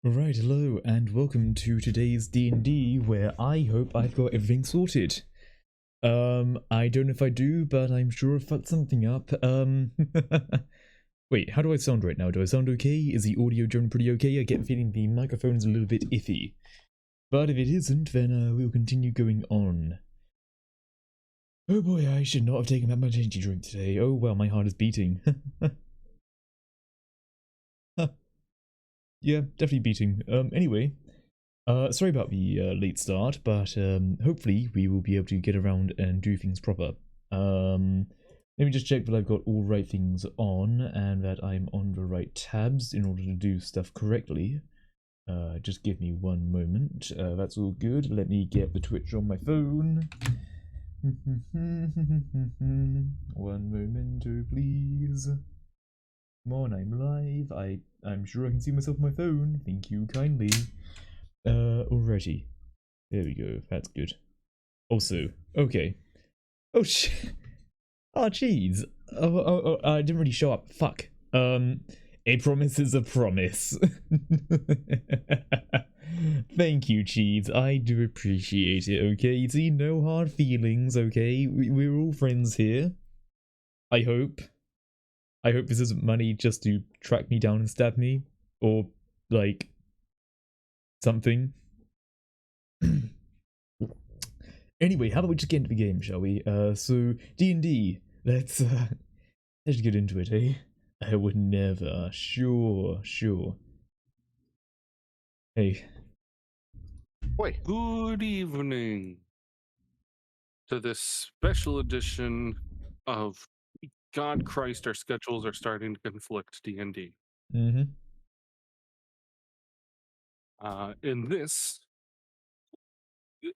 Right, hello, and welcome to today's D&D, where I hope I've got everything sorted. I don't know if I do, but I'm sure I fucked something up. Wait, how do I sound right now? Do I sound okay? Is the audio generally pretty okay? I get the feeling the microphone's a little bit iffy. But if it isn't, then we'll continue going on. Oh boy, I should not have taken that much energy drink today. Oh well, my heart is beating. Yeah, definitely beating. Anyway. Sorry about the late start, but hopefully we will be able to get around and do things proper. Let me just check that I've got all right things on and that I'm on the right tabs in order to do stuff correctly. Just give me one moment. That's all good. Let me get the Twitch on my phone. One moment, please. Come on, I'm live. I'm sure I can see myself on my phone. Thank you kindly. Alrighty. There we go. That's good. Also, okay. Oh shit. Oh jeez. I didn't really show up. Fuck. A promise is a promise. Thank you, Cheese. I do appreciate it, okay? See, no hard feelings, okay? We're all friends here. I hope. I hope this isn't money just to track me down and stab me. Or, like, something. Anyway, how about we just get into the game, shall we? So D&D. Let's get into it, eh? I would never. Sure. Hey. Wait. Good evening to this special edition of God Christ, our schedules are starting to conflict D&D. Mm-hmm.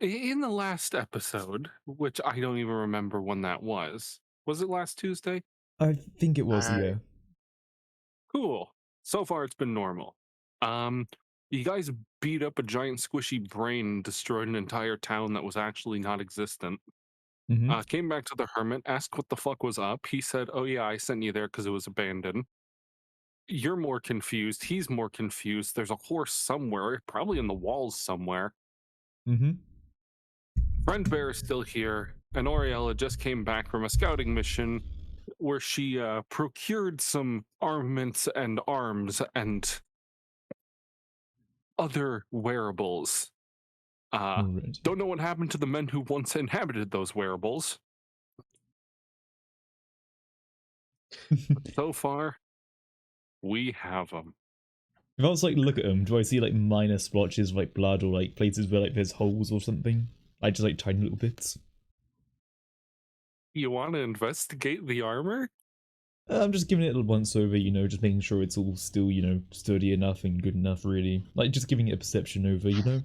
In the last episode, which I don't even remember when that was it last Tuesday? I think it was, yeah. Cool. So far it's been normal. You guys beat up a giant squishy brain and destroyed an entire town that was actually not existent. Mm-hmm. Came back to the hermit, asked what the fuck was up. He said, "Oh yeah, I sent you there because it was abandoned." You're more confused. He's more confused. There's a horse somewhere, probably in the walls somewhere. Mm-hmm. Friend Bear is still here, and Oriella just came back from a scouting mission where she procured some armaments and arms and other wearables. Alright. Don't know what happened to the men who once inhabited those wearables. But so far, we have them. If I was like look at them, do I see like minor splotches of like blood or like places where like there's holes or something? Like just like tiny little bits? You want to investigate the armor? I'm just giving it a once over, you know, just making sure it's all still, you know, sturdy enough and good enough, really. Like, just giving it a perception over, you know?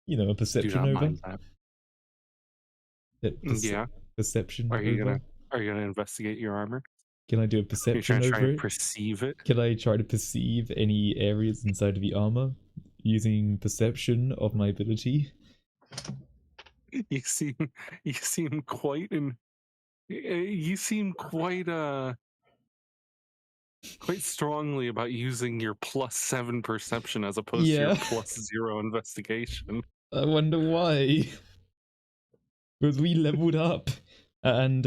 You know, a Do perception not over. mind that. Perce Yeah. Perception Are you over. gonna investigate your armor? Can I do a You're perception trying to try over and it? perceive it? Can I try to perceive any areas inside of the armor using perception of my ability? You seem you seem quite in you seem quite strongly about using your +7 perception as opposed to your Yeah, +0 investigation. I wonder why. Because we leveled up and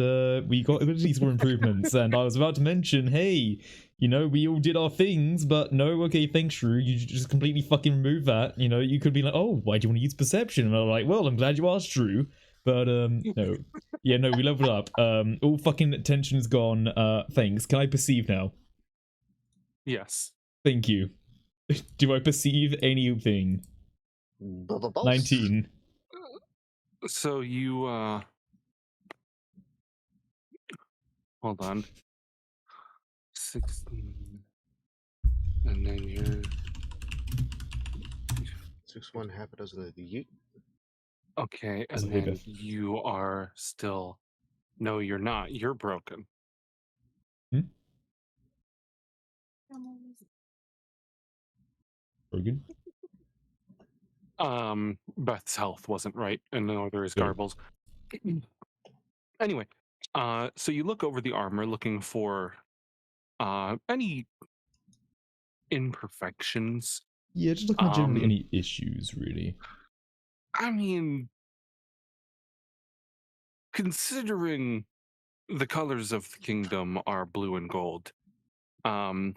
we got ability score improvements, and I was about to mention, hey, you know, we all did our things, but no, okay, thanks, Shrew, you just completely fucking remove that. You know, you could be like, oh, why do you want to use perception? And I'm like, well, I'm glad you asked, Shrew. But no. Yeah, no, we leveled up. All fucking tension is gone. Thanks. Can I perceive now? Yes. Thank you. Do I perceive anything? 19. So you hold on. 16 and then you're 6-1, half a dozen of the yeet. okay, Doesn't and pay then Beth. you are still no, you're not. You're broken. Hmm? Brogan? Beth's health wasn't right, and neither is Oh. Garble's. Anyway, so you look over the armor looking for any imperfections. Yeah, just looking at generally Um, any issues, really. I mean, considering the colors of the kingdom are blue and gold, um,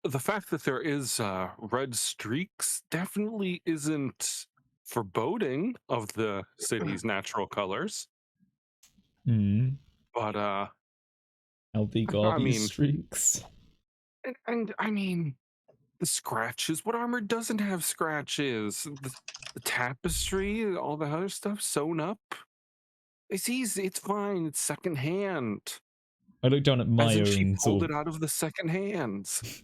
the fact that there is red streaks definitely isn't foreboding of the city's natural colors. Hmm. But How big are I these mean, streaks? and I mean, the scratches. What armor doesn't have scratches? The tapestry, all the other stuff sewn up. It's easy. It's fine. It's secondhand. I look down at As my in, she own pulled sort it of. out of the second hands.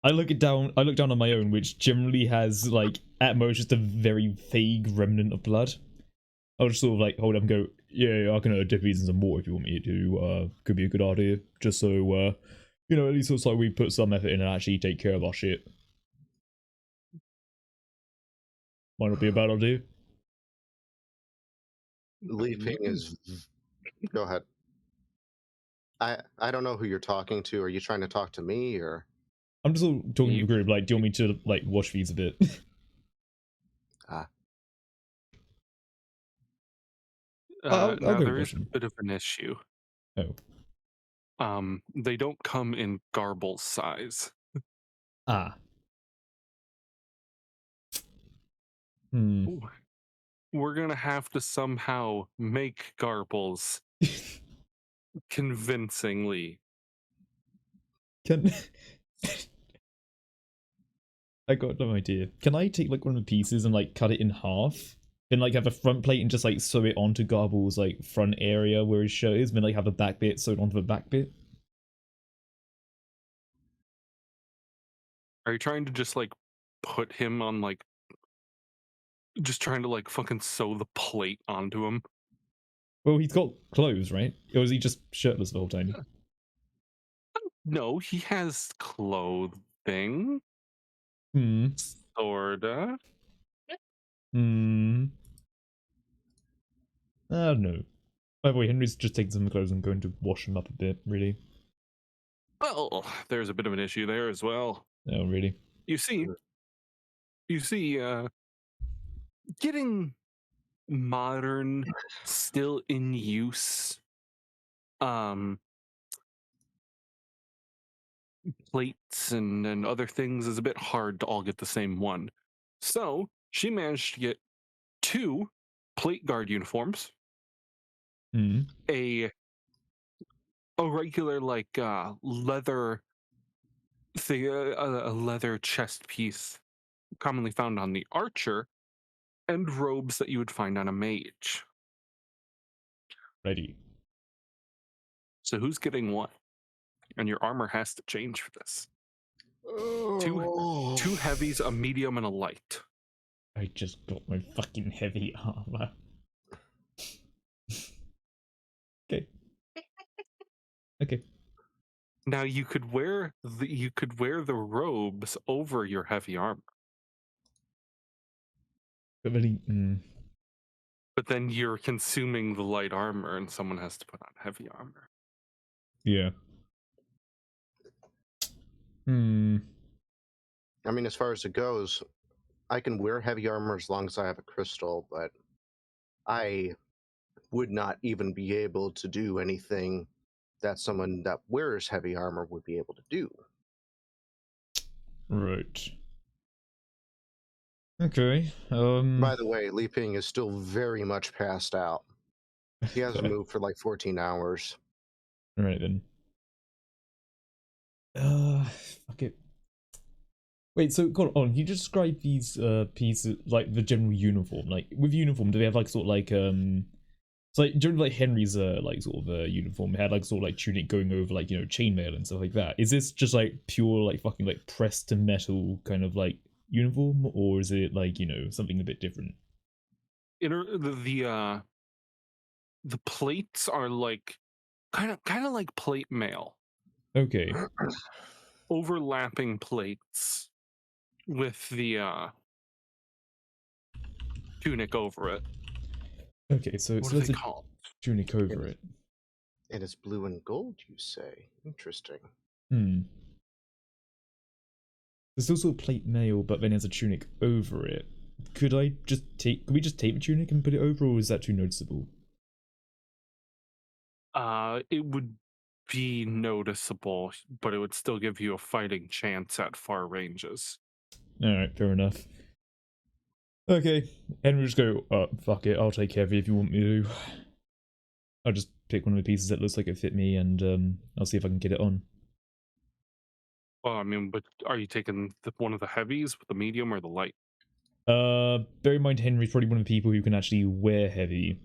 I look down on my own, which generally has like at most just a very vague remnant of blood. I'll just sort of like hold up and go, yeah, I can dip these in some water if you want me to. Could be a good idea, just so you know, at least looks like we put some effort in and actually take care of our shit. Might not be a bad idea. Leaping is. Go ahead. I don't know who you're talking to. Are you trying to talk to me or? I'm just sort of talking to You- the group. Like, do you want me to like wash these a bit? I'll now go there wash is a them. bit of an issue. Oh. They don't come in garble size. Ah. Hmm. We're gonna have to somehow make garbles convincingly. Can I got no idea. Can I take like one of the pieces and like cut it in half? Then like have a front plate and just like sew it onto Garble's like front area where his shirt is, then like have a back bit sewed onto the back bit? Are you trying to just like put him on like just trying to like fucking sew the plate onto him? Well, he's got clothes, right? Or is he just shirtless the whole time? No, he has clothing. Hmm. Sorta. Hmm. I don't know. By the way, Henry's just taking some clothes and going to wash them up a bit, really. Well, there's a bit of an issue there as well. Oh, really? You see, getting modern, still in use, um, plates and other things is a bit hard to all get the same one. So she managed to get 2 plate guard uniforms, Hmm. a regular like leather thing, a leather chest piece commonly found on the archer, and robes that you would find on a mage. Ready. So who's getting what? And your armor has to change for this. Two heavies, a medium, and a light. I just got my fucking heavy armor. Okay. Okay. Now you could wear the robes over your heavy armor, But really, but then you're consuming the light armor, and someone has to put on heavy armor. yeah. Hmm. I mean, as far as it goes, I can wear heavy armor as long as I have a crystal, but I would not even be able to do anything that someone that wears heavy armor would be able to do. Right. Okay. By the way, Li Ping is still very much passed out. He hasn't moved for like 14 hours. Alright then. Fuck it. Wait, so hold on, you just described these pieces like the general uniform. Like with uniform, do they have like sort of like it's like generally like Henry's like sort of uniform had like sort of like tunic going over like, you know, chainmail and stuff like that. Is this just like pure like fucking like pressed to metal kind of like uniform, or is it like, you know, something a bit different? The plates are like kind of like plate mail, Okay. overlapping plates with the tunic over it. Okay, so What so do there's they a call tunic over it. And it's blue and gold, you say? Interesting. Hmm. There's still sort of plate mail, but then there's a tunic over it. Could we just take the tunic and put it over, or is that too noticeable? It would be noticeable, but it would still give you a fighting chance at far ranges. Alright, fair enough. Okay, and we'll just go, fuck it, I'll take heavy if you want me to. I'll just pick one of the pieces that looks like it fit me, and I'll see if I can get it on. Well, I mean, but are you taking one of the heavies with the medium or the light? Bear in mind Henry's probably one of the people who can actually wear heavy.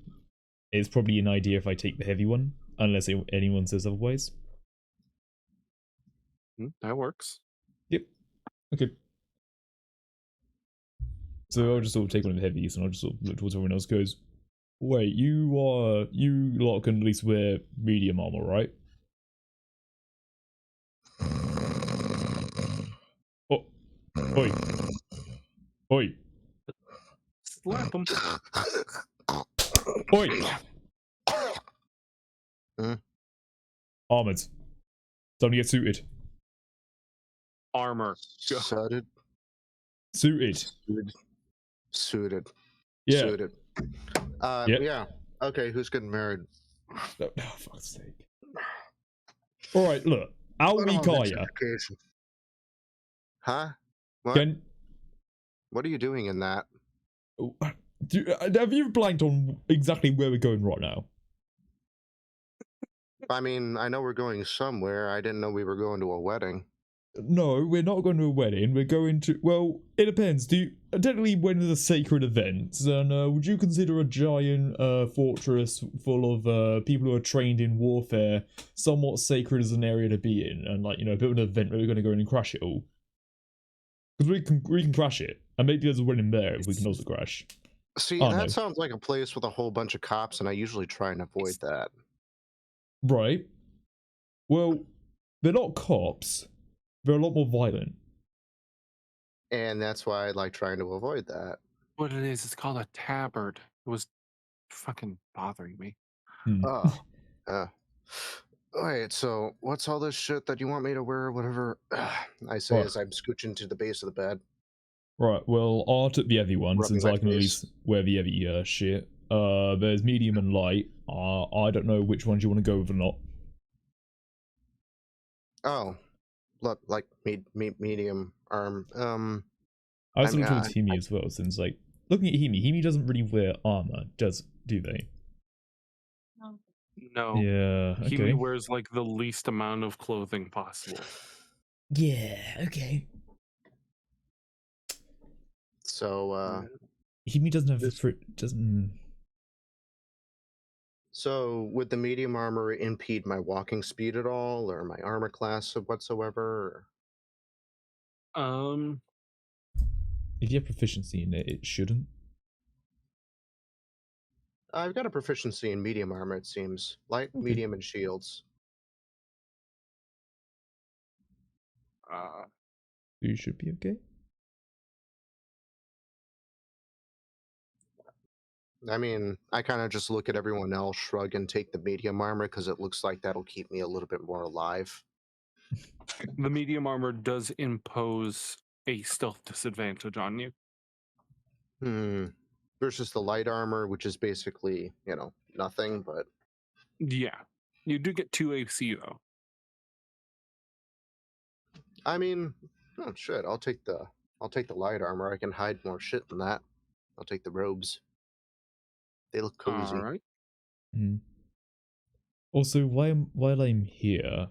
It's probably an idea if I take the heavy one, unless anyone says otherwise. That works. Yep. Okay. So I'll just sort of take one of the heavies, and I'll just sort of look towards everyone else. Goes, wait, you lot can at least wear medium armor, right? Oh, oi, oi, Slap him. oi. Hmm? Armored. Time to get suited. Armor. Suited. Suited. Suited. Yeah. Suited. Yep. Yeah. Okay, who's getting married? Oh, fuck's sake. Alright, look. Alwikaya. Huh? What? Can... What are you doing in that? Have you blanked on exactly where we're going right now? I mean, I know we're going somewhere. I didn't know we were going to a wedding. No, we're not going to a wedding. We're going to... Well, it depends. Technically, when there's a sacred event, then would you consider a giant fortress full of people who are trained in warfare somewhat sacred as an area to be in? And, like, you know, a bit of an event where we're going to go in and crash it all? Because we can crash it. And maybe there's a wedding there if we can also crash. See, Oh, that no. sounds like a place with a whole bunch of cops, and I usually try and avoid that. Right. Well, they're not cops. They're a lot more violent. And that's why I like trying to avoid that. What it is, it's called a tabard. It was fucking bothering me. Oh. Wait, so what's all this shit that you want me to wear, whatever I say Right. as I'm scooching to the base of the bed? Right, well, I took the heavy one, Rubbing since my I can at face. least wear the heavy shit. There's medium and light. I don't know which ones you want to go with or not. Oh. Look, like medium arm. I was I mean, looking towards Himi as well, since, like, looking at Himi doesn't really wear armor, do they? No. Yeah, He okay. wears like the least amount of clothing possible. Yeah, okay. So, Himi doesn't have This- doesn't... So would the medium armor impede my walking speed at all, or my armor class whatsoever? Or... If you have proficiency in it, it shouldn't. I've got a proficiency in medium armor, it seems. Light, Okay. medium, and shields. You should be okay. I mean, I kind of just look at everyone else, shrug, and take the medium armor because it looks like that'll keep me a little bit more alive. The medium armor does impose a stealth disadvantage on you. Versus the light armor, which is basically, nothing, but... Yeah. You do get 2 AC though. I mean, oh shit, I'll take the light armor. I can hide more shit than that. I'll take the robes. They look cozy. Alright. Also, while I'm here,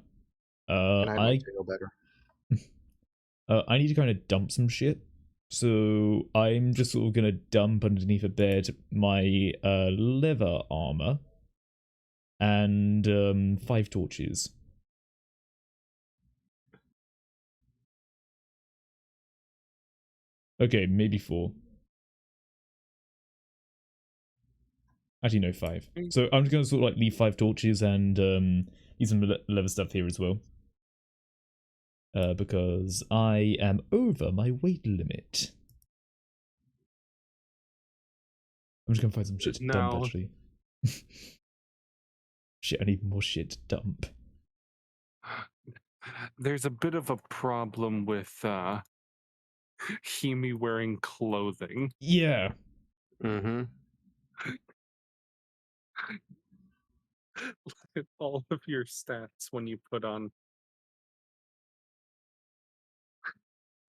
And I might feel better. I need to kind of dump some shit. So I'm just sort of gonna dump underneath a bed my leather armor and 5 torches. Okay, maybe 4. Actually, no, 5. So I'm just gonna sort of like leave 5 torches and use some leather stuff here as well. Because I am over my weight limit. I'm just gonna find some shit to dump, Now- actually. Shit, I need more shit to dump. There's a bit of a problem with Hemi wearing clothing. Yeah. Mm-hmm. Look at all of your stats when you put on.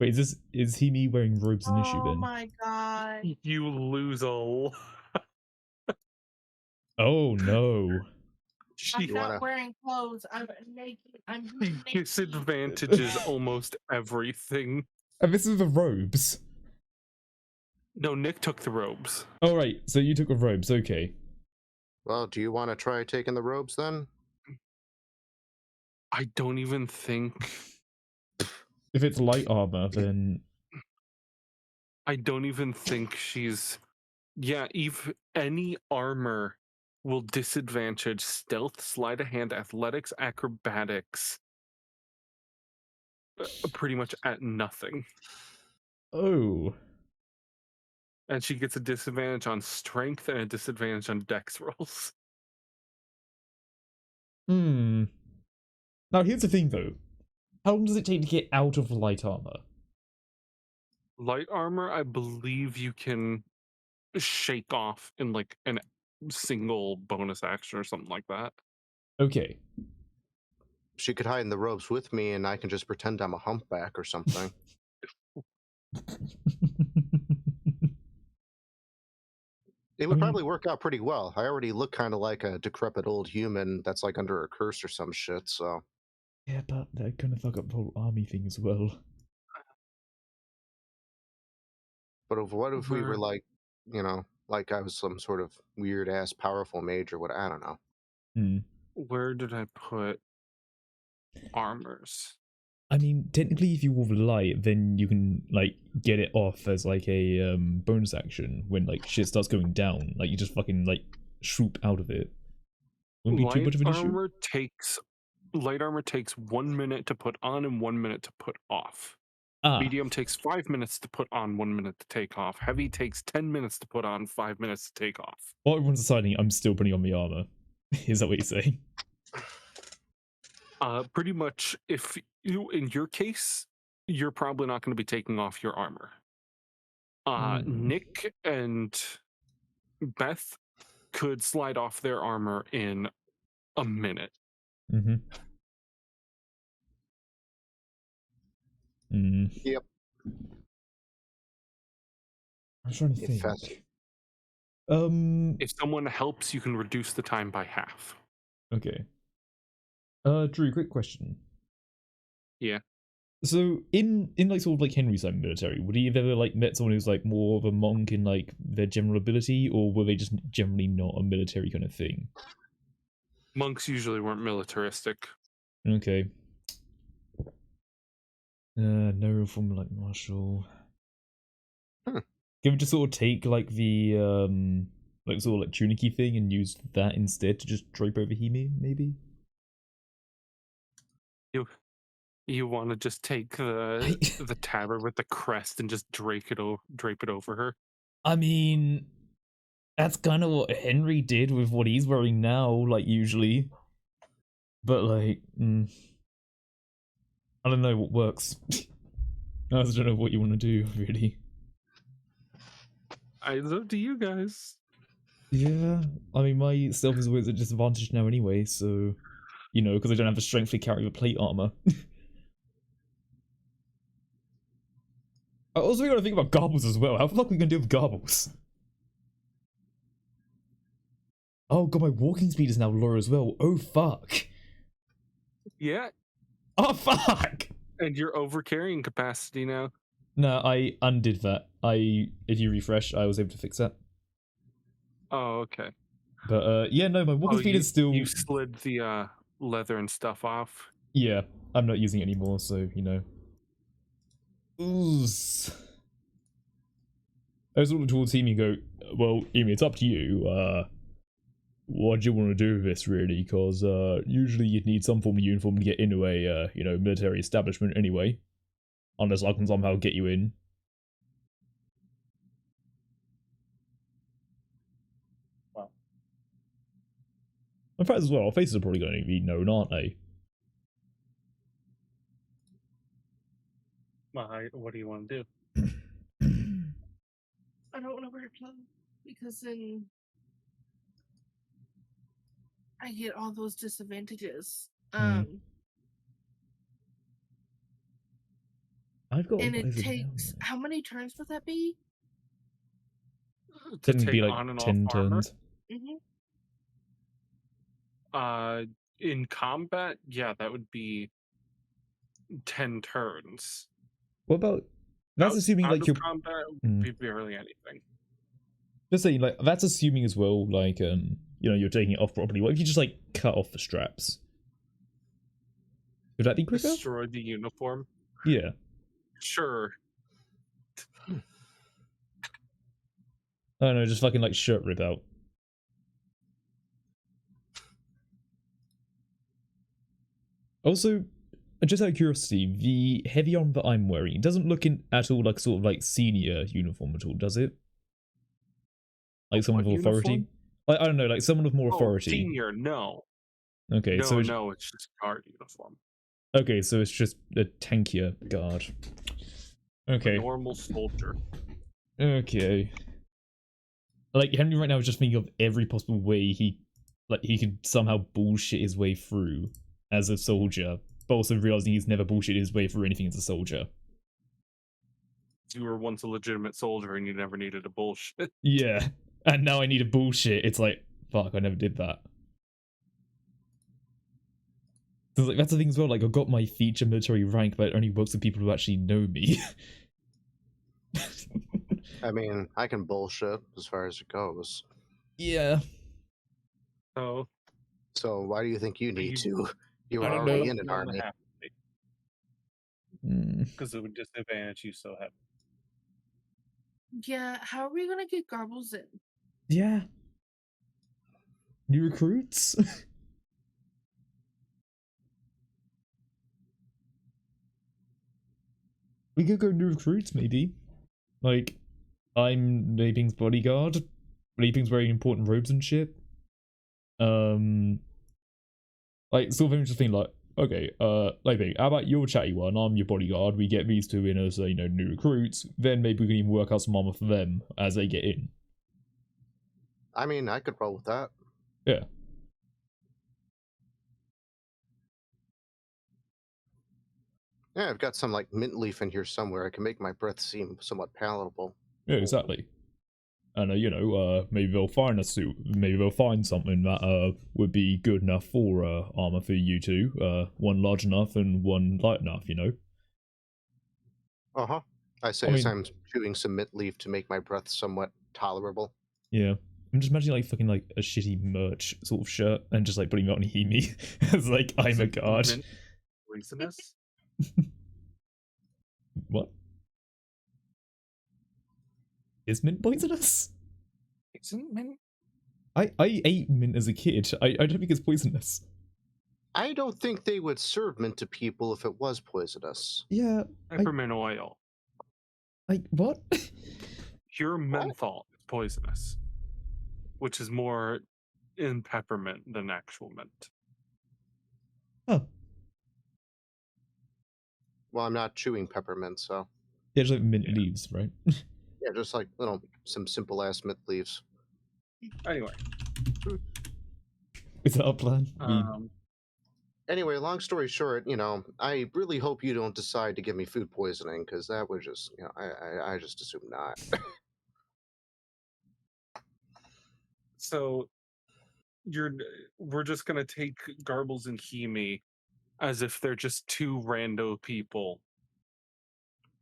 Wait, is he me wearing robes an issue Oh then? my god. You lose a lot. Oh no. I'm She You not wanna- wearing clothes. I'm naked. I'm naked. disadvantages almost everything. And this is the robes. No, Nick took the robes. Oh right, so you took the robes, okay. Well, do you want to try taking the robes then? I don't even think. If it's light armor, then I don't even think she's. Yeah, if any armor will disadvantage stealth, sleight of hand, athletics, acrobatics, pretty much at nothing. oh. And she gets a disadvantage on strength and a disadvantage on dex rolls. Hmm. Now here's the thing though. How long does it take to get out of light armor? Light armor, I believe you can shake off in like a single bonus action or something like that. Okay. She could hide in the robes with me, and I can just pretend I'm a humpback or something. It would I mean- probably work out pretty well. I already look kind of like a decrepit old human that's like under a curse or some shit, so. Yeah, but they're gonna fuck up the whole army thing as well. But what if we were Where- like, like I was some sort of weird ass powerful mage or what? I don't know. Hmm. Where did I put armors? I mean, technically, if you wore the light, then you can like get it off as like a bonus action when like shit starts going down. Like you just fucking like swoop out of it. Wouldn't be too much of an issue. Light armor takes 1 minute to put on and 1 minute to put off. Ah, Medium takes 5 minutes to put on, 1 minute to take off. Heavy takes 10 minutes to put on, 5 minutes to take off. while everyone's deciding, I'm still putting on the armor. Is that what you're saying? Pretty much, if you, in your case, you're probably not going to be taking off your armor. Nick and Beth could slide off their armor in a minute. Mm-hmm. Mm. Yep. I'm trying to Get think. fast. If someone helps, you can reduce the time by half. Okay. Drew, quick question. Yeah. So in like sort of like Henry's like military, would he have ever like met someone who's like more of a monk in like their general ability, or were they just generally not a military kind of thing? Monks usually weren't militaristic. Okay. No from like martial. Hmm. Can we just sort of take like the like sort of like tunicky thing and use that instead to just drape over Hime, maybe? You want to just take the tabard with the crest and just drape it over her? I mean, that's kind of what Henry did with what he's wearing now, like usually. But like, I don't know what works. I just don't know what you want to do, really. It's up to you guys. Yeah, I mean, my stealth is always at disadvantage now anyway, so you know, because I don't have the strength to carry the plate armor. I also got to think about garbles as well. How the fuck are we gonna deal with garbles? Oh god, my walking speed is now lower as well. Oh fuck. Yeah, Oh fuck. and you're over carrying capacity now. No, I undid that. If you refresh, I was able to fix that. Oh, okay. But yeah, no, my walking speed is still. You slid the leather and stuff off. Yeah, I'm not using it anymore, so you know. Ooze. I was looking towards him and go, well, Amy, it's up to you. What do you want to do with this, really? Because usually you'd need some form of uniform to get into a, military establishment anyway. Unless I can somehow get you in. Wow. In fact, as well, our faces are probably going to be known, aren't they? What do you want to do? I don't want to wear clothes because then I get all those disadvantages. I've got And a it visor takes now. how many turns would that be? To Didn't take be like on and off 10 armor. turns. In combat, yeah, that would be 10 turns. What about that's assuming Out like of you're combat would be barely anything. just saying like that's assuming as well like you know you're taking it off properly. What if you just like cut off the straps? Would that be quicker? Destroy the uniform. Yeah. Sure. I don't know, just fucking like shirt rip out. Also, just out of curiosity, the heavy armor that I'm wearing doesn't look at all like sort of like senior uniform at all, does it? Like someone with authority? Uniform? I don't know, like someone with more authority. Senior, no. Okay, no, so it's just guard uniform. Okay, so it's just a tankier guard. Okay. A normal soldier. Okay. Like Henry right now is just thinking of every possible way he could somehow bullshit his way through as a soldier, but also realizing he's never bullshit his way through anything as a soldier. You were once a legitimate soldier and you never needed a bullshit. Yeah, and now I need a bullshit. It's like, fuck, I never did that. So, like, that's the thing as well, like, I've got my feature military rank, but it only works with people who actually know me. I mean, I can bullshit as far as it goes. Yeah. Oh. So why do you think you need to? You I are don't already know. in an army. Because it would disadvantage you so heavily. Yeah, how are we gonna get Garbles in? Yeah. New recruits? We could go new recruits, maybe. Like, I'm Naping's bodyguard. Naping's wearing important robes and shit. Like, sort of interesting, like, okay, Naping, how about your chatty one? I'm your bodyguard. We get these two in as, you know, new recruits. Then maybe we can even work out some armor for them as they get in. I mean, I could roll with that. Yeah. Yeah, I've got some, like, mint leaf in here somewhere. I can make my breath seem somewhat palatable. Yeah, exactly. And, you know, maybe they'll find a suit. Maybe they'll find something that, would be good enough for, armor for you two. One large enough and one light enough, you know? Uh-huh. I say as I'm chewing some mint leaf to make my breath somewhat tolerable. Yeah. I'm just imagining, like, fucking, like, a shitty merch sort of shirt and just, like, putting it on Hemi as, like, I'm a guard. Poisonous? What? Is mint poisonous? Isn't mint? I ate mint as a kid. I don't think it's poisonous. I don't think they would serve mint to people if it was poisonous. Yeah. Peppermint oil. Like, what? Pure menthol is poisonous. Which is more in peppermint than actual mint. Huh. Well, I'm not chewing peppermint, so... Yeah, just like mint leaves, right? Yeah, just like, you know, some simple-ass mint leaves. Anyway. Is that our plan? Anyway, long story short, you know, I really hope you don't decide to give me food poisoning, because that would just, you know, I just assume not. So, we're just gonna take Garbles and Hemi as if they're just two rando people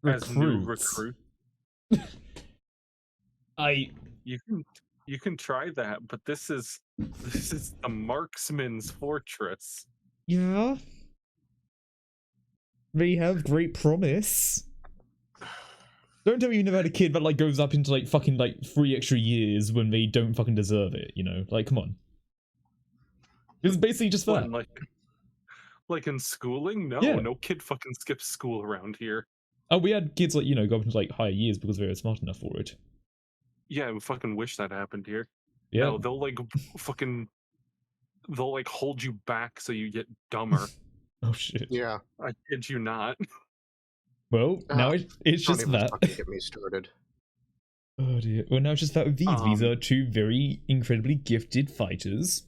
as new recruits. You can try that, but this is the marksman's fortress. Yeah. They have great promise. Don't tell me you never had a kid that like goes up into like fucking like 3 extra years when they don't fucking deserve it, you know? Like, come on. It's basically just that. Like in schooling? No, Yeah. No kid fucking skips school around here. Oh, we had kids like, you know, go up into like higher years because they were smart enough for it. Yeah, I fucking wish that happened here. Yeah. No, they'll like hold you back so you get dumber. Oh shit. Yeah. I kid you not. Well, now it's Don't just even that. fucking get me started. Oh dear. Well, now it's just that with these. These are two very incredibly gifted fighters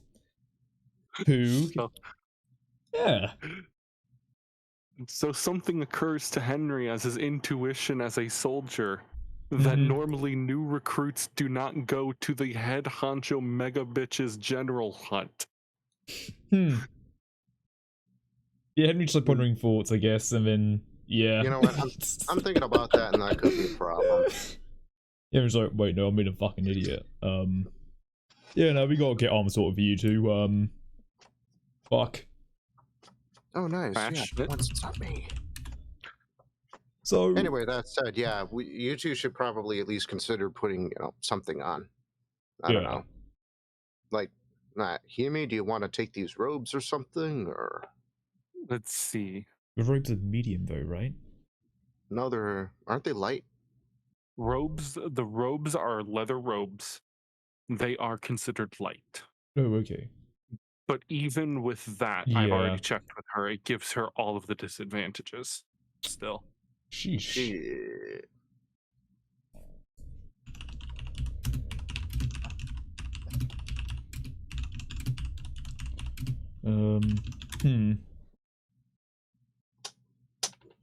who, yeah. So something occurs to Henry as his intuition as a soldier that normally new recruits do not go to the head honcho mega bitch's general hunt. Yeah, Henry's just like pondering thoughts, I guess, and then yeah. You know what? I'm thinking about that, and that could be a problem. Yeah, he's like, wait, no, I'm being a fucking idiot. Yeah, no, we gotta get arms sorted for you two. Fuck. Oh, nice. Bash Yeah, it. once it's not me. So Anyway, that said, yeah, you two should probably at least consider putting, something on. I don't know. Like, Himi, do you want to take these robes or something? Or Let's see. the robes are medium though, right? no, aren't they light? The robes are leather robes. They are considered light. Oh, okay. But even with that, I've already checked with her. It gives her all of the disadvantages still. Sheesh. Shit.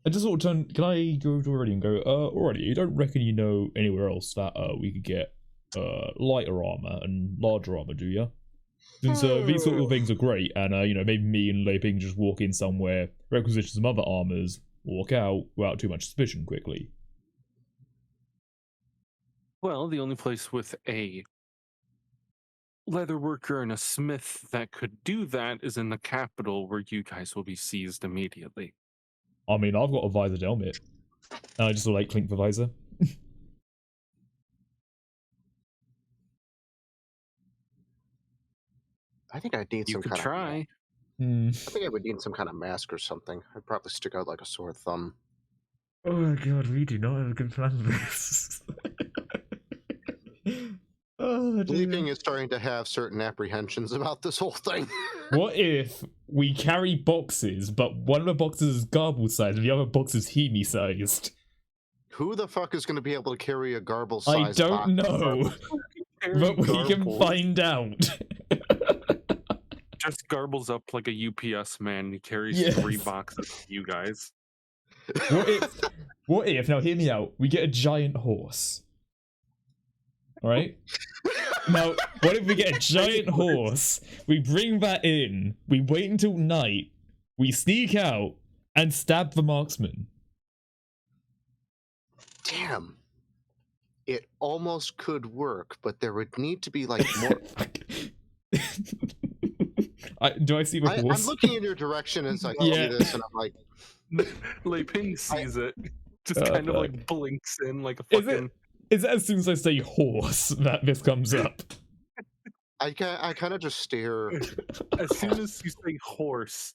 I just sort of turn. Can I go to already and go? Already, you don't reckon you know anywhere else that we could get lighter armor and larger armor, do you? Since these sort of things are great, and maybe me and Lei Ping just walk in somewhere, requisition some other armors, walk out without too much suspicion quickly. Well, the only place with a leather worker and a smith that could do that is in the capital, where you guys will be seized immediately. I mean, I've got a visored helmet. And I just sort of like clink the visor. I think I'd need You some could kind try. I think I would need some kind of mask or something. I'd probably stick out like a sore thumb. Oh my god, we do not have a good plan for this. Oh, Leaping is starting to have certain apprehensions about this whole thing. What if we carry boxes, but one of the boxes is garble sized and the other box is Hemi sized? Who the fuck is going to be able to carry a garble sized I box? don't know, but we can find out. Just garbles up like a UPS man. He carries 3 boxes of you guys. What if, now hear me out, we get a giant horse. Alright? Now, what if we get a giant horse, we bring that in, we wait until night, we sneak out, and stab the marksman? Damn. It almost could work, but there would need to be like more... do I see the horse? I'm looking in your direction as I see this, and I'm like... Lei Ping sees it, just kind of like blinks in like a fucking... Is it as soon as I say horse that this comes up? I kind of just stare. As soon as you say horse,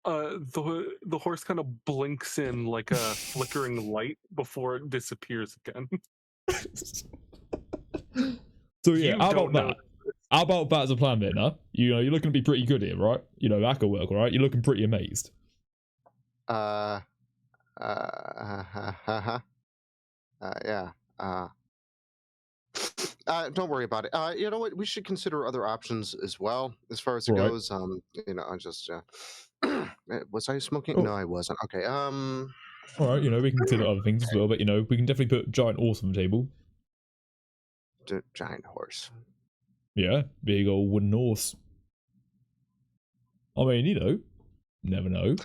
the horse kind of blinks in like a flickering light before it disappears again. So yeah, how about that? How about that as a plan then, huh? You're looking to be pretty good here, right? That could work, right? You're looking pretty amazed. Yeah. Don't worry about it. You know what? We should consider other options as well, as far as it goes. I just was I smoking? Oh. No, I wasn't. Okay. All right. We can consider other things as well, but we can definitely put giant horse on the table. Giant horse. Yeah, big old wooden horse. I mean, never know.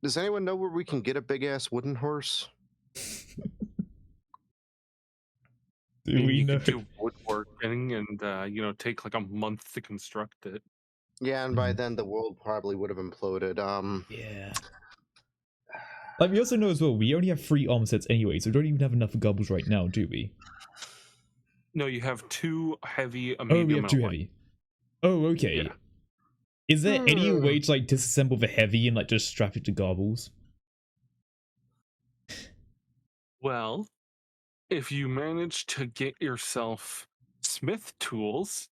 Does anyone know where we can get a big ass wooden horse? Do we know? You could do woodworking and take like a month to construct it. Yeah, and by then the world probably would have imploded. Yeah. Like, we also know as well, we only have 3 armor sets anyway, so we don't even have enough gobbles right now, do we? No, you have 2 heavy, a medium, we have 2 heavy. Oh, okay. Yeah. Is there any way to like disassemble the heavy and like just strap it to garbles? Well, if you manage to get yourself smith tools.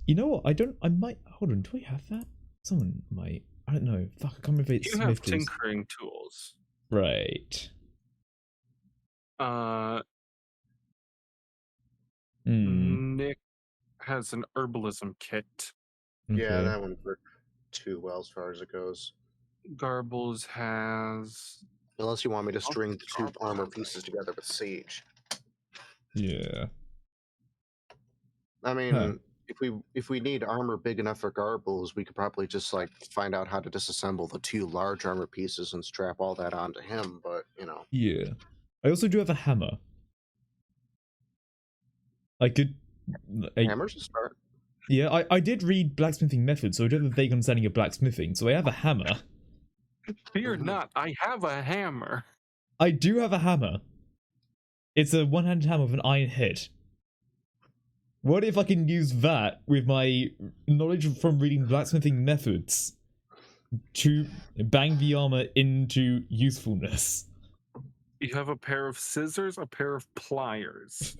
You know what? I might, hold on, do I have that? Someone might. I don't know. Fuck, I can't remember if it's You smith have tools. tinkering tools. Right. Hmm. Nick has an herbalism kit. Yeah, Okay. that wouldn't work too well as far as it goes. Garbles has. Unless you want me to Oh, string the two Garbles armor has pieces a- together with Sage. Yeah. I mean, if we need armor big enough for Garbles, we could probably just like find out how to disassemble the two large armor pieces and strap all that onto him. But you know, Yeah. I also do have a hammer. I could. hammer's a start. Yeah, I did read blacksmithing methods, so I do have a vague understanding of blacksmithing. So I have a hammer. Fear Mhm. not, I have a hammer. I do have a hammer. It's a one-handed hammer with an iron head. What if I can use that with my knowledge from reading blacksmithing methods to bang the armor into usefulness? You have a pair of scissors, a pair of pliers,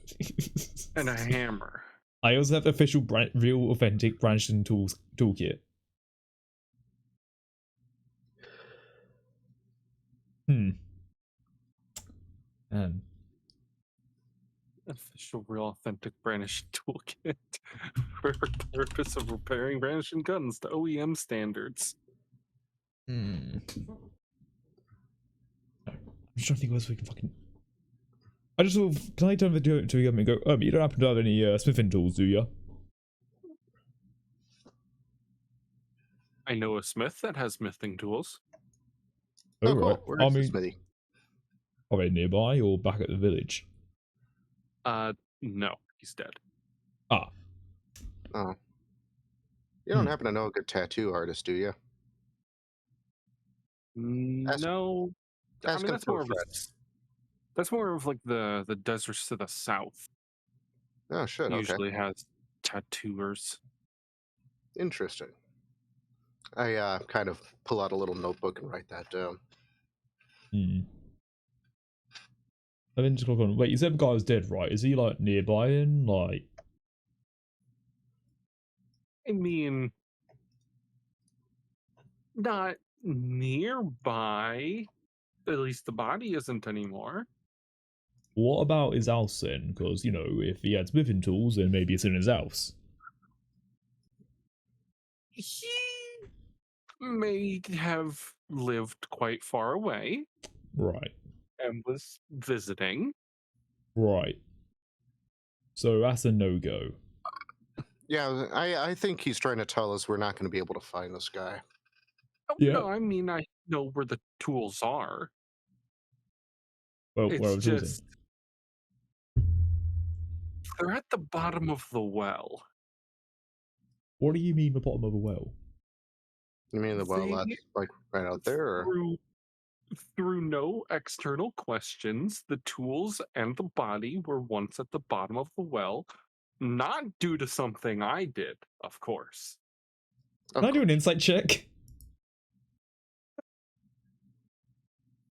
and a hammer. I also have official real authentic Branchton tools toolkit. Man. Official, real, authentic brandishing toolkit for the purpose of repairing brandishing guns to OEM standards. I'm just trying to think what else we can fucking. I just sort of, can I turn the to the government and go, you don't happen to have any smithing tools, do you? I know a smith that has smithing tools. Oh, Alright. cool. Where I is the mean, smithy? are they nearby or back at the village? No, he's dead. Ah. Oh, you don't happen to know a good tattoo artist, do you? No, I Ask mean him that's for more a of friend. that's more of like the deserts to the south. Oh shit. Okay. Usually has tattooers. Interesting. I kind of pull out a little notebook and write that down. I then just click on. Wait, you said the guy was dead, right? Is he like nearby and like? I mean, not nearby. At least the body isn't anymore. What about his house then? Because you know, if he had smithing tools, then maybe it's in his house. He may have lived quite far away Right. and was visiting. Right. So that's a no-go. Yeah, I think he's trying to tell us we're not going to be able to find this guy. Oh, Yeah. no, I mean I know where the tools are. Well, where It's are we talking? just they're at the bottom of the well. What do you mean the bottom of a well? You mean the well They- that's like right out there? Or? Through no external questions, the tools and the body were once at the bottom of the well, not due to something I did, of course. Can I do an insight check?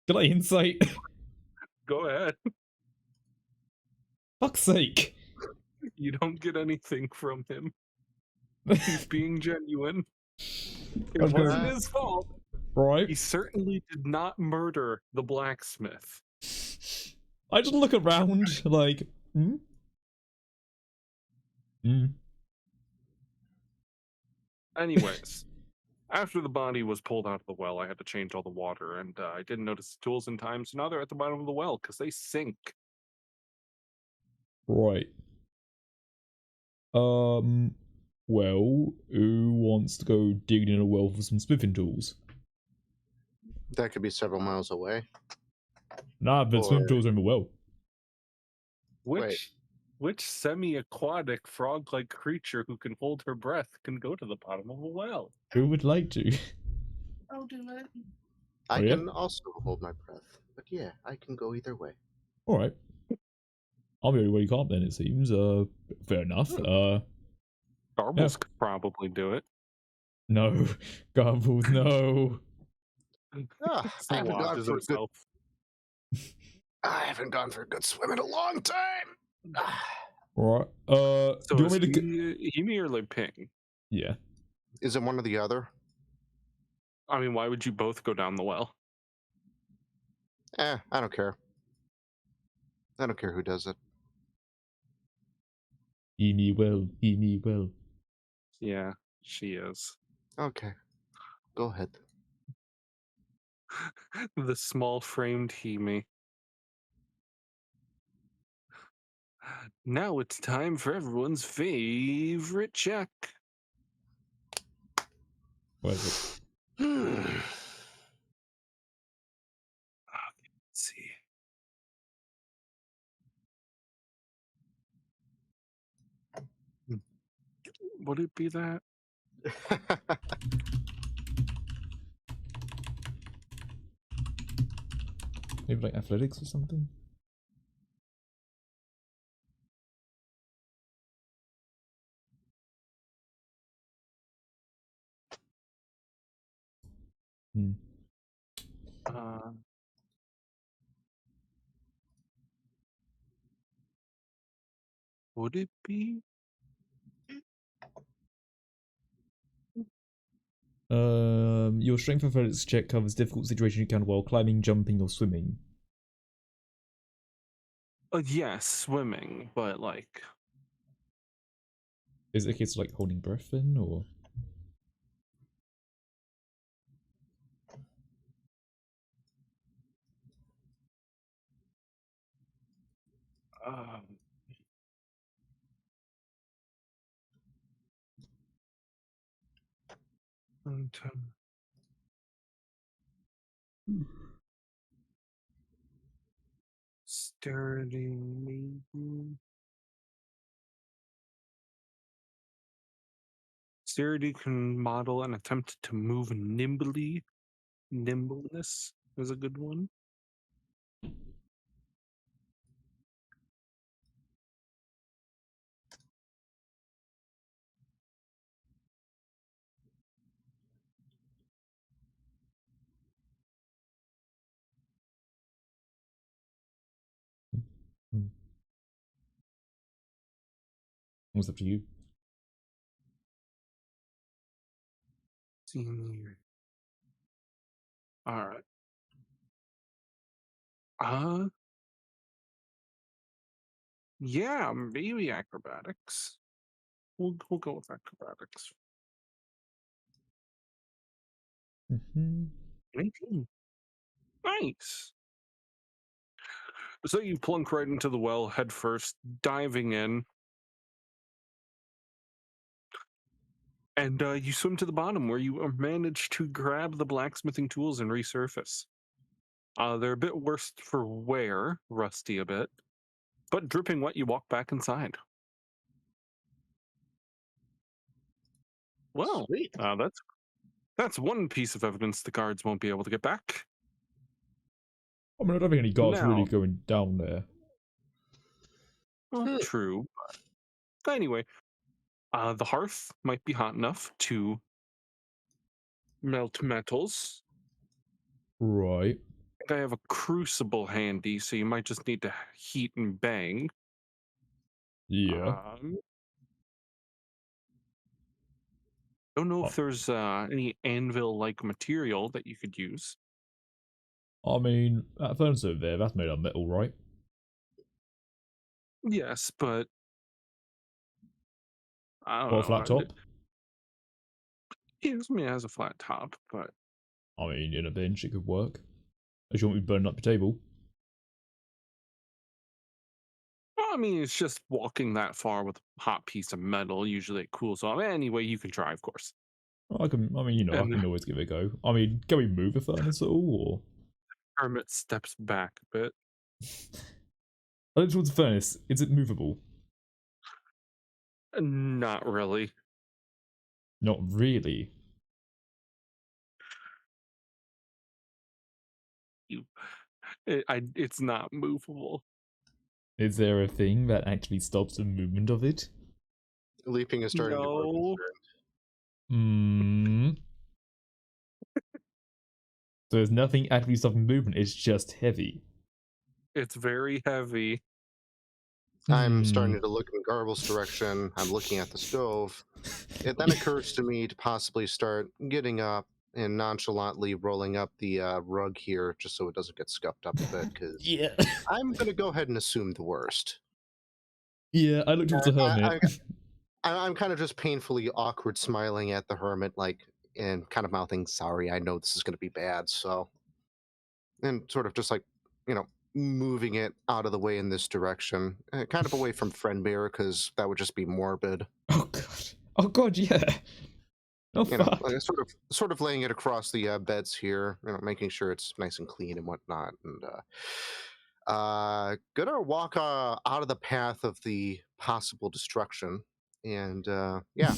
Did I insight? Go ahead. Fuck's sake. You don't get anything from him. He's being genuine. It Okay. wasn't his fault. Right. He certainly did not murder the blacksmith. I just look around like, Anyways, after the body was pulled out of the well, I had to change all the water, and I didn't notice the tools in time, so now they're at the bottom of the well because they sink. Right. Well, who wants to go digging in a well for some smithing tools? That could be several miles away. Nah, but smithing Or- tools are in the well. Which semi-aquatic frog-like creature who can hold her breath can go to the bottom of a well? Who would like to? I'll do it. I Oh, yeah? can also hold my breath, but yeah, I can go either way. Alright. I'll be the only way you can't then, it seems. Fair enough. Garbles Yeah. could probably do it. No. Garbles, no. Ah, So watches himself. I haven't gone for a good swim in a long time. Ah. Alright. So do you want is me to... he merely ping? Yeah. Is it one or the other? I mean, why would you both go down the well? I don't care. I don't care who does it. Hear me well, hear me well. Yeah, she is. Okay, go ahead. The small framed Hemi. Now it's time for everyone's favorite check. What is it? Let's see. Would it be that? Maybe like athletics or something? Hmm. Uh, would it be? Your strength athletics check covers difficult situations you encounter while climbing, jumping, or swimming. Yes, swimming, but like, Is it a case of like holding breath then, or? um, Dexterity, maybe. Dexterity can model and attempt to move nimbly. Nimbleness is a good one. Hmm. What's up to you? Senior. All right. Yeah, maybe acrobatics. We'll go with acrobatics. Mm-hmm. 19. Nice. So you plunk right into the well head first, diving in, and you swim to the bottom where you manage to grab the blacksmithing tools and resurface. They're a bit worse for wear, rusty a bit, but dripping wet, you walk back inside. Well, Sweet. that's one piece of evidence the guards won't be able to get back. I mean, I don't think any guards really Now, going down there. Hmm. true. But anyway, the hearth might be hot enough to melt metals. Right. I have a crucible handy, so you might just need to heat and bang. Yeah. Don't know Uh, if there's any anvil-like material that you could use. I mean, that furnace over there, that's made of metal, right? Yes, but I don't Or a flat know. top? It has a flat top, but I mean, in a pinch, it could work. Unless you want me burning up your table. well, I mean, it's just walking that far with a hot piece of metal. Usually it cools off. Anyway, you can try, of course. I mean, I And can always give it a go. I mean, can we move a furnace at all, Hermit steps back a bit. I look towards the furnace. Is it movable? Not really. Not really. It's not movable. Is there a thing that actually stops the movement of it? Leaping is starting to grow No. concerned. Hmm. So there's nothing actually stopping movement, it's just heavy. It's very heavy. I'm starting to look in Garble's direction. I'm looking at the stove. It then occurs to me to possibly start getting up and nonchalantly rolling up the rug here just so it doesn't get scuffed up a bit, because Yeah. I'm going to go ahead and assume the worst. Yeah, I looked towards the hermit. I'm kind of just painfully awkward smiling at the hermit, like, and kind of mouthing, sorry, I know this is going to be bad, so. And sort of just like, moving it out of the way in this direction, kind of away from Friendbear, because that would just be morbid. Oh god, yeah. Oh fuck. Like, sort of laying it across the beds here, making sure it's nice and clean and whatnot, and gonna walk out of the path of the possible destruction, and yeah.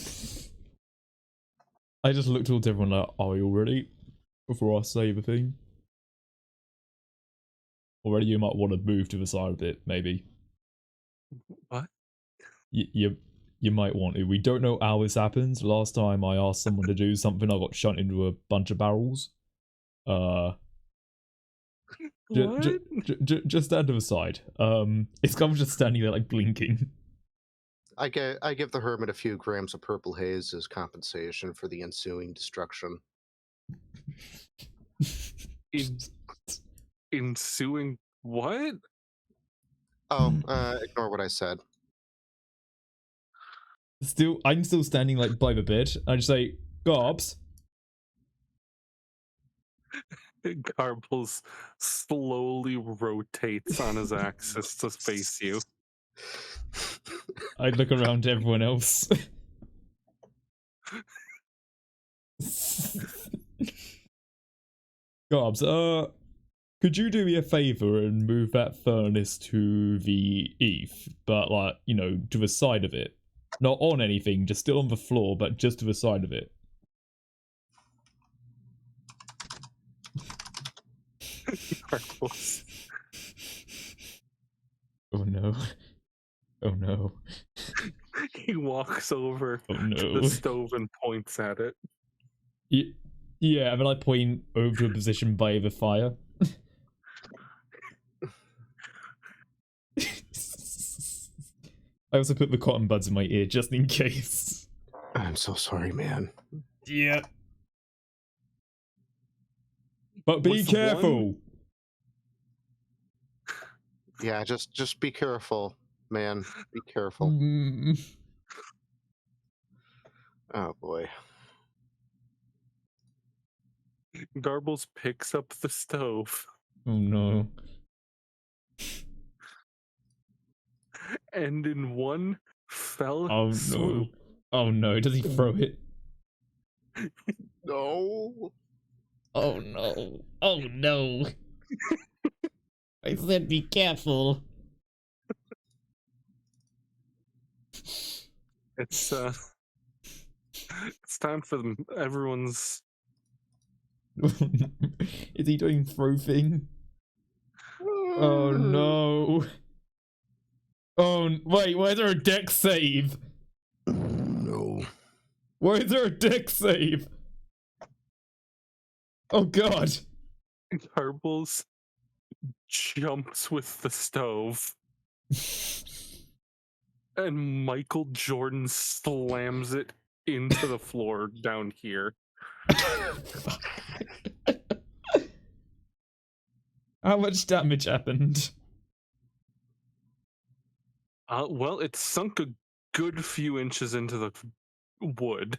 I just looked towards everyone like, are you all ready? Before I say the thing. Already you might want to move to the side of it, maybe. What? You might want to. We don't know how this happens. Last time I asked someone to do something, I got shot into a bunch of barrels. What? Just stand to the side. It's kind of just standing there like blinking. I give the hermit a few grams of purple haze as compensation for the ensuing destruction. Ensuing what? Oh, ignore what I said. I'm still standing like by the bed. I just say, Garbs. Garbles slowly rotates on his axis to face you. I look around to everyone else. Garbs, could you do me a favor and move that furnace to the east, but like, to the side of it? Not on anything, just still on the floor, but just to the side of it. Garbles. Oh no. Oh no. He walks over Oh to no. the stove and points at it. Yeah, and then I point over to a position by the fire. I also put the cotton buds in my ear just in case. I'm so sorry, man. Yeah. But be careful. Yeah, just be careful, man. Be careful. Oh boy. Garbles picks up the stove. Oh no. And in one fell Oh swoop. no. Oh no, does he throw it? No. Oh no. Oh no. I said be careful. It's time for everyone's. Is he doing throw thing? Oh no. Oh wait, why is there a deck save? No. Why is there a deck save? Oh god. Garbles jumps with the stove. And Michael Jordan slams it into the floor down here. How much damage happened? Well, it sunk a good few inches into the wood.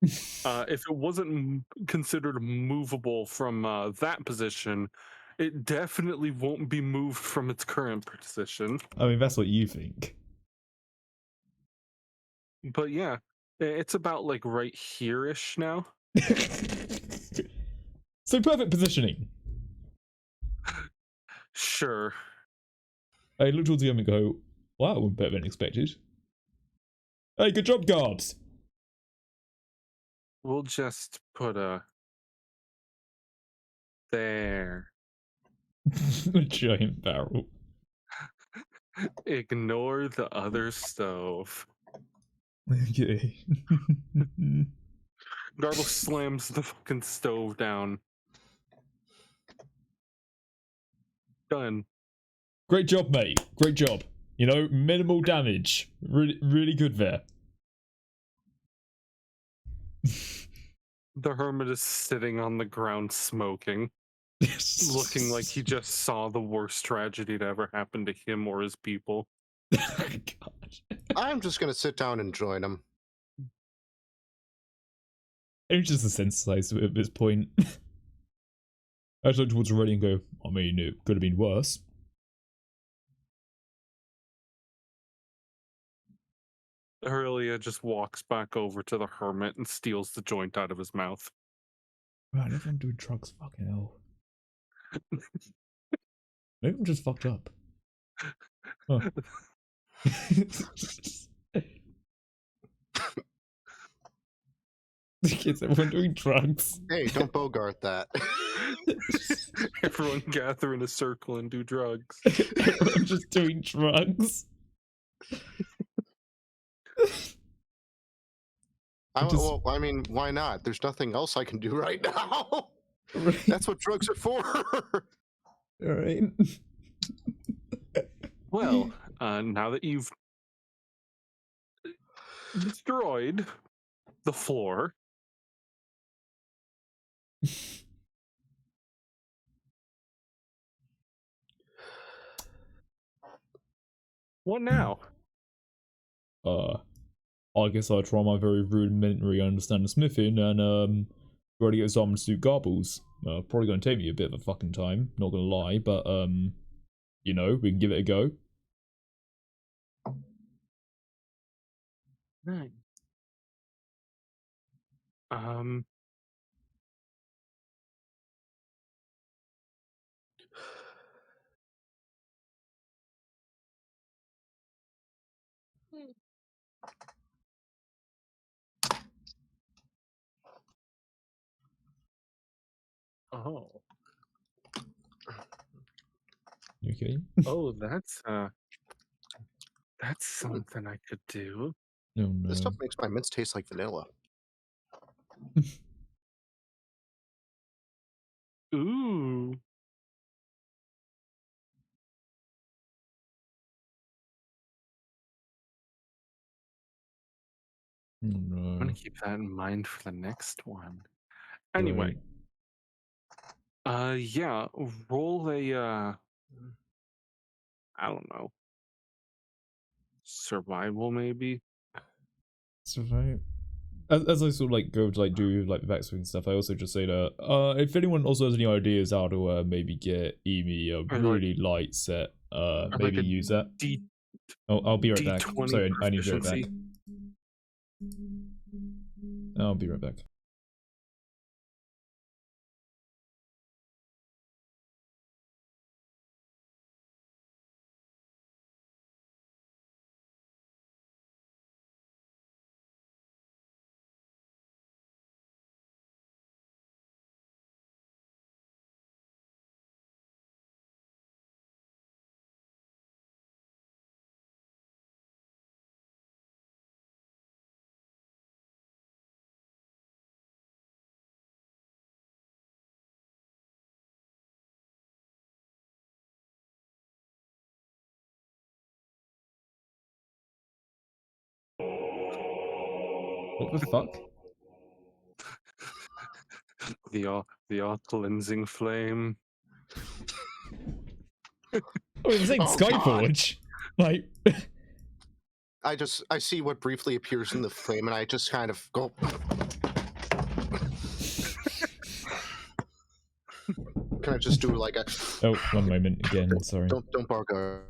If it wasn't considered movable from that position, it definitely won't be moved from its current position. I mean, that's what you think. But yeah, it's about like right here-ish now. So perfect positioning. Sure. I look towards him and go, wow, better than expected. Hey, good job, Garbs. We'll just put a there. A giant barrel. Ignore the other stove. Okay. Garble slams the fucking stove down. Done. Great job, mate. Great job. Minimal damage. Really, really good there. The hermit is sitting on the ground smoking, looking like he just saw the worst tragedy to ever happen to him or his people. God. I'm just gonna sit down and join him. It's just desensitized at this point. I just look towards Aurelian and go, I mean, it could have been worse. Aurelia just walks back over to the hermit and steals the joint out of his mouth. Man, everyone doing drugs, fucking hell. Maybe I'm just fucked up. Huh. Kids, everyone doing drugs. Hey, don't bogart that. Everyone gather in a circle and do drugs. Everyone just doing drugs. Well, I mean, why not? There's nothing else I can do right now. Right. That's what drugs are for. Alright. Well, now that you've destroyed the floor, what now? I guess I'll try my very rudimentary understanding of smithing and try to get someone to do garbles. Probably gonna take me a bit of a fucking time, not gonna lie, but you know, we can give it a go. Right. Oh. Okay. Oh, that's something I could do. Oh no. This stuff makes my mints taste like vanilla. Ooh. I'm No. gonna keep that in mind for the next one. Anyway, yeah, roll a I don't know, survival maybe. Survive. As I sort of like go to like do like the backstory stuff, I also just say that if anyone also has any ideas how to maybe get Emi a Or really light set, maybe like a use that. D I'll be right back. D20 Sorry, I need to be right back. proficiency. I'll be right back. What the fuck? The all cleansing flame. Oh, it was like Oh, God. Skyforge. Like. I see what briefly appears in the flame, and I just kind of go. Can I just do like a? Oh, one moment again. Sorry. Don't bogart.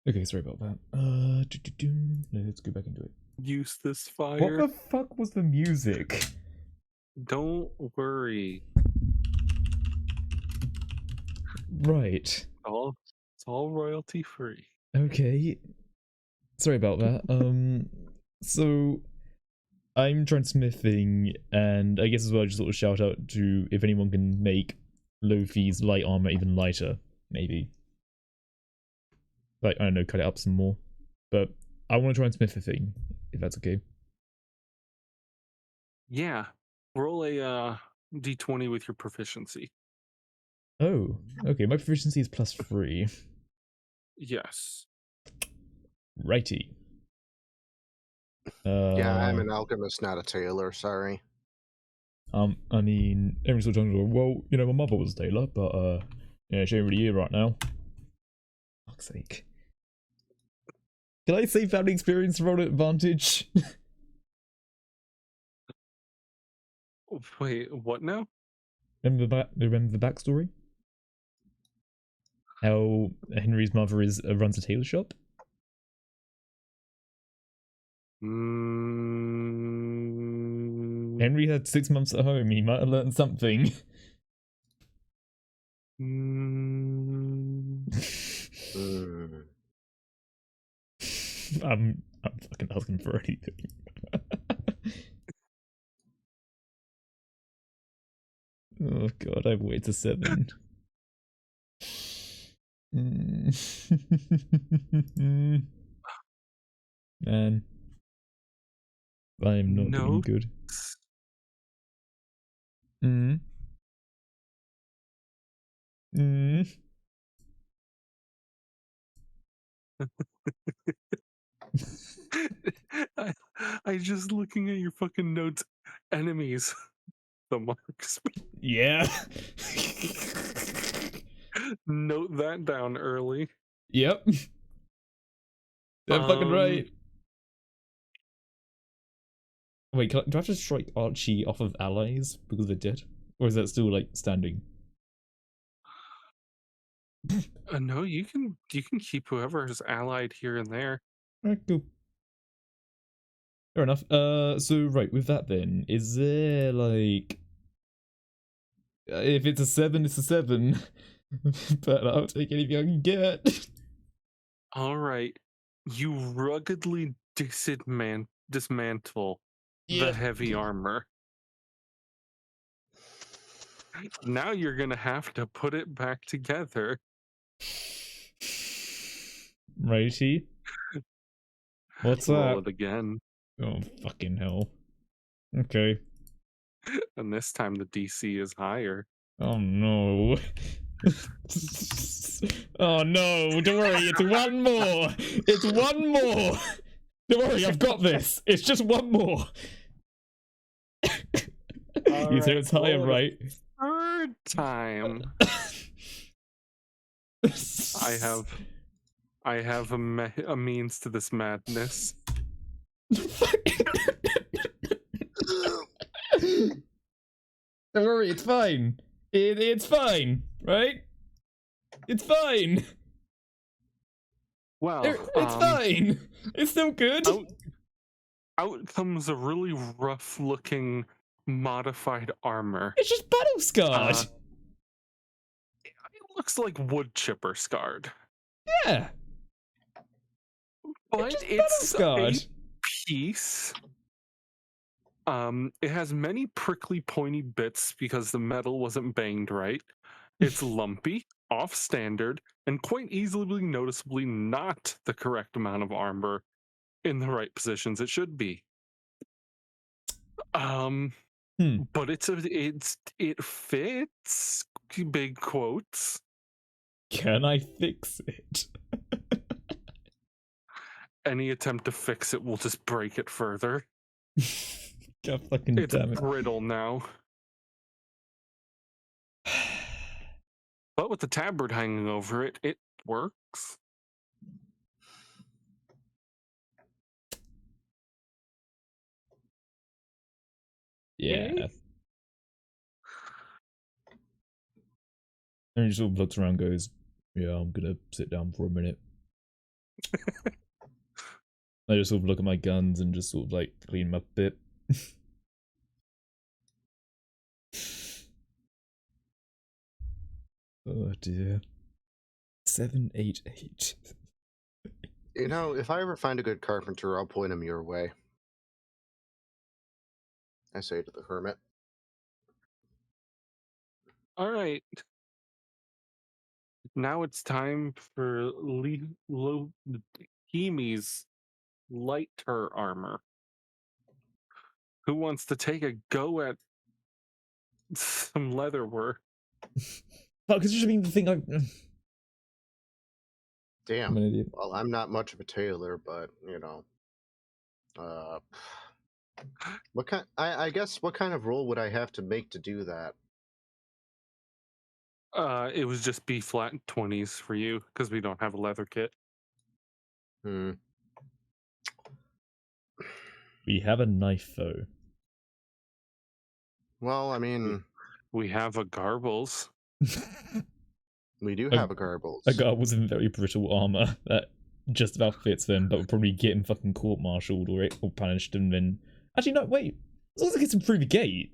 Okay, sorry about that. Let's go back into it. Use this What fire. the fuck was the music? Don't worry. Right. It's all royalty free. Okay. Sorry about that. So I'm trying smithing, and I guess as well, just sort of shout out to if anyone can make Lofi's light armor even lighter, maybe. Like, I don't know, cut it up some more. But I want to try and smith the thing, if that's okay. Yeah. Roll a d20 with your proficiency. Oh, okay, my proficiency is +3. Yes. Righty. Yeah, I'm an alchemist, not a tailor. Sorry. I mean, every sort of time, well, you know, my mother was a tailor, but, yeah, she ain't really here right now. Fuck's sake. Can I say family experience roll advantage? Wait, what now? Remember the backstory? How Henry's mother runs a tailor shop? Mm, Henry had 6 months at home, he might have learned something. mm, I'm fucking asking for anything. Oh god, I've waited to 7. Man, I am not doing no. good. Mm. Mm. I just looking at your fucking notes. Enemies. The marks. Yeah. Note that down early. Yep. They're fucking right. Wait, do I have to strike Archie off of allies because they're dead? Or is that still, like, standing? No, you can keep whoever is allied here and there. Alright, cool. Fair enough. So, right, with that then, is there, like... if it's a 7, it's a 7. But I'll take anything I can get. Alright. You ruggedly dismantle the heavy armor. Now you're gonna have to put it back together. Righty. What's Roll that? it again. Oh, fucking hell. Okay. And this time the DC is higher. Oh no. Oh no, don't worry, it's one more! It's one more! Don't worry, I've got this! It's just one more! You said it's higher, right? Third time. I have a means to this madness. Don't worry, it's fine. It's fine, right? It's fine. Well, it's fine. It's still good. Out comes a really rough-looking modified armor. It's just battle scarred. It looks like wood chipper scarred. Yeah. But it's a piece. It has many prickly, pointy bits because the metal wasn't banged right. It's lumpy, off-standard, and quite easily noticeably not the correct amount of armor in the right positions it should be. But it fits, big quotes. Can I fix it? Any attempt to fix it will just break it further. God fucking it's damn it. brittle now. But with the tabard hanging over it, it works. Yeah. And he just sort of looks around and goes, yeah, I'm gonna sit down for a minute. I just sort of look at my guns and just sort of like clean them up a bit. Oh dear. 788. You know, if I ever find a good carpenter, I'll point him your way. I say to the hermit. All right. Now it's time for Himi's lighter armor. Who wants to take a go at some leather work? Fuck, it's just I mean the thing Damn. I'm an idiot. Well, I'm not much of a tailor, but what kind? I guess what kind of roll would I have to make to do that? It was just B flat 20s for you because we don't have a leather kit. Hmm. We have a knife though. Well, I mean, We have a garbles. we do A- have a garbles. A guy was in very brittle armor that just about fits them, but would probably get him fucking court-martialed or punished and then. Actually, no, wait. As long as it gets him through the gate.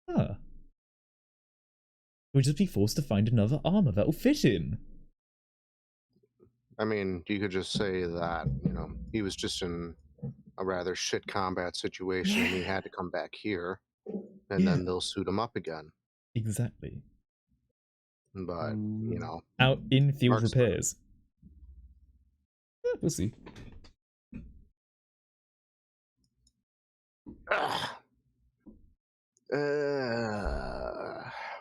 Huh. We'll just be forced to find another armor that'll fit him. I mean, you could just say that he was just in a rather shit combat situation and he had to come back here, and Yeah. then they'll suit him up again. Exactly. But Out in field Mark's- repairs. Yeah, we'll see.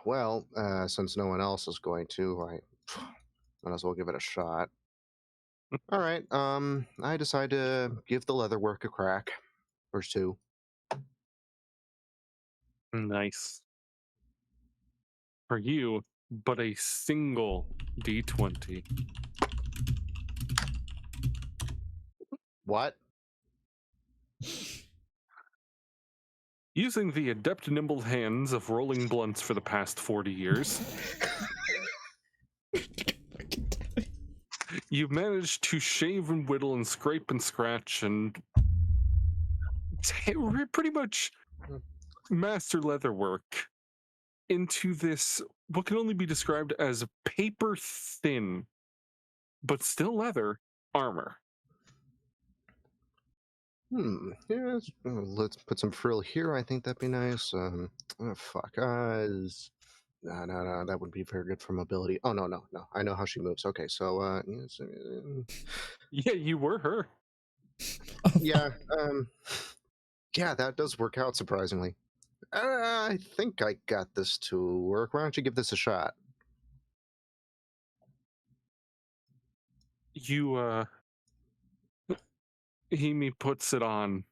Well, since no one else is going to, I might as well give it a shot. All right. I decide to give the leather work a crack. Verse 2. Nice. For you, but a single D20. What? Using the adept nimble hands of rolling blunts for the past 40 years, you've managed to shave and whittle and scrape and scratch and pretty much master leather work into this, what can only be described as paper thin, but still leather armor. Yeah, let's put some frill here. I think that'd be nice. Oh, fuck. No, that wouldn't be very good for mobility. Oh, no. I know how she moves. Okay, so, yes, Yeah, you were her. yeah, yeah, that does work out surprisingly. I think I got this to work. Why don't you give this a shot? Himi puts it on,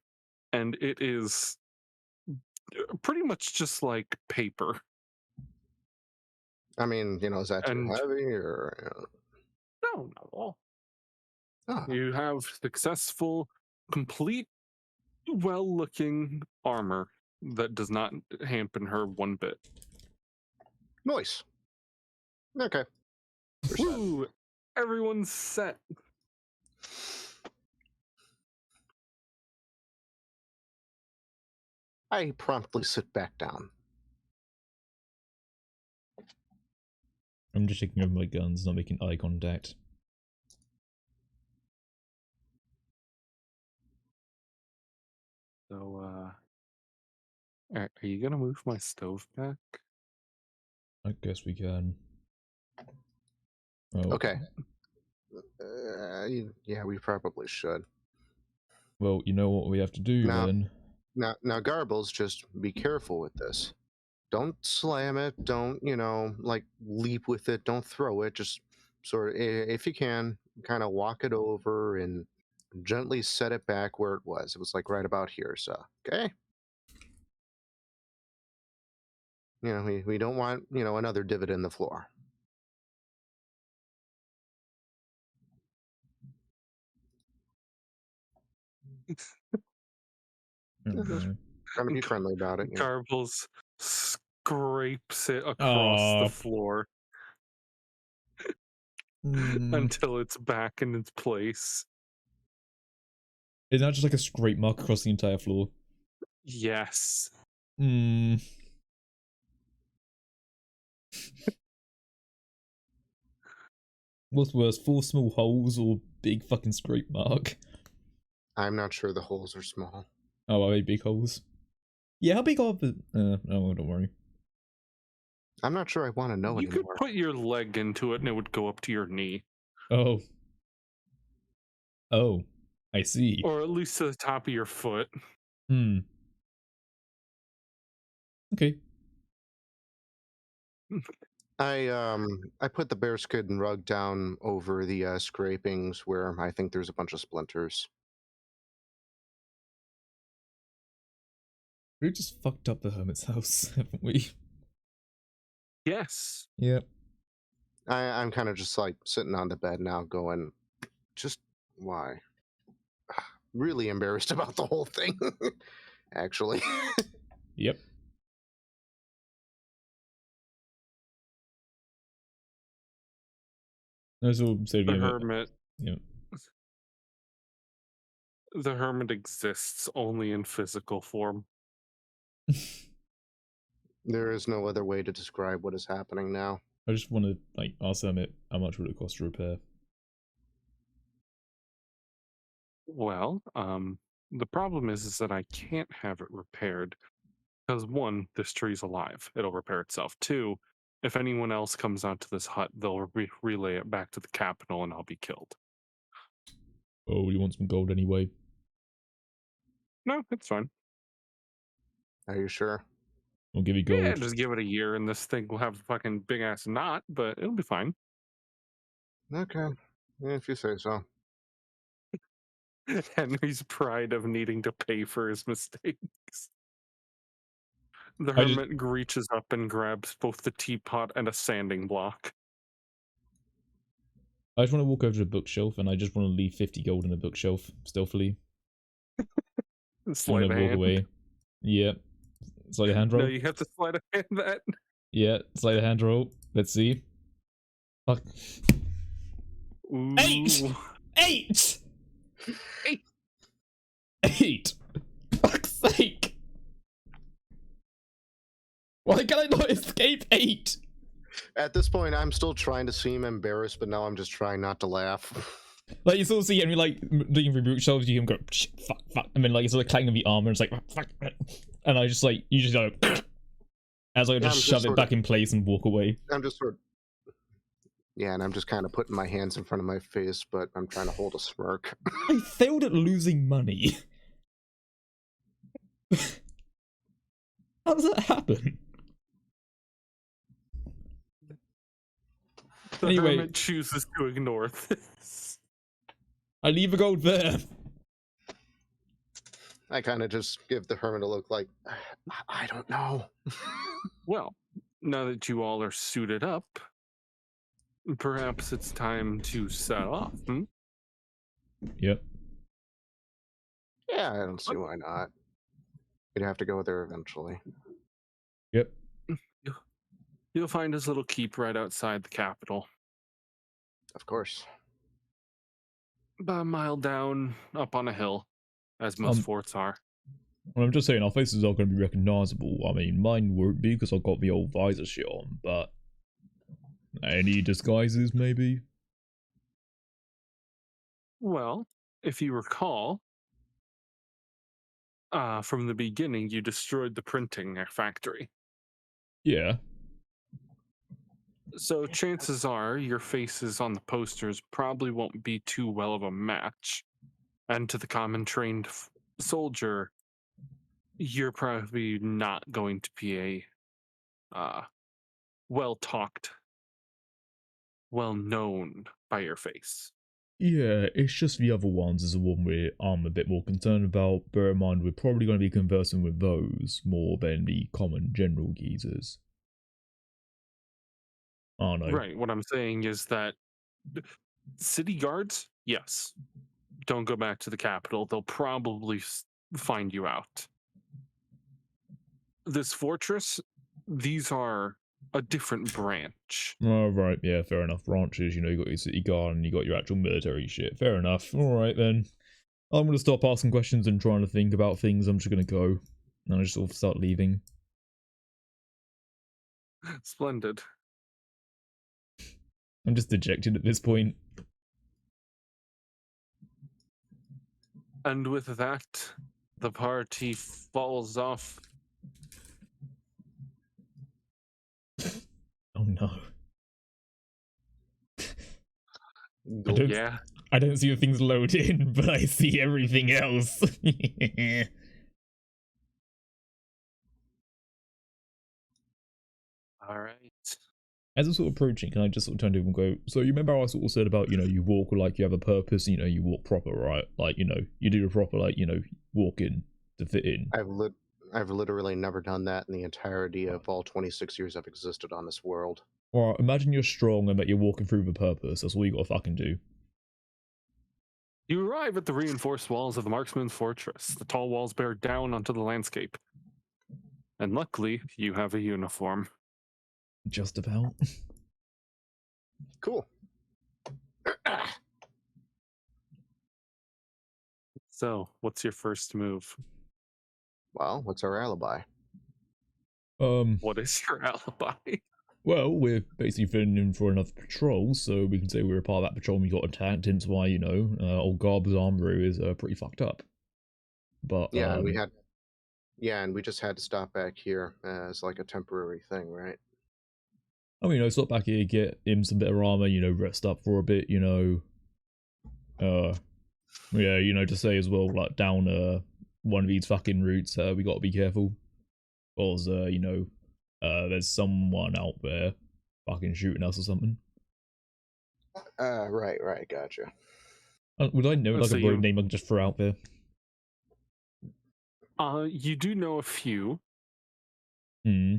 and it is pretty much just like paper. I mean, is that too heavy or? No, not at all. Oh. You have successful, complete, well-looking armor that does not hamper her one bit. Nice. Okay. Woo! Everyone's set. I promptly sit back down. I'm just checking over my guns, not making eye contact. So, are you gonna move my stove back? I guess we can. Oh. Okay. Yeah, we probably should. Well, you know what we have to do then. Now, Garbles, just be careful with this. Don't slam it. Don't, leap with it. Don't throw it. Just sort of, if you can, kind of walk it over and gently set it back where it was. It was like right about here. So, okay. We don't want, another divot in the floor. Okay. Trying to be friendly about it. Garbles scrapes it across the floor until it's back in its place. Is that just like a scrape mark across the entire floor? Yes. What's worse, 4 small holes or big fucking scrape mark? I'm not sure the holes are small. Oh, I made big holes. Yeah, how big are the... no, don't worry. I'm not sure I want to know You could anymore. put your leg into it and it would go up to your knee. Oh. Oh, I see. Or at least to the top of your foot. Hmm. Okay. I put the bearskin rug down over the scrapings where I think there's a bunch of splinters. We just fucked up the hermit's house, haven't we? Yes. Yep. I'm kind of just like sitting on the bed now going, just why? Really embarrassed about the whole thing, actually. Yep. That's all saving The a bit. hermit. Yep. The hermit exists only in physical form. There is no other way to describe what is happening now. I just want to like ask Hermit how much would it cost to repair? Well, the problem is that I can't have it repaired because one, this tree's alive; it'll repair itself. Two, if anyone else comes onto this hut, they'll relay it back to the capital, and I'll be killed. Oh, you want some gold anyway? No, it's fine. Are you sure? I'll give you gold. Yeah, just give it a year, and this thing will have a fucking big ass knot, but it'll be fine. Okay, if you say so. Henry's pride of needing to pay for his mistakes. The I just- hermit reaches up and grabs both the teapot and a sanding block. I just want to walk over to the bookshelf and I just want to leave 50 gold in the bookshelf stealthily. I'm Slide gonna a walk hand. away. Yep. Slide a hand roll. No, you have to slide a hand that. Yeah, slide a hand roll. Let's see. Fuck. Ooh. 8! 8! 8! 8! Fuck's sake! Why can I not escape 8? At this point, I'm still trying to seem embarrassed, but now I'm just trying not to laugh. Like, you sort of see Henry, like, looking through bookshelves, you hear him go, shit, fuck, fuck, and then, like, it's sort of clanging of the armor, and it's like, fuck, and I just, like, you just go, as I Yeah, just I'm shove just it back in place and walk away. I'm just sort of... Yeah, and I'm just kind of putting my hands in front of my face, but I'm trying to hold a smirk. I failed at losing money. How does that happen? The Anyway. hermit chooses to ignore this. I leave a gold there. I kind of just give the hermit a look like, I don't know. Well, now that you all are suited up, perhaps it's time to set off. Yep. Yeah, I don't see why not. We'd have to go there eventually. Yep. You'll find his little keep right outside the capital. Of course. About a mile down, up on a hill, as most forts are. Well, I'm just saying, our faces are going to be recognizable. I mean, mine won't be because I've got the old visor shit on, but... Any disguises, maybe? Well, if you recall, from the beginning, you destroyed the printing factory. Yeah. So chances are your faces on the posters probably won't be too well of a match. And to the common trained soldier, you're probably not going to be a well-talked, well-known by your face. Yeah, it's just the other ones is the one where I'm a bit more concerned about. Bear in mind, we're probably going to be conversing with those more than the common general geezers. Oh no. Right, what I'm saying is that city guards, yes, don't go back to the capital. They'll probably find you out. This fortress, these are a different branch. Oh, right, yeah, fair enough. Branches, you know, you got your city guard and you got your actual military shit. Fair enough. Alright then. I'm going to stop asking questions and trying to think about things. I'm just going to go. And I just sort of start leaving. Splendid. I'm just dejected at this point. And with that, the party falls off. Oh no. I Go- don't, Yeah. I don't see the things load in, but I see everything else. All right. As I'm sort of approaching, can I just sort of turn to him and go, so you remember how I sort of said about, you walk like you have a purpose, you walk proper, right? Like, you do the proper, like, walk in to fit in. I've literally never done that in the entirety of all 26 years I've existed on this world. Alright, imagine you're strong and that you're walking through with a purpose. That's all you gotta fucking do. You arrive at the reinforced walls of the marksman's fortress. The tall walls bear down onto the landscape. And luckily, you have a uniform. Just about. Cool. So, what's your first move? Well, what's our alibi? What is your alibi? Well, we're basically filling in for another patrol, so we can say we're a part of that patrol and we got attacked, hence why, old Garb's armory is pretty fucked up. But, Yeah, and we just had to stop back here as like a temporary thing, right? I mean, stop back here, get him some better armor, rest up for a bit, yeah, to say as well, like, down, one of these fucking routes, we gotta be careful. Because, there's someone out there fucking shooting us or something. Right, gotcha. Would I know, like, So a road name I can just throw out there? You do know a few. Hmm.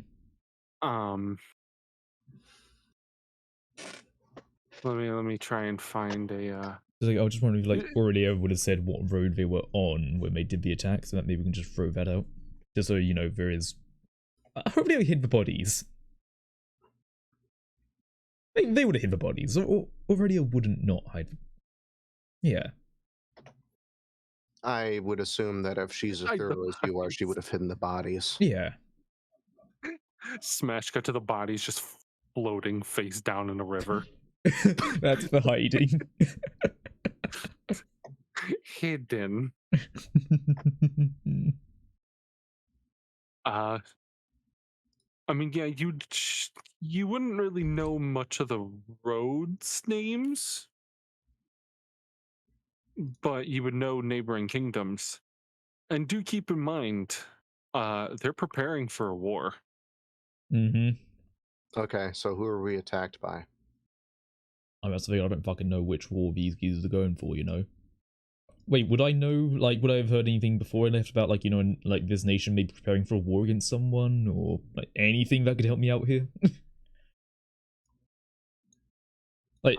Let me try and find a Like, I was just wondering, like, already everyone would have said what road they were on when they did the attack, so that maybe we can just throw that out. Just so, there is... hopefully they hid the bodies. They would have hid the bodies. Already I wouldn't not hide them. Yeah. I would assume that if she's as thorough as you are, she would have hidden the bodies. Yeah. smash cut to the bodies just floating face down in a river. That's for hiding. Hidden. I mean, yeah, you wouldn't really know much of the roads names, but you would know neighboring kingdoms. And do keep in mind, they're preparing for a war. Mm-hmm. Okay, so who are we attacked by? I mean, that's the thing, I don't fucking know which war these geezers are going for, Wait, would I know, like, would I have heard anything before I left about, like, in, like, this nation maybe preparing for a war against someone, or, like, anything that could help me out here? Like,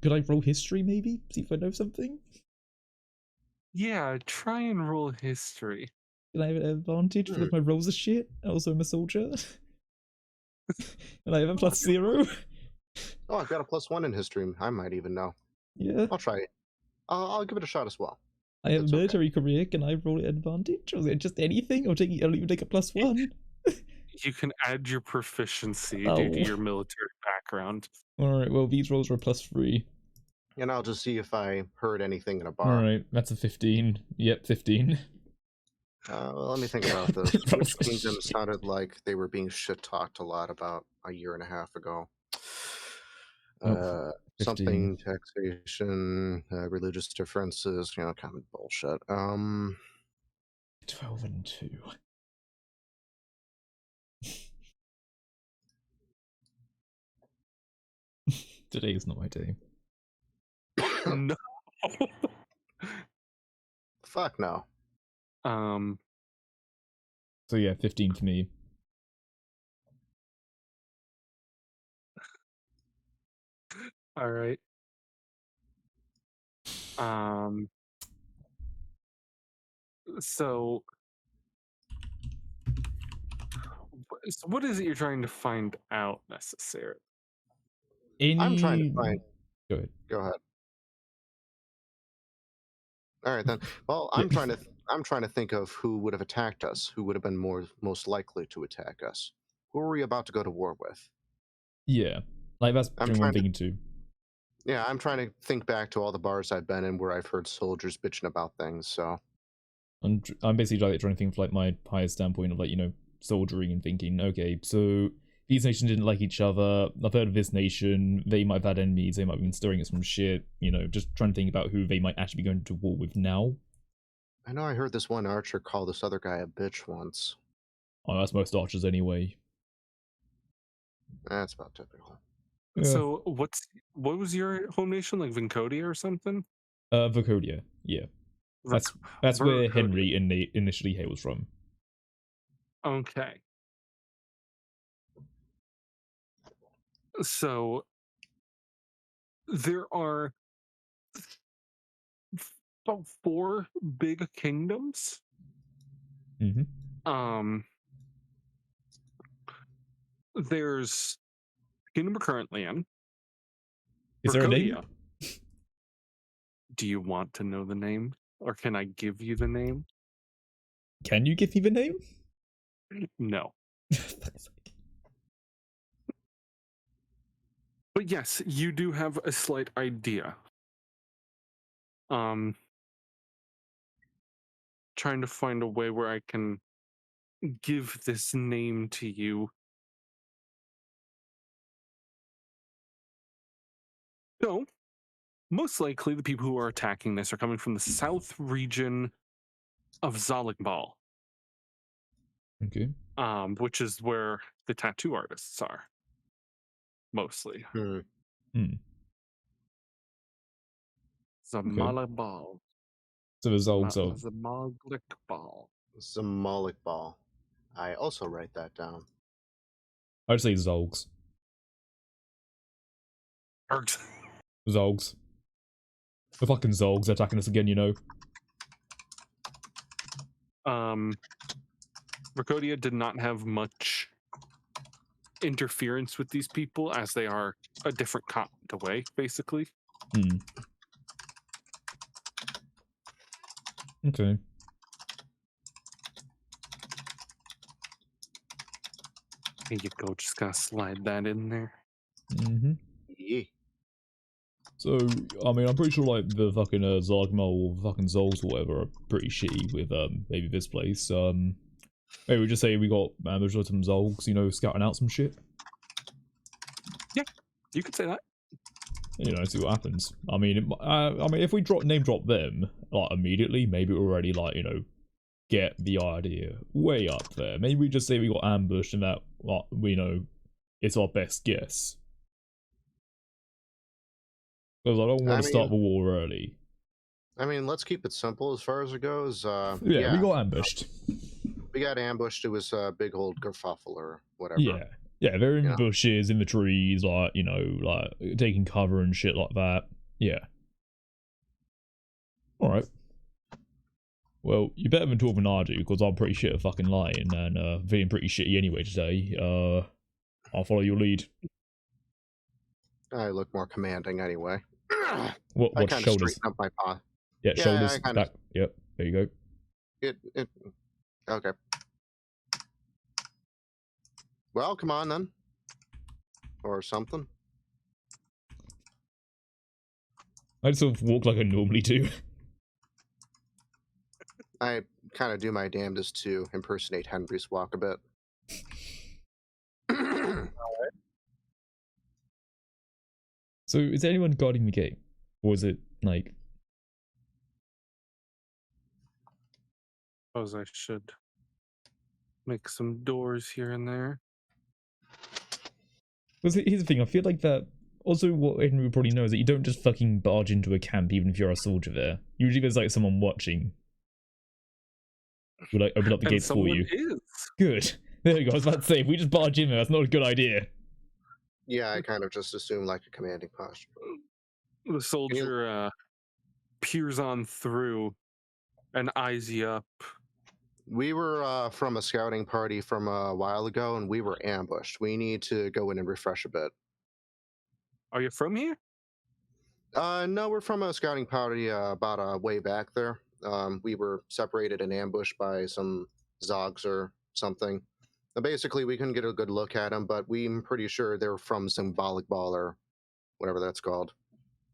could I roll history, maybe? See if I know something? Yeah, try and roll history. Can I have an advantage because my rolls are shit? Also, I'm a soldier. And I have a +0. Oh, I've got a +1 in history. I might even know. Yeah. I'll try it. I'll give it a shot as well. I have a That's military career. Can I roll an advantage? Or is it just anything? I'll even take a +1. You can add your proficiency due to your military background. Alright, well, these rolls are a +3. And I'll just see if I heard anything in a bar. Alright, that's a 15. Yep, 15. Well, let me think about this. Which kingdom sounded like they were being shit-talked a lot about a year and a half ago? Something taxation, religious differences, kind of bullshit. 12 and 2. Today is not my day. No. Fuck no. So yeah, 15 for me. All right. So what is it you're trying to find out necessarily? I'm trying to find. Go ahead. Go ahead. All right then. Well, I'm trying to think of who would have attacked us, who would have been most likely to attack us. Who are we about to go to war with? Yeah, like that's what I'm thinking too. Yeah, I'm trying to think back to all the bars I've been in where I've heard soldiers bitching about things. So I'm basically like trying to think of like my highest standpoint of like, you know, soldiering and thinking, okay, so these nations didn't like each other. I've heard of this nation. They might have had enemies. They might have been stirring us some shit. You know, just trying to think about who they might actually be going to war with now. I know I heard this one archer call this other guy a bitch once. Oh, that's most archers anyway. That's about typical. Yeah. So what was your home nation, like Vincodia or something? Vocodia, yeah. That's where Vercodia. Henry initially hails from. Okay. So there are about 4 big kingdoms. Mm-hmm. There's the kingdom we're currently in. Is there a name? Vercodia. Do you want to know the name, or can I give you the name? Can you give me the name? No. But yes, you do have a slight idea. Trying to find a way where I can give this name to you. So, most likely the people who are attacking this are coming from the south region of Zaligbal. Okay. Which is where the tattoo artists are. Mostly. Zamalabal. So the Zolgs are... Zamalikbal. Zamalik ball. I also write that down. I'd say Zolgs. Zolgs. The fucking Zolgs attacking us again, you know. Rakodia did not have much interference with these people, as they are a different continent away, basically. Okay. Here you go, just gotta slide that in there. Mm-hmm. Yeah. So, I mean, I'm pretty sure, like, the fucking Zargmal or fucking Zols or whatever are pretty shitty with, maybe this place. Maybe we just say we got there's some Zolgs, you know, scouting out some shit. Yeah, you could say that. You know, see what happens. I mean, if we name drop them, like, immediately, maybe we'll already, like, you know, get the idea way up there. Maybe we just say we got ambushed and that, like, we know it's our best guess. Because I don't want to start the war early. I mean, let's keep it simple as far as it goes. Yeah, we got ambushed. We got ambushed. It was a big old kerfuffle or whatever. Yeah, they're in bushes, in the trees, like, you know, like, taking cover and shit like that. Yeah. Alright. Well, you're better than talking than I do, because I'm pretty shit at fucking lying, and feeling pretty shitty anyway today. I'll follow your lead. I look more commanding anyway. What shoulders? Up my paw. Yeah, shoulders, back. Yep, there you go. Okay. Well, come on then. Or something. I just sort of walk like I normally do. I kind of do my damnedest to impersonate Henry's walk a bit. So, is there anyone guarding the gate? Or is it, like... Suppose I should make some doors here and there. Because here's the thing, I feel like that... Also, what Henry would probably know is that you don't just fucking barge into a camp even if you're a soldier there. Usually there's, like, someone watching. Who, like, open up the gates for you. Is. Good. There you go, I was about to say, if we just barge in there, that's not a good idea. Yeah, I kind of just assume like a commanding posture. The soldier peers on through and eyes you up. We were from a scouting party from a while ago, and we were ambushed. We need to go in and refresh a bit. Are you from here? No, we're from a scouting party about a way back there. We were separated and ambushed by some Zogs or something. Basically, we couldn't get a good look at them, but I'm pretty sure they're from Symbolic Ball or whatever that's called.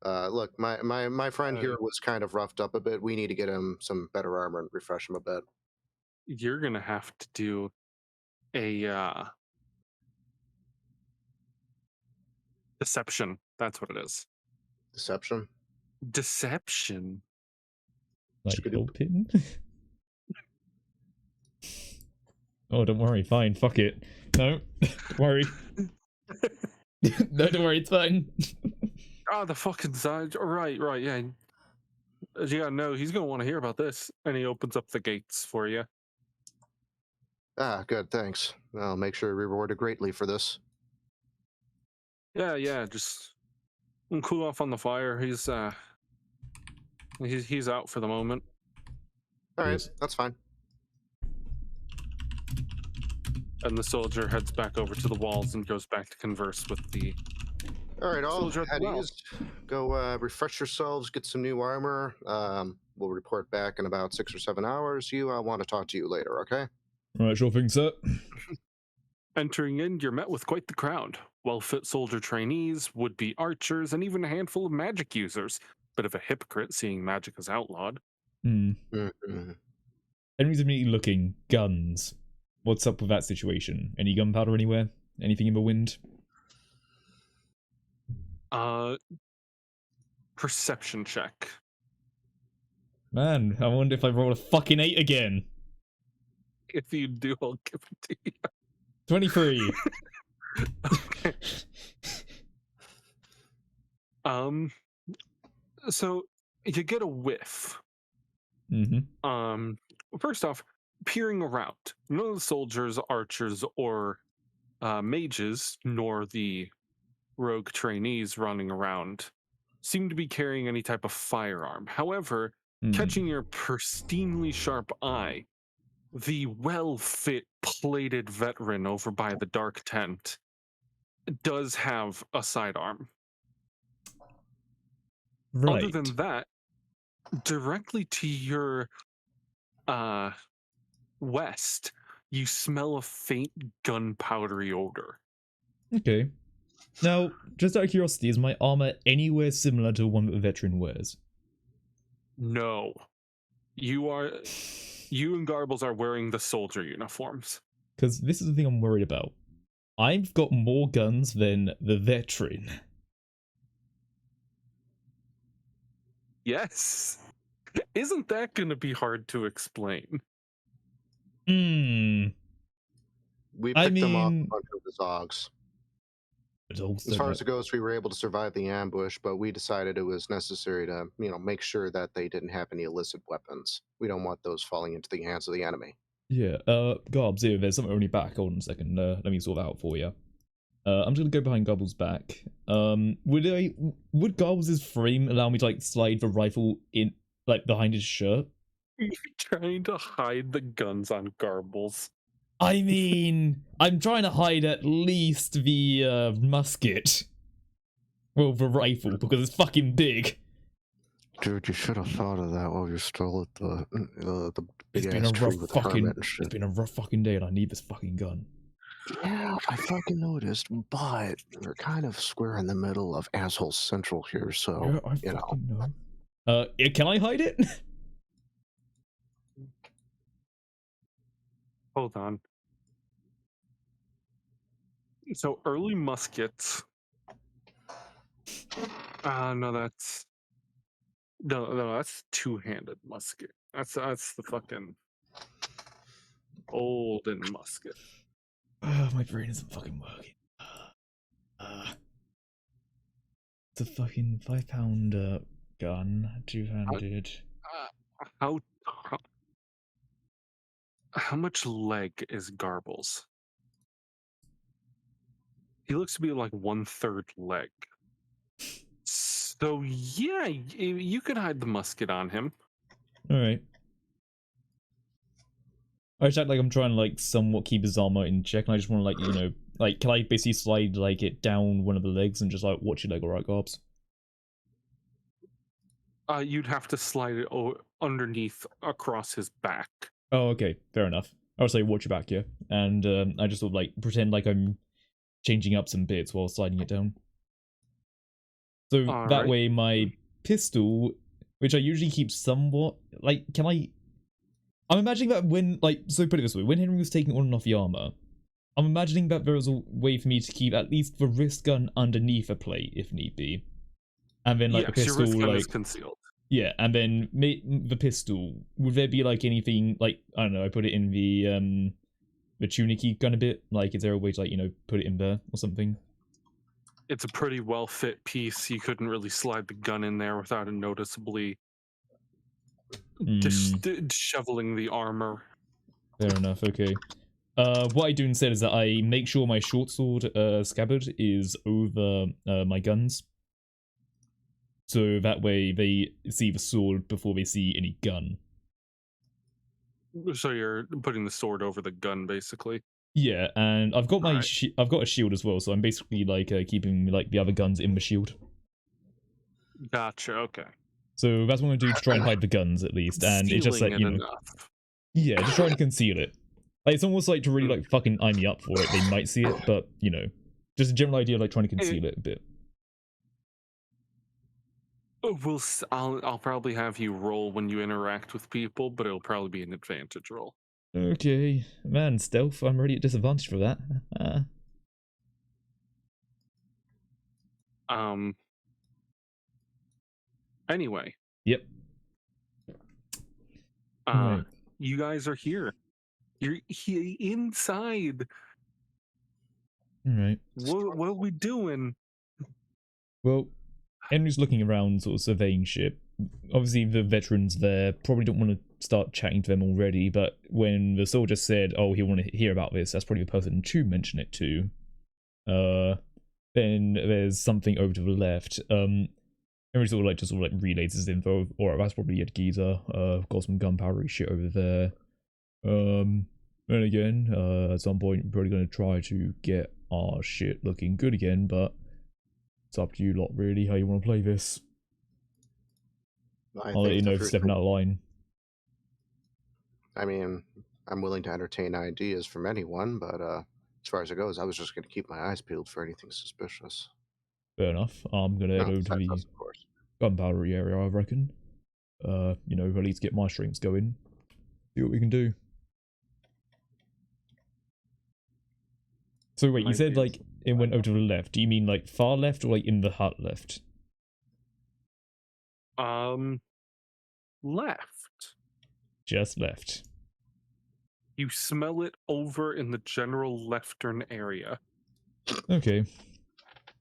Look, my friend here was kind of roughed up a bit. We need to get him some better armor and refresh him a bit. You're gonna have to do a deception. That's what it is. Deception. Deception. Like, help him? Oh, don't worry, fine, fuck it. No, don't worry. No, don't worry, it's fine. Ah, the fucking side. Right, yeah. Yeah, no, he's gonna want to hear about this. And he opens up the gates for you. Ah, good, thanks. I'll make sure you're rewarded greatly for this. Yeah, just cool off on the fire. He's out for the moment. All right, Yes. that's fine. And the soldier heads back over to the walls and goes back to converse with the All right, all soldier at the at well. ease. Go refresh yourselves, get some new armor. We'll report back in about 6 or 7 hours. I want to talk to you later, okay? Right, sure thing, sir. Entering in, you're met with quite the crowd. Well-fit soldier trainees, would-be archers, and even a handful of magic users. Bit of a hypocrite seeing magic as outlawed. Mm-hmm. Enemies immediately looking. Guns. What's up with that situation? Any gunpowder anywhere? Anything in the wind? Perception check. Man, I wonder if I roll a fucking 8 again. If you do, I'll give it to you. 23. So you get a whiff. Mm-hmm. First off, peering around, none of the soldiers, archers, or mages, nor the rogue trainees running around seem to be carrying any type of firearm. However, catching your pristinely sharp eye, the well-fit plated veteran over by the dark tent does have a sidearm. Right. Other than that, directly to your west, you smell a faint gunpowdery odor. Okay. Now, just out of curiosity, is my armor anywhere similar to one that the veteran wears? No. You and Garbles are wearing the soldier uniforms. Because this is the thing I'm worried about. I've got more guns than the veteran. Yes. Isn't that going to be hard to explain? We picked them off a bunch of the Zogs. As far as it goes, we were able to survive the ambush, but we decided it was necessary to, make sure that they didn't have any illicit weapons. We don't want those falling into the hands of the enemy. Yeah, Garbs, here, there's something on your back. Hold on a second, let me sort that out for you. I'm just gonna go behind Gobbles' back. Would Gobbles' frame allow me to, like, slide the rifle in, like, behind his shirt? You're trying to hide the guns on Garbles. I mean, I'm trying to hide at least the, musket. Well, the rifle, because it's fucking big. Dude, you should have thought of that while you're still at the big It's been ass a tree rough with the fucking, hermit and shit. it's been a rough fucking day and I need this fucking gun. Yeah, I fucking noticed, but we're kind of square in the middle of asshole central here, so, Yeah, I fucking know. Can I hide it? Hold on. So early muskets. No, that's that's two-handed musket. That's the fucking olden musket. My brain isn't fucking working. It's a fucking 5-pound gun, two-handed. How much leg is Garbles? He looks to be like 1/3 leg. So yeah, you could hide the musket on him. All right. I just act like I'm trying to, like, somewhat keep his armor in check, and I just want to, like, like, can I basically slide, like, it down one of the legs and just, like, watch your leg, alright, Garbs? You'd have to slide it underneath across his back. Oh, okay, fair enough. I'll say watch your back, yeah. And I just sort of, like, pretend like I'm changing up some bits while sliding it down. So All that right. way my pistol, which I usually keep somewhat, like, I'm imagining that when, like, so put it this way, when Henry was taking on and off the armor, I'm imagining that there was a way for me to keep at least the wrist gun underneath a plate, if need be. And then, like, the Yes, your wrist pistol, gun is like, concealed. yeah, and then the pistol, would there be, like, anything, like, I don't know, I put it in the tunicky gun a bit? Like, is there a way to, like, you know, put it in there or something? It's a pretty well fit piece. You couldn't really slide the gun in there without it noticeably disheveling the armor. Fair enough, okay. What I do instead is that I make sure my short sword scabbard is over my guns. So that way they see the sword before they see any gun. So you're putting the sword over the gun, basically. Yeah, and I've got my Alright. I've got a shield as well, so I'm basically like keeping like the other guns in the shield. Gotcha. Okay. So that's what I'm gonna do to try and hide the guns at least, and it's just Concealing like, it you know, enough. yeah, just trying to conceal it. Like, it's almost like to really like fucking eye me up for it. They might see it, but you know, just a general idea of like trying to conceal it a bit. I'll probably have you roll when you interact with people, but it'll probably be an advantage roll. Okay, man, stealth. I'm already at disadvantage for that. Anyway. Yep. Right. You guys are here. You're inside. Alright. What are we doing? Well, Henry's looking around, sort of surveying shit. Obviously, the veterans there probably don't want to start chatting to them already, but when the soldier said, oh, he'll want to hear about this, that's probably the person to mention it to. Then there's something over to the left. Henry sort of like relays his info. Alright, that's probably a geezer. Got some gunpowdery shit over there. And again, at some point, we're probably going to try to get our shit looking good again, but it's up to you lot, really, how you want to play this. I'll let you know if you're stepping out of line. I mean, I'm willing to entertain ideas from anyone, but as far as it goes, I was just going to keep my eyes peeled for anything suspicious. Fair enough. I'm going to head over to the gunpowdery area, I reckon. You know, at least get my strings going. See what we can do. So wait, you said like it went over to the left. Do you mean like far left or like in the hut left? Left. Just left. You smell it over in the general leftern area. Okay.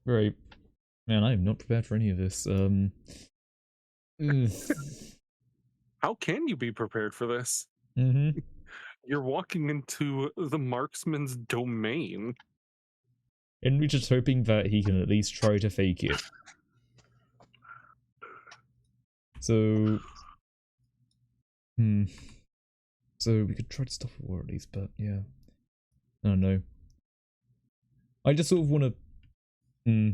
Right. Man, I am not prepared for any of this. How can you be prepared for this? Mm-hmm. You're walking into the marksman's domain. And we're just hoping that he can at least try to fake it. So... So we could try to stop a war at least, but yeah. I don't know. I just sort of want to...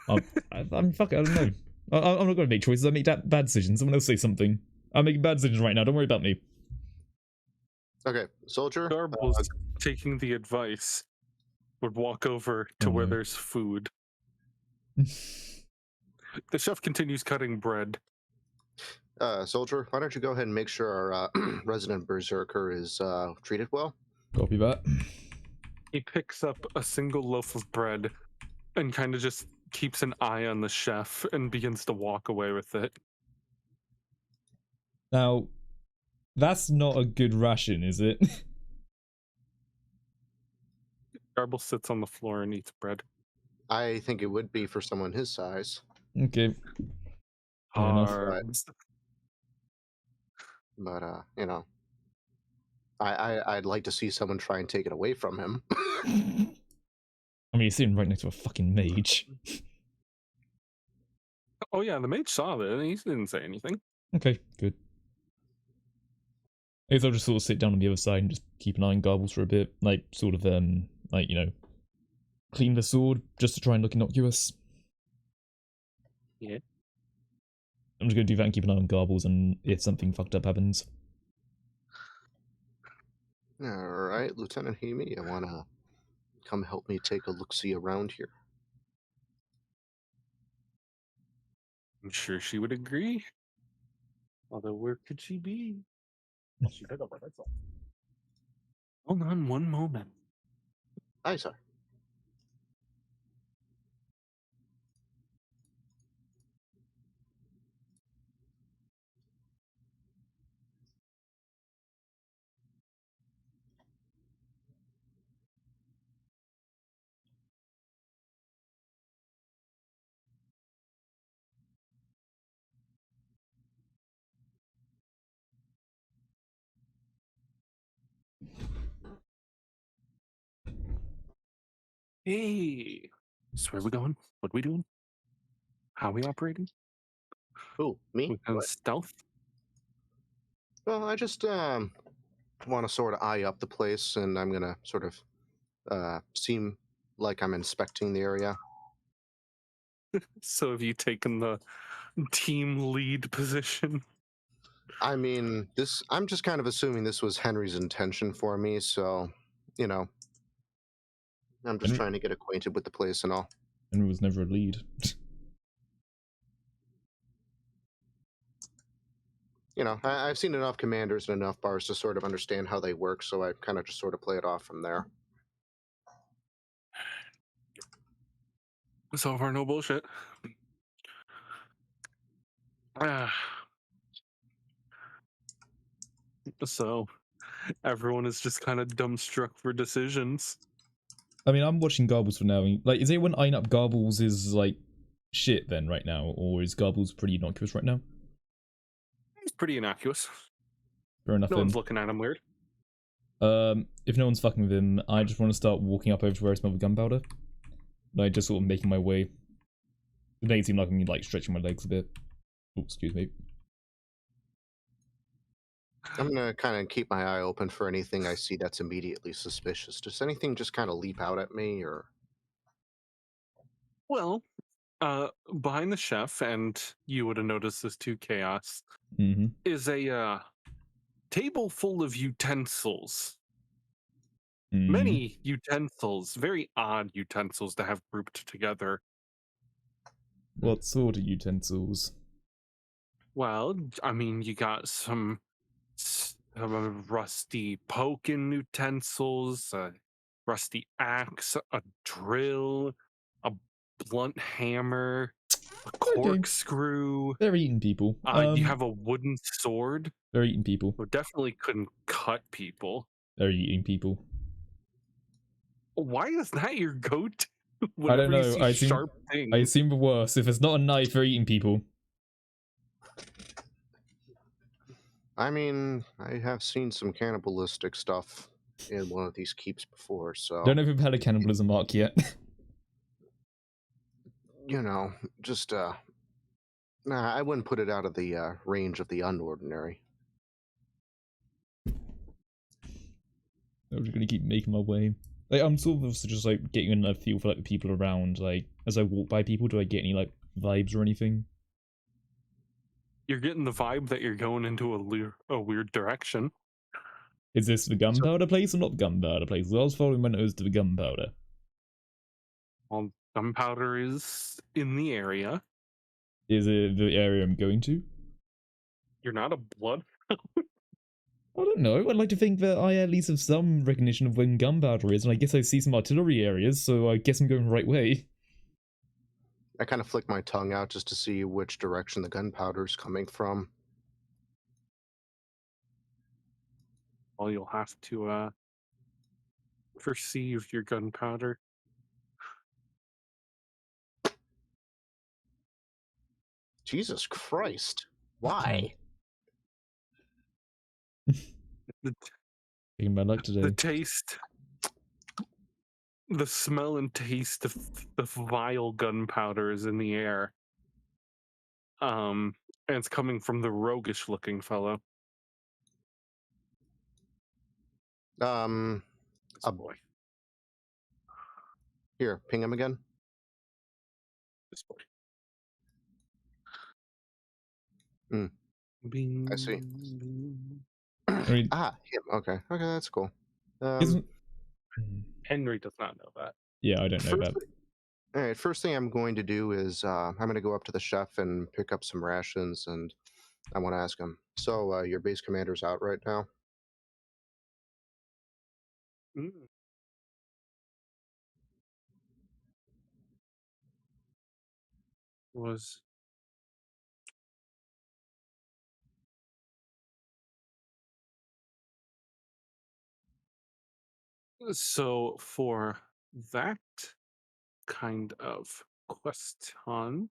fuck it, I don't know. I'm not going to make choices, I make bad decisions. Someone else say something. I'm making bad decisions right now, don't worry about me. Okay, soldier. Garb was taking the advice, would walk over to where there's food. The chef continues cutting bread. Soldier, why don't you go ahead and make sure our resident berserker is treated well? Copy that. He picks up a single loaf of bread and kind of just keeps an eye on the chef and begins to walk away with it. Now, that's not a good ration, is it? Garble sits on the floor and eats bread. I think it would be for someone his size. Okay. Fair enough. But you know, I'd like to see someone try and take it away from him. I mean, he's sitting right next to a fucking mage. Oh yeah, the mage saw that and he didn't say anything. Okay, good. I guess I'll just sort of sit down on the other side and just keep an eye on Garbles for a bit. Like, sort of, like, you know, clean the sword just to try and look innocuous. Yeah. I'm just gonna do that and keep an eye on Garbles, and if something fucked up happens. Alright, Lieutenant Hemi, you wanna come help me take a look-see around here? I'm sure she would agree. Although, where could she be? She took over. That's all. Hold on one moment. Aye, sir. Hey, so where are we going? What are we doing? How are we operating? Who, me? We kind of What? stealth? Well, I just want to sort of eye up the place, and I'm gonna sort of seem like I'm inspecting the area. So have you taken the team lead position? I mean, I'm just kind of assuming this was Henry's intention for me, so, you know, I'm just Henry- trying to get acquainted with the place and all. Henry was never a lead. You know, I've seen enough commanders and enough bars to sort of understand how they work, so I kind of just sort of play it off from there. So far, no bullshit. So everyone is just kind of dumbstruck for decisions. I mean, I'm watching Garbles for now. Like, is anyone eyeing up Garbles is like shit then right now, or is Garbles pretty innocuous right now? He's pretty innocuous. Fair enough. No then. one's looking at him weird. If no one's fucking with him, I just want to start walking up over to where I smell the gunpowder. Like, just sort of making my way. It makes it seem like I'm like stretching my legs a bit. Oh, excuse me. I'm gonna kind of keep my eye open for anything I see that's immediately suspicious. Does anything just kind of leap out at me, or? Well, behind the chef, and you would have noticed this too, Chaos, Mm-hmm. is a table full of utensils. Mm-hmm. Many utensils, very odd utensils to have grouped together. What sort of utensils? Well, I mean, you got some rusty poking utensils, a rusty axe, a drill, a blunt hammer, a corkscrew. They're eating people. You have a wooden sword. They're eating people. Who definitely couldn't cut people. They're eating people. Why is that your go-to? I don't know. You see sharp things? I assume the worst. If it's not a knife, they're eating people. I mean, I have seen some cannibalistic stuff in one of these keeps before, so Don't know if we've had a cannibalism arc yet. you know, just nah, I wouldn't put it out of the range of the unordinary. I'm just gonna keep making my way. Like, I'm sort of just like getting a feel for like the people around. Like, as I walk by people, do I get any like vibes or anything? You're getting the vibe that you're going into a weird direction. Is this the gunpowder place or not the gunpowder place? I was following my nose to the gunpowder. Well, gunpowder is in the area. Is it the area I'm going to? You're not a blood. I don't know. I'd like to think that I at least have some recognition of when gunpowder is, and I guess I see some artillery areas, so I guess I'm going the right way. I kind of flick my tongue out just to see which direction the gunpowder's coming from. Well, you'll have to perceive your gunpowder. Jesus Christ. Why? Taking my luck today. The taste, the smell and taste of the vile gunpowder is in the air. And it's coming from the roguish-looking fellow. This boy. Here, ping him again. This boy. I see. I mean, Him. Okay, that's cool. isn't... Henry does not know that. Yeah, I don't know that. All right, first thing I'm going to do is I'm going to go up to the chef and pick up some rations, and I want to ask him. So your base commander's out right now? Mm. Was so for that kind of question,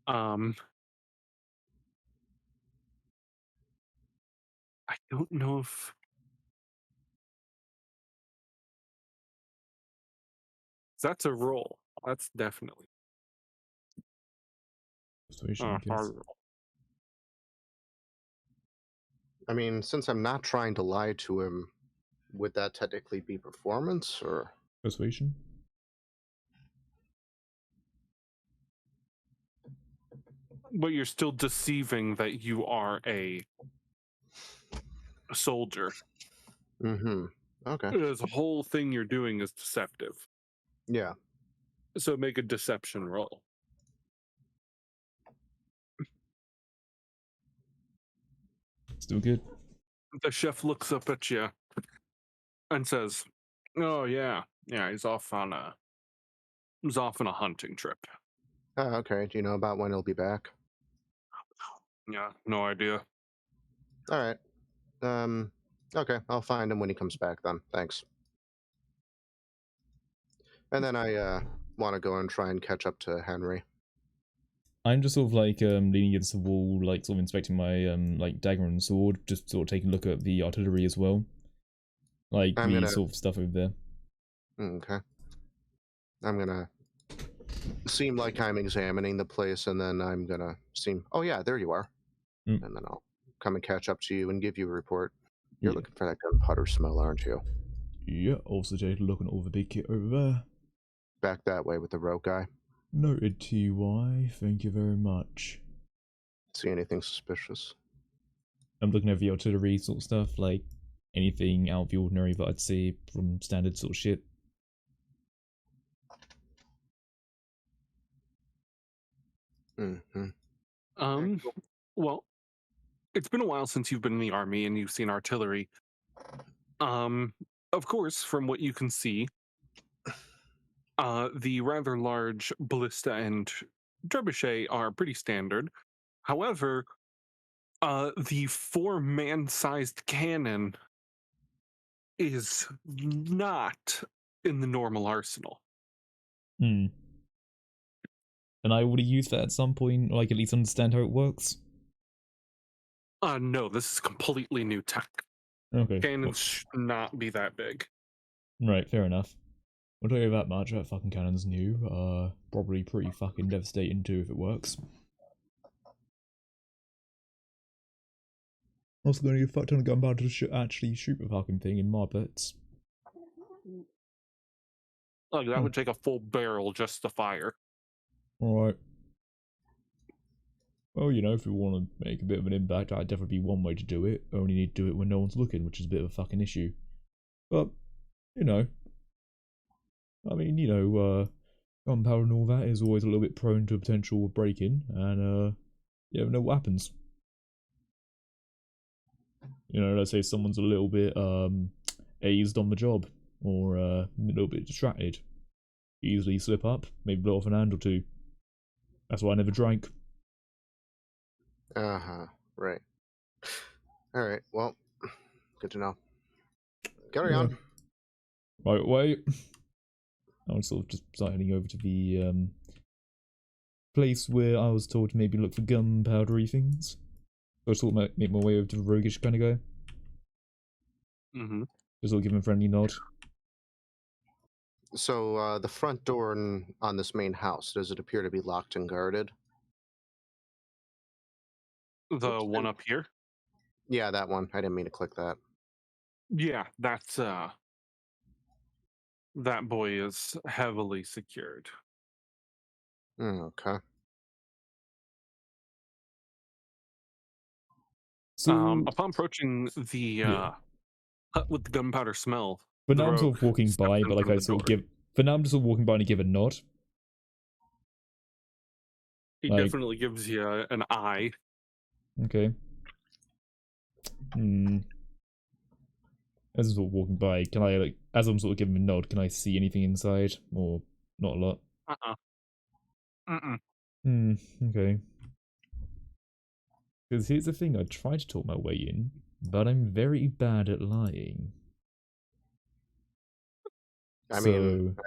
um, I don't know if that's a roll. That's definitely Persuasion, a I guess. hard roll. I mean, since I'm not trying to lie to him, would that technically be performance, or? Persuasion. But you're still deceiving that you are a soldier. Mm-hmm. Okay. The whole thing you're doing is deceptive. Yeah. So make a deception roll. Still good. The chef looks up at you and says, "Oh yeah, he's off on a hunting trip." Oh, okay. Do you know about when he'll be back? Yeah, no idea. All right. Okay, I'll find him when he comes back then. Thanks. And then I want to go and try and catch up to Henry. I'm just sort of like leaning against the wall, like sort of inspecting my like dagger and sword, just sort of taking a look at the artillery as well, like I'm the gonna. sort of stuff over there. Okay. I'm gonna seem like I'm examining the place, and then I'm gonna seem. Oh yeah, there you are. Mm. And then I'll come and catch up to you and give you a report. You're Yeah. looking for that gunpowder smell, aren't you? Yeah, also taking a look at all the big kit over there. Back that way with the rogue guy. Noted, TY. Thank you very much. See anything suspicious? I'm looking over the artillery sort of stuff, like anything out of the ordinary that I'd see from standard sort of shit. Mm-hmm. Well, it's been a while since you've been in the army and you've seen artillery. Of course, from what you can see, the rather large ballista and trebuchet are pretty standard. However, the 4-man-sized cannon is not in the normal arsenal. Hmm. And I would have used that at some point, like at least understand how it works. No, this is completely new tech. Okay. Cannons should not be that big. Right, fair enough. I'll tell you that much, that fucking cannon's new. Probably pretty fucking devastating too if it works. Also gonna get a fuck ton of gunpowder to actually shoot the fucking thing in my bets. Like, that would take a full barrel just to fire. Alright. Well, you know, if we want to make a bit of an impact, that'd definitely be one way to do it. Only need to do it when no one's looking, which is a bit of a fucking issue. But, you know. I mean, you know, gunpowder and all that is always a little bit prone to a potential break-in, and, you never know what happens. You know, let's say someone's a little bit, azed on the job, or, a little bit distracted. Easily slip up, maybe blow off an hand or two. That's why I never drank. Uh-huh. Right. All right. Well, good to know. Carry on. Right, wait. I was sort of just heading over to the place where I was told to maybe look for gunpowdery things. So I sort of make my way over to the roguish kind of guy. Mm-hmm. Just sort of give him a friendly nod. So the front door on this main house, does it appear to be locked and guarded? The Oops, one up here? Yeah, that one. I didn't mean to click that. Yeah, that's, that boy is heavily secured. Okay. So Upon approaching the Yeah. hut with the gunpowder smell, for the now I'm sort rogue of walking steps by, in but like front I of the sort of door. give. For now I'm just sort of walking by and I give a nod. He Like, definitely gives you an eye. okay. As I'm sort of walking by, can I like, as I'm sort of giving a nod, can I see anything inside, or not a lot? Mm-mm. Okay. Because here's the thing: I try to talk my way in, but I'm very bad at lying. I mean, So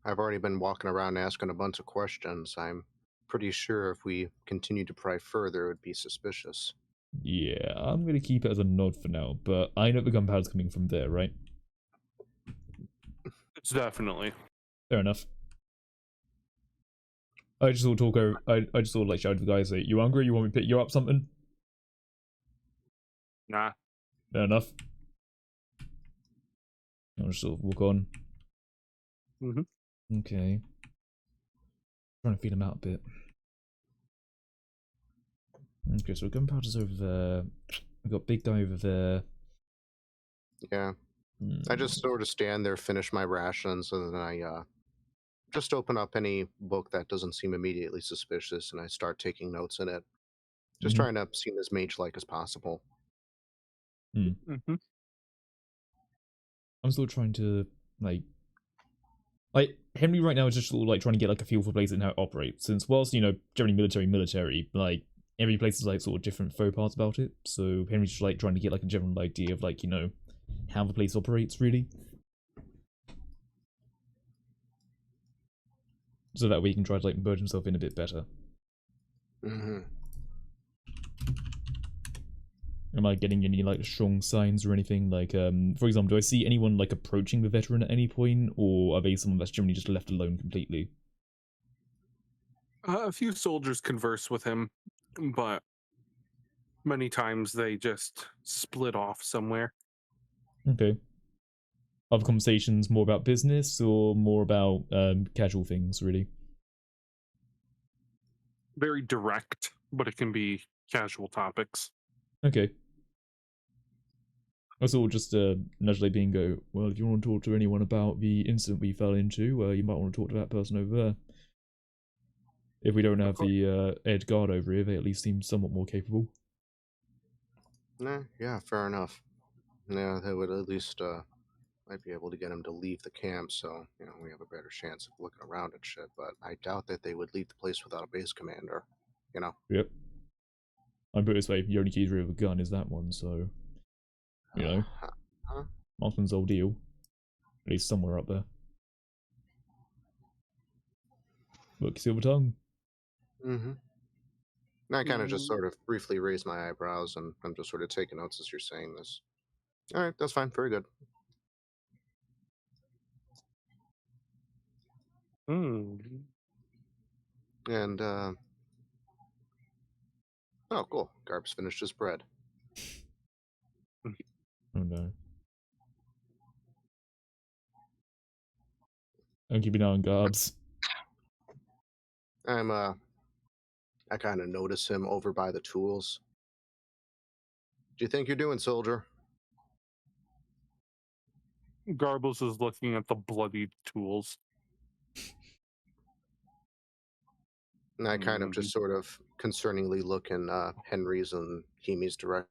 I've already been walking around asking a bunch of questions. I'm pretty sure if we continue to pry further, it would be suspicious. yeah, I'm gonna keep it as a nod for now. But I know the gunpowder's coming from there, right? It's definitely. Fair enough. I just sort of talk over. I just sort of like shout to the guys, say, "You hungry? You want me to pick you up something?" Nah. Fair enough. I'll just sort of walk on. Mm-hmm. Okay. Trying to feed him out a bit. Okay, so gunpowder's over there. We've got big guy over there. Yeah. I just sort of stand there, finish my rations, and then I just open up any book that doesn't seem immediately suspicious, and I start taking notes in it. Just trying to seem as mage-like as possible. Mm-hmm. I'm still trying to like Henry right now is just sort of like trying to get like a feel for place and how it operates. Since whilst generally military, like every place is like sort of different faux parts about it. So Henry's just like trying to get like a general idea of like how the place operates really, so that way he can try to like merge himself in a bit better. Mm-hmm. Am I getting any like strong signs or anything? Like, for example, do I see anyone like approaching the veteran at any point, or are they someone that's generally just left alone completely? A few soldiers converse with him, but many times they just split off somewhere. Okay. Are the conversations more about business or more about casual things, really? Very direct, but it can be casual topics. Okay. I sort of just nudge Lady and go, well, if you want to talk to anyone about the incident we fell into, you might want to talk to that person over there. If we don't have the Ed guard over here, they at least seem somewhat more capable. Nah, yeah, fair enough. Yeah, they would at least might be able to get him to leave the camp, so we have a better chance of looking around and shit. But I doubt that they would leave the place without a base commander. Yep. I'm put it this way, the only key to a gun is that one, so Huh? Marksman's old deal. At least somewhere up there. Look, silver tongue. Mm-hmm. I kind of just sort of briefly raise my eyebrows, and I'm just sort of taking notes as you're saying this. All right, that's fine. Very good. And oh, cool. Garb's finished his bread. Oh no. Don't keep an eye on Garbs. I kind of notice him over by the tools. Do you think you're doing, soldier? Garbles is looking at the bloodied tools. And I kind of just sort of concerningly look in Henry's and Kimi's direction.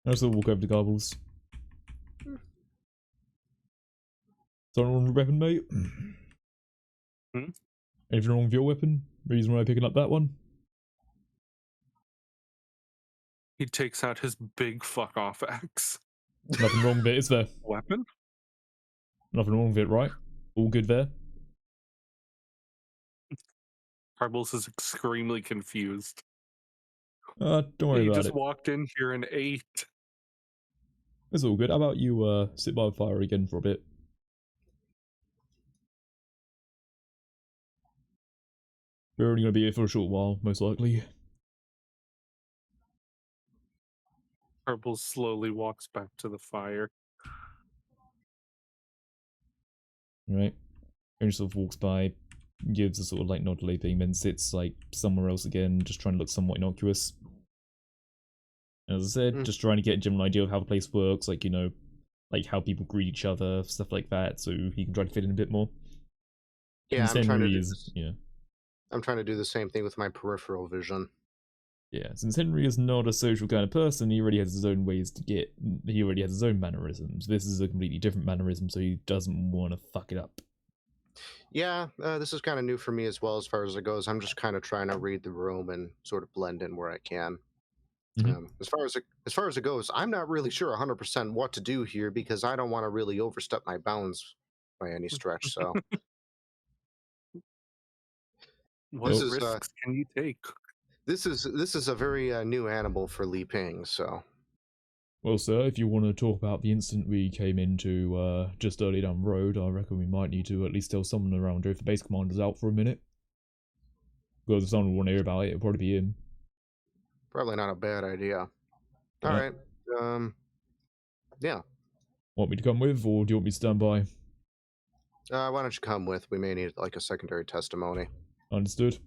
I also walk over to Garbles. Something wrong with your weapon, mate? Anything wrong with your weapon? Reason why I'm picking up that one? He takes out his big fuck off axe. Nothing wrong with it, is there? Weapon? Nothing wrong with it, right? All good there? Garbles is extremely confused. Don't worry He about just it. walked in here and ate. It's all good. How about you sit by the fire again for a bit? We're only going to be here for a short while, most likely. Garbles slowly walks back to the fire. Right. And sort of walks by, gives a sort of like nod delay thing, then sits like somewhere else again, just trying to look somewhat innocuous. As I said, just trying to get a general idea of how the place works, like, you know, like how people greet each other, stuff like that, so he can try to fit in a bit more. Yeah, Since Henry is, yeah. I'm trying to do the same thing with my peripheral vision. Yeah, since Henry is not a social kind of person, he already has his own ways to get. He already has his own mannerisms. This is a completely different mannerism, so he doesn't want to fuck it up. Yeah, this is kind of new for me as well as far as it goes. I'm just kind of trying to read the room and sort of blend in where I can. As far as it goes, I'm not really sure 100% what to do here because I don't want to really overstep my bounds by any stretch. So, What This is, risks can you take? this is a very new animal for Li Ping. So, Well, sir, if you want to talk about the incident we came into just early down the road, I reckon we might need to at least tell someone around here if the base commander's out for a minute. Because if someone would want to hear about it, it'll probably be him. probably not a bad idea. Yeah. All right. Yeah. Want me to come with, or do you want me to stand by? Why don't you come with? We may need like a secondary testimony. Understood.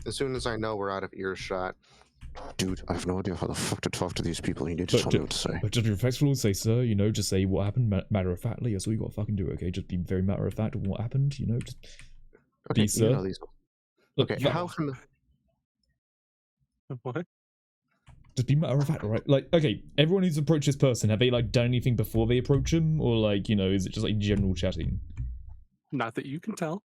As soon as I know we're out of earshot. Dude, I have no idea how the fuck to talk to these people. You need to tell me what to say. But just be respectful, say, sir, you know, just say what happened matter of factly. That's all you gotta fucking do, okay? Just be very matter of fact of what happened, you know? Just Okay, be, sir. you know these. Look, Okay, how from What? just be matter of fact, alright? Like, okay, everyone who's approached this person, have they, like, done anything before they approach him? Or, like, you know, is it just, like, general chatting? Not that you can tell.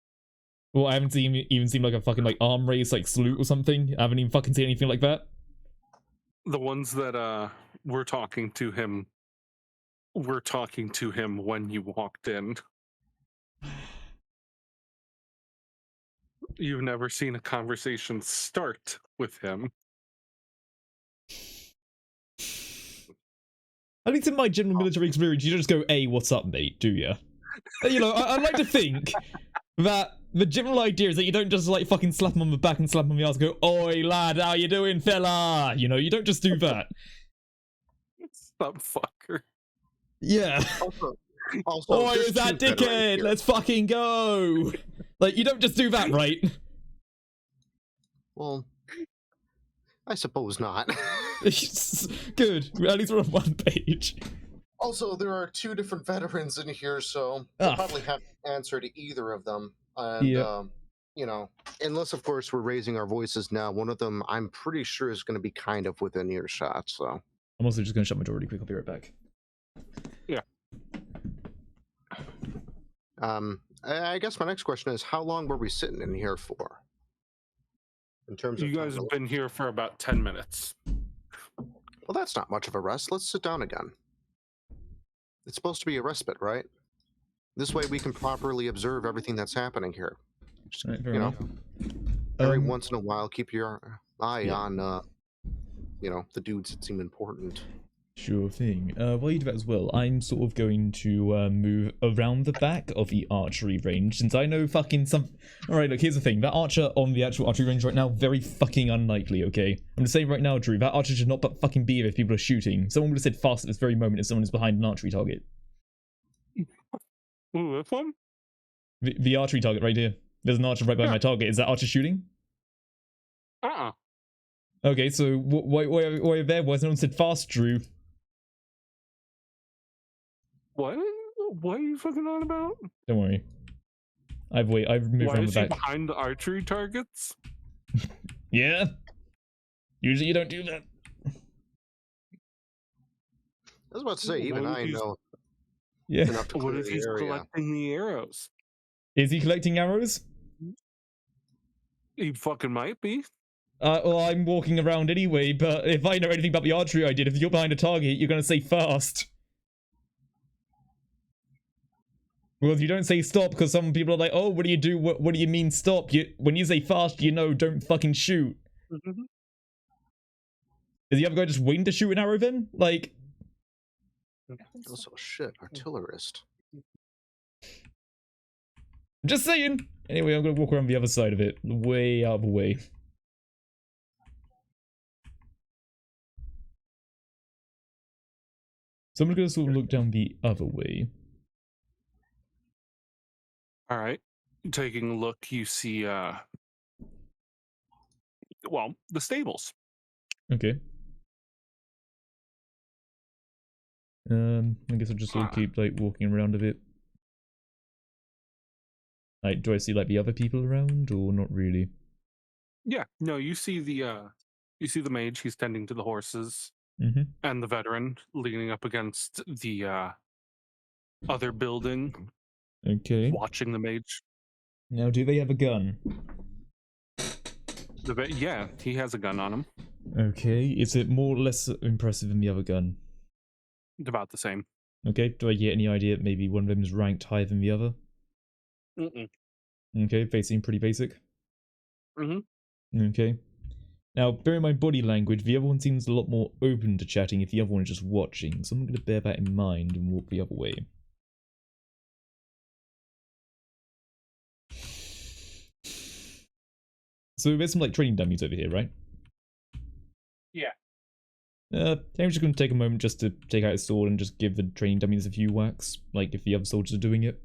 Well, I haven't even seen, like, a fucking, like, arm race, like, salute or something. I haven't even fucking seen anything like that. The ones that were talking to him when you walked in. You've never seen a conversation start with him. At least in my general military experience, you don't just go, hey, what's up, mate, do ya? You know, I'd like to think that the general idea is that you don't just, like, fucking slap him on the back and slap him on the ass and go, oi, lad, how you doing, fella? You know, you don't just do that. Some fucker. Yeah. Also, Oi, there's is that two veterans dickhead? here. Let's fucking go. Like, you don't just do that, right? Well, I suppose not. Good. At least we're on one page. Also, there are two different veterans in here, so Ah. we'll probably have to answer to either of them. And, Yeah. you know, unless, of course, we're raising our voices now, one of them I'm pretty sure is going to be kind of within earshot, so. I'm also just going to shut my door really quick. I'll be right back. Yeah. I guess my next question is, how long were we sitting in here for? In terms of You guys time have been here for about 10 minutes. Well, that's not much of a rest. Let's sit down again. It's supposed to be a respite, right? This way we can properly observe everything that's happening here. Just, Right, fair you know, enough. every once in a while, keep your eye Yeah. on, you know, the dudes that seem important. Sure thing. While you do that as well, I'm sort of going to move around the back of the archery range, since I know fucking some... Alright, look, here's the thing. That archer on the actual archery range right now, very fucking unlikely, okay? I'm gonna say right now, Drew, that archer should not but fucking be there if people are shooting. Someone would have said fast at this very moment if someone is behind an archery target. Ooh, this one? The archery target right here. There's an archer right by my target. Is that archer shooting? Uh-uh. Okay, so why there? Why has no one said fast, Drew? What? What are you fucking on about? Don't worry. I've moved Why around is the he back. behind the archery targets? Yeah? Usually you don't do that. I was about to say, even What if I he's- know Yeah. enough to What clear if the he's area. collecting the arrows? Is he collecting arrows? He fucking might be. Well, I'm walking around anyway, but if I know anything about the archery I did, if you're behind a target, you're gonna say fast. Well, if you don't say stop, because some people are like, oh, what do you do? What do you mean stop? When you say fast, you know, don't fucking shoot. Is the other guy just waiting to shoot an arrow then? Like... Also, shit, artillerist. Just saying! Anyway, I'm gonna walk around the other side of it. Way out of the way. So I'm gonna sort of look down the other way. All right. Taking a look, you see, well, the stables. Okay. I guess I'll just sort of keep like walking around a bit. Like, do I see like the other people around, or not really? Yeah, no, you see the mage. He's tending to the horses, Mm-hmm. and the veteran leaning up against the other building, Okay. watching the mage. Now, do they have a gun? Yeah, he has a gun on him. Okay. Is it more or less impressive than the other gun? It's about the same. Okay. Do I get any idea? Maybe one of them is ranked higher than the other? Mm-mm. Okay. They seem pretty basic. Mm-hmm. Okay. Now, bear in mind body language, the other one seems a lot more open to chatting if the other one is just watching, so I'm going to bear that in mind and walk the other way. So there's some like training dummies over here, right? Yeah. I'm just going to take a moment just to take out his sword and just give the training dummies a few whacks, like if the other soldiers are doing it.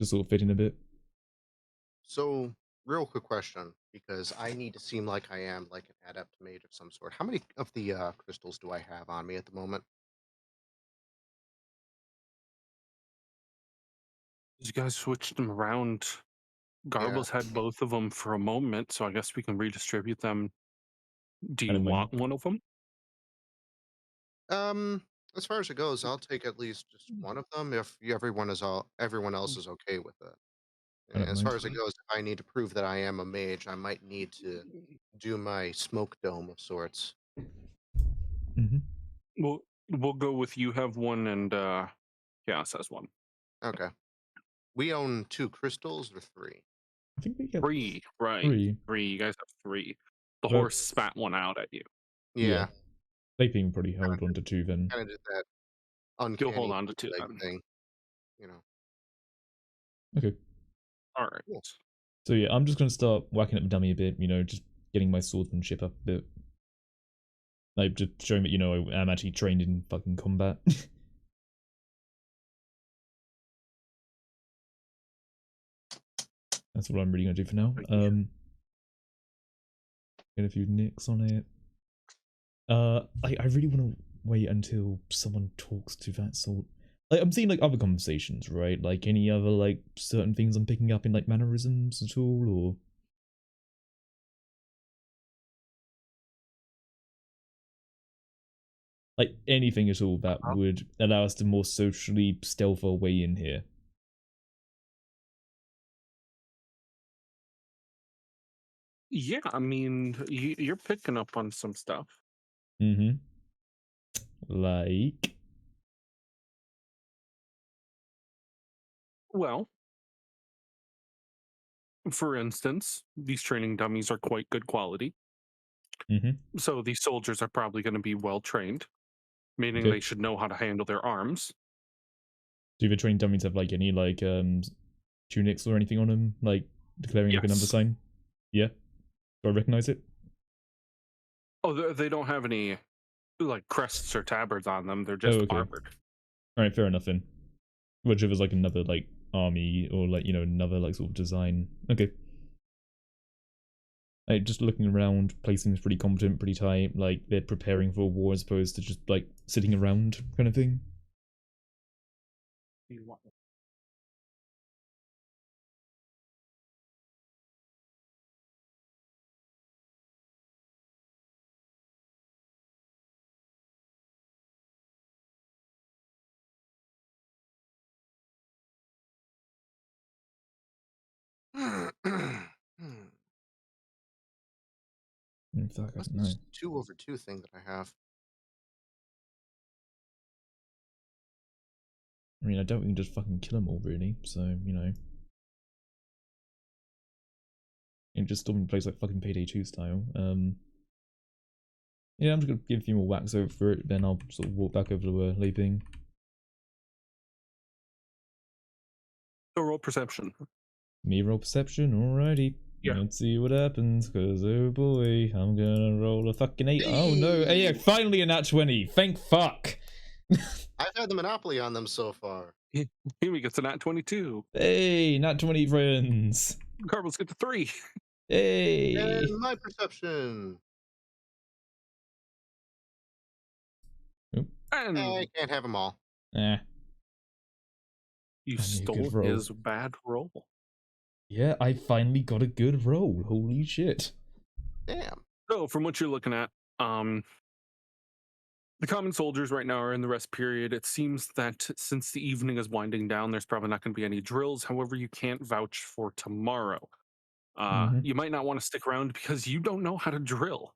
Just sort of fit in a bit. So, real quick question, because I need to seem like I am like an adept mage of some sort. How many of the crystals do I have on me at the moment? You guys switched them around. Garbles had both of them for a moment, so I guess we can redistribute them. Do you want one of them? As far as it goes, I'll take at least just one of them if everyone else is okay with it. I don't As mind. far as it goes, if I need to prove that I am a mage, I might need to do my smoke dome of sorts. Mm-hmm. We'll go with you have one and Chaos has one. Okay. We own 2 crystals or 3? I think we get 3, right? 3. 3. You guys have 3. The Well, horse spat one out at you. Yeah. Vaping probably held on to 2 then. Kind of did that You'll uncanny hold on to 2 leg then. thing, you know. Okay. All right. Cool. So yeah, I'm just going to start whacking at the dummy a bit, you know, just getting my swordsmanship up a bit. Like, just showing that, you know, I'm actually trained in fucking combat. That's what I'm really going to do for now. Get a few nicks on it. I really want to wait until someone talks to that sort. Like, I'm seeing, like, other conversations, right? Like, any other, like, certain things I'm picking up in, like, mannerisms at all, or... Like, anything at all that would allow us to more socially stealth our way in here. Yeah, I mean, you're picking up on some stuff. Mm-hmm. Like... Well, for instance, these training dummies are quite good quality. Mm-hmm. So these soldiers are probably going to be well trained, meaning Okay. they should know how to handle their arms. Do the trained dummies have, like, any, like, tunics or anything on them? Like, declaring, like, a number Yes. sign? Yeah? Do I recognize it? Oh, they don't have any, like, crests or tabards on them. They're just okay. armored. Alright, fair enough then. Whichever's, like, another, like, army or, like, you know, another, like, sort of design. Okay. Like, just looking around, placing is pretty competent, pretty tight. Like, they're preparing for a war as opposed to just, like, sitting around kind of thing. In fact, I What's don't know. this 2/2 thing that I have? I mean, I don't think we can just fucking kill them all, really. So, you know. And just storm in place like fucking Payday 2 style. Yeah, I'm just gonna give a few more whacks over for it, then I'll sort of walk back over to Leaping. So roll perception. Me roll perception, alrighty. Yeah. Let's see what happens, cause oh boy, I'm gonna roll a fucking 8. Oh no, hey, yeah, finally a nat 20, thank fuck! I've had the monopoly on them so far. Amy gets a nat 22. Hey, not 20 friends. Garbles gets a 3. Hey. And my perception. And I can't have them all. Eh. you I need a stole good roll. his bad roll. Yeah, I finally got a good roll. Holy shit. Damn. So, from what you're looking at, the common soldiers right now are in the rest period. It seems that since the evening is winding down, there's probably not going to be any drills. However, you can't vouch for tomorrow. You might not want to stick around because you don't know how to drill.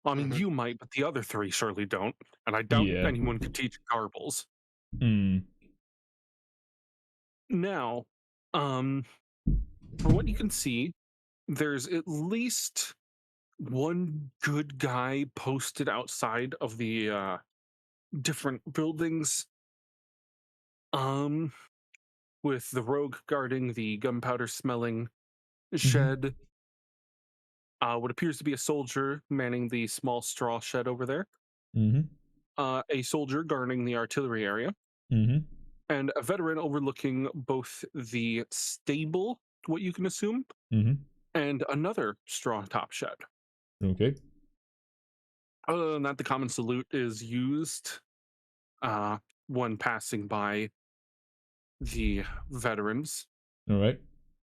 I mean, you might, but the other 3 surely don't. And I doubt Yeah. anyone could teach garbles. Hmm. Now, from what you can see, there's at least one good guy posted outside of the different buildings. With the rogue guarding the gunpowder smelling shed. What appears to be a soldier manning the small straw shed over there. A soldier guarding the artillery area. And a veteran overlooking both the stable, what you can assume, and another straw top shed. Okay. Other than that, the common salute is used when passing by the veterans. All right.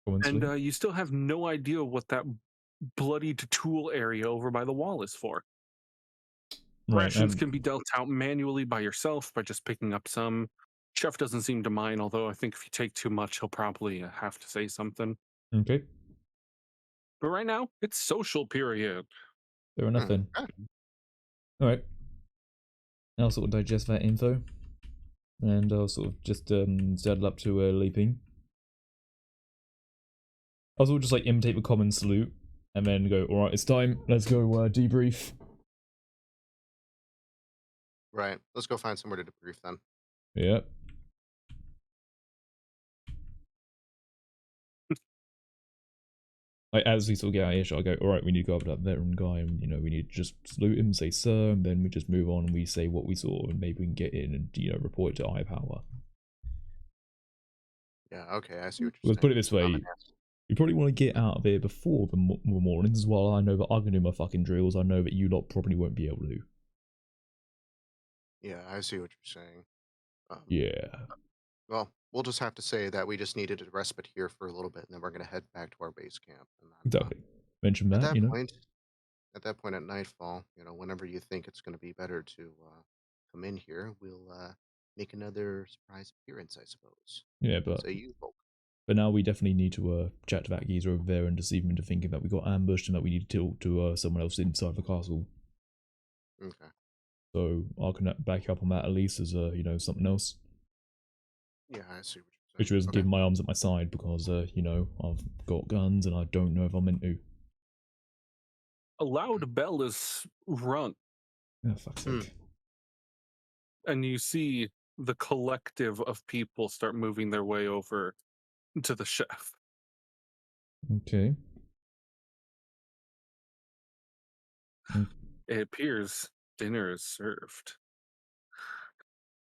And you still have no idea what that bloodied tool area over by the wall is for. Right. Rations can be dealt out manually by yourself by just picking up some. Chef doesn't seem to mind, although I think if you take too much, he'll probably have to say something. Okay. But right now, it's social period. Fair enough then. All right. I'll sort of digest that info, and I'll sort of just saddle up to leaping. I'll sort of just like imitate the common salute, and then go. All right, it's time. Let's go debrief. Right. Let's go find somewhere to debrief then. Yep. Like, as we sort of get out of here, I go, all right, we need to go up to that veteran guy, and we need to just salute him, say sir, and then we just move on and we say what we saw, and maybe we can get in and report it to high power. Yeah. Okay. I see what you're saying. Let's put it this way: we probably want to get out of here before the mornings, as well. I know that I can do my fucking drills. I know that you lot probably won't be able to. Yeah, I see what you're saying. Yeah. Well, we'll just have to say that we just needed a respite here for a little bit, and then we're going to head back to our base camp. And then, Exactly. Mention that, at that point at nightfall, whenever you think it's going to be better to come in here, we'll make another surprise appearance, I suppose. Yeah, but Say you folk. But now we definitely need to chat to that geezer over there and deceive him into thinking that we got ambushed and that we need to talk to someone else inside the castle. Okay. So I can back you up on that at least as something else. Yeah, I see what you're saying. Which was giving my arms at my side because I've got guns and I don't know if I'm meant to. A loud bell is rung. Oh, fuck's sake. And you see the collective of people start moving their way over to the chef. Okay. It appears dinner is served.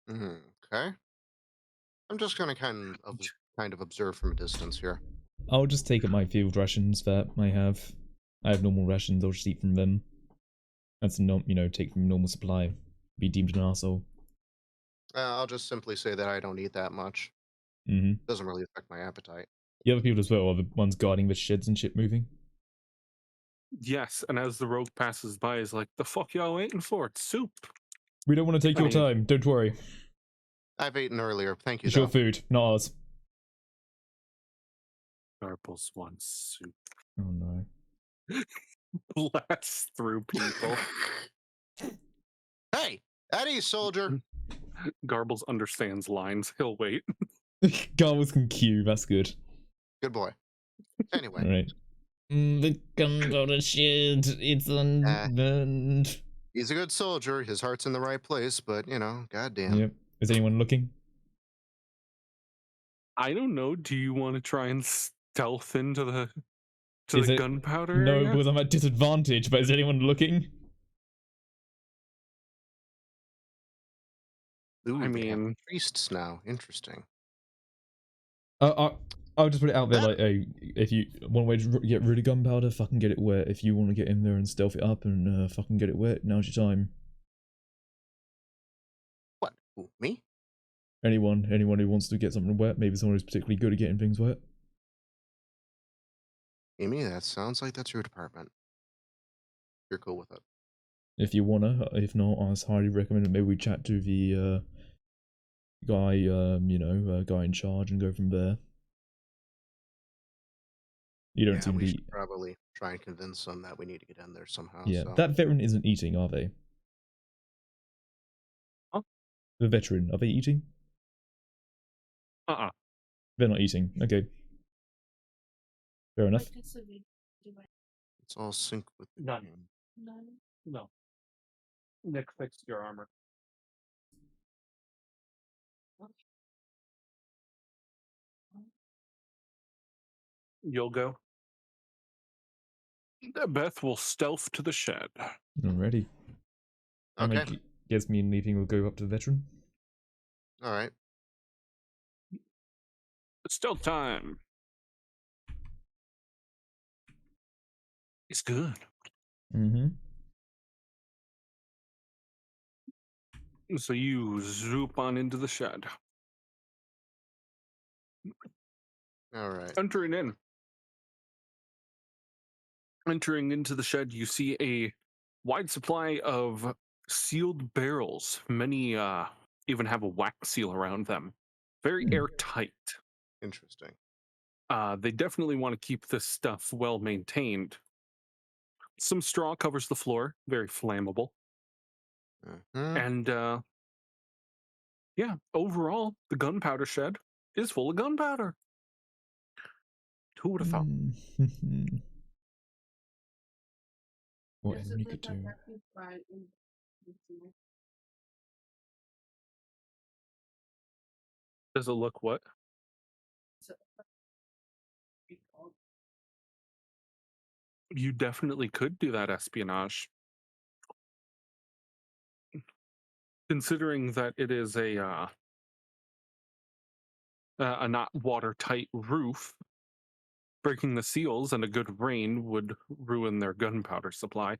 Okay. I'm just going to kind of observe from a distance here. I'll just take up my field rations that I have. I have normal rations, I'll just eat from them. That's not, take from normal supply. Be deemed an arsehole. I'll just simply say that I don't eat that much. Doesn't really affect my appetite. The other people as well are the ones guarding the sheds and shit moving? Yes, and as the rogue passes by, is like, the fuck y'all waiting for? It's soup. We don't want to take your time, don't worry. I've eaten earlier, thank you. It's your food, not ours. Garbles wants soup. Oh no. Blasts through people. Hey, at ease, soldier. Garbles understands lines. He'll wait. Garbles can queue, that's good. Good boy. Anyway. Alright. The gun got a shit. It's unburned. He's a good soldier. His heart's in the right place, but, goddamn. Yep. Is anyone looking? I don't know. Do you want to try and stealth into the gunpowder No, area? because I'm at disadvantage, but is anyone looking? Ooh, I they have mean, priests now. Interesting. I'll just put it out there, That- like, hey, if you one way to get rid of gunpowder, fucking get it wet. If you want to get in there and stealth it up and fucking get it wet, now's your time. What? Who, me? Anyone who wants to get something wet, maybe someone who's particularly good at getting things wet. Amy, that sounds like that's your department. You're cool with it. If you wanna, if not, I highly recommend that maybe we chat to the guy, guy in charge and go from there. You don't Yeah, seem to we be. should probably try and convince them that we need to get in there somehow. Yeah, So. that veteran isn't eating, are they? Huh? The veteran, are they eating? They're not eating. Okay. Fair enough. Like I said, we do it. It's all sync with the None. game. None. No. Nick fixed your armor. you'll go. Beth will stealth to the shed. Alrighty. Okay. Guess me and Leaping will go up to the veteran. All right. It's stealth time. It's good. Mm-hmm. So you zoop on into the shed. All right. Entering into the shed, you see a wide supply of sealed barrels. Many even have a wax seal around them. Very airtight. Interesting. They definitely want to keep this stuff well maintained. Some straw covers the floor, very flammable. Mhm. And yeah, overall, the gunpowder shed is full of gunpowder. Who would have thought? What Does enemy it could look like do? I could buy in- Does it look what? You definitely could do that espionage. Considering that it is a not watertight roof, breaking the seals and a good rain would ruin their gunpowder supply.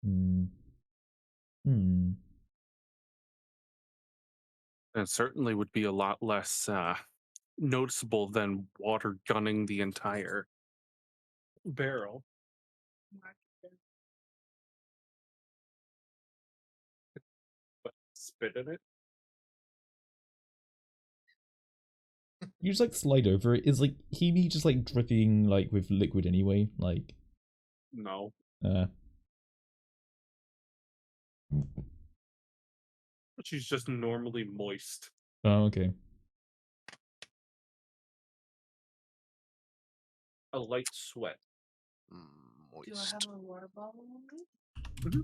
Hmm. And it certainly would be a lot less noticeable than water gunning the entire barrel. But spit in it? You just like slide over it. Is like Hebe just like dripping like with liquid anyway? Like No. She's just normally moist. Oh, okay. A light sweat. Do I Moist. have a water bottle on me?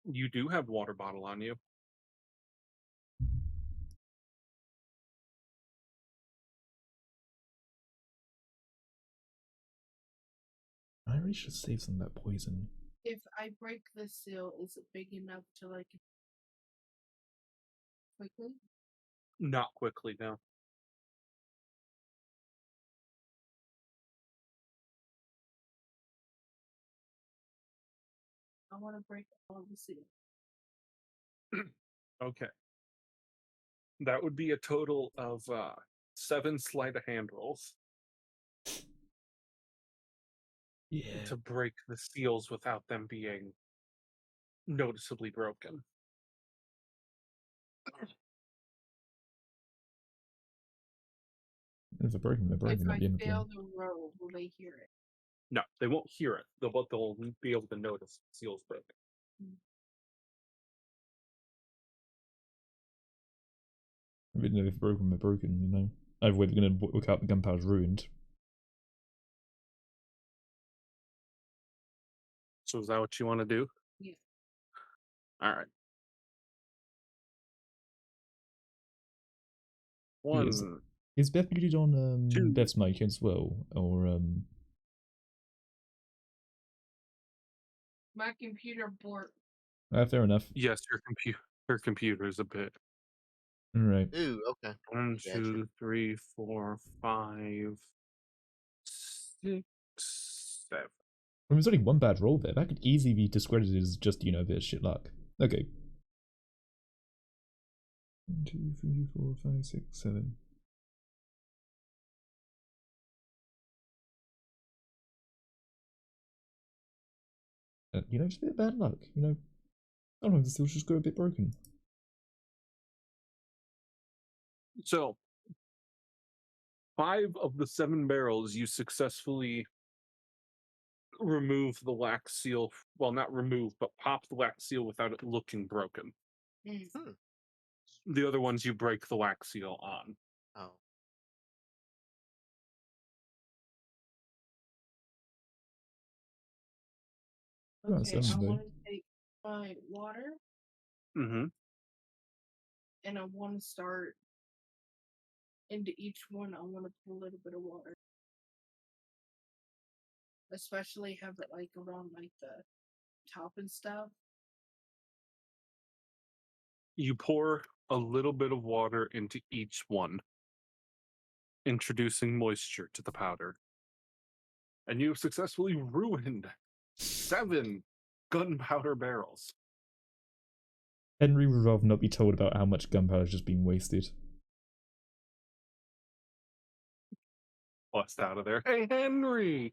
You do have water bottle on you. I really should save some of that poison. If I break the seal, is it big enough to like quickly? Not quickly, no. I want to break all the seal. Okay. That would be a total of 7 sleight of hand rolls Yeah. to break the seals without them being noticeably broken. If they're broken, they're broken If at I the end of the fail day. the roll, will they hear it? No, they won't hear it. They'll be able to notice the seals broken. If they're broken, they're broken, you know. Either way, they're going to work out the gunpowder's ruined. So is that what you want to do? Yeah. All right. Yes. One. Is Beth muted on Two. Beth's mic as well? Or My computer board. Fair enough. Yes, your computer is a bit. All right. Ooh, okay. 1, Gotcha. 2, 3, 4, 5, 6, 7. There's only one bad roll there. That could easily be discredited as just, you know, a bit of shit luck. Okay. 1, 2, 3, 4, 5, 6, 7. You know, just a bit of bad luck. You know, sometimes the steel's just go a bit broken. So, 5 of the 7 barrels you successfully remove the wax seal. Well, not remove, but pop the wax seal without it looking broken. Hmm. The other ones you break the wax seal on. Oh. Oh, Okay, I someday. want to take my water Mm-hmm. and I want to start into each one. I want to put a little bit of water, especially have it like around like the top and stuff. You pour a little bit of water into each one, introducing moisture to the powder. And you have successfully ruined 7 gunpowder barrels. Henry would rather not be told about how much gunpowder has just been wasted. Bust out of there. Hey, Henry!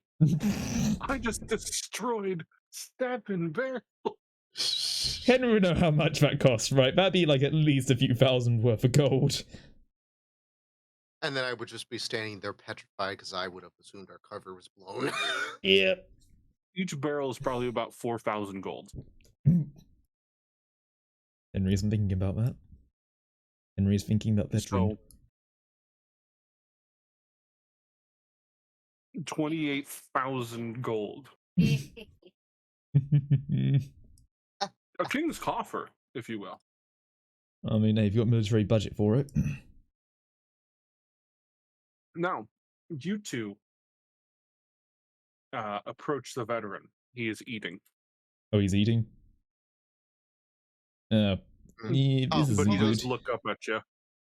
I just destroyed 7 barrels. Henry would know how much that costs, right? That'd be like at least a few thousand worth of gold. And then I would just be standing there petrified because I would have assumed our cover was blown. Yep. Each barrel is probably about 4,000 gold. Henry isn't thinking about that. Henry's thinking about veteran. So, 28,000 gold. A king's coffer, if you will. I mean, hey, you've got military budget for it. Now, you two approach the veteran. He is eating. Oh, he's eating? Yeah, this Oh, is But he good. does look up at you.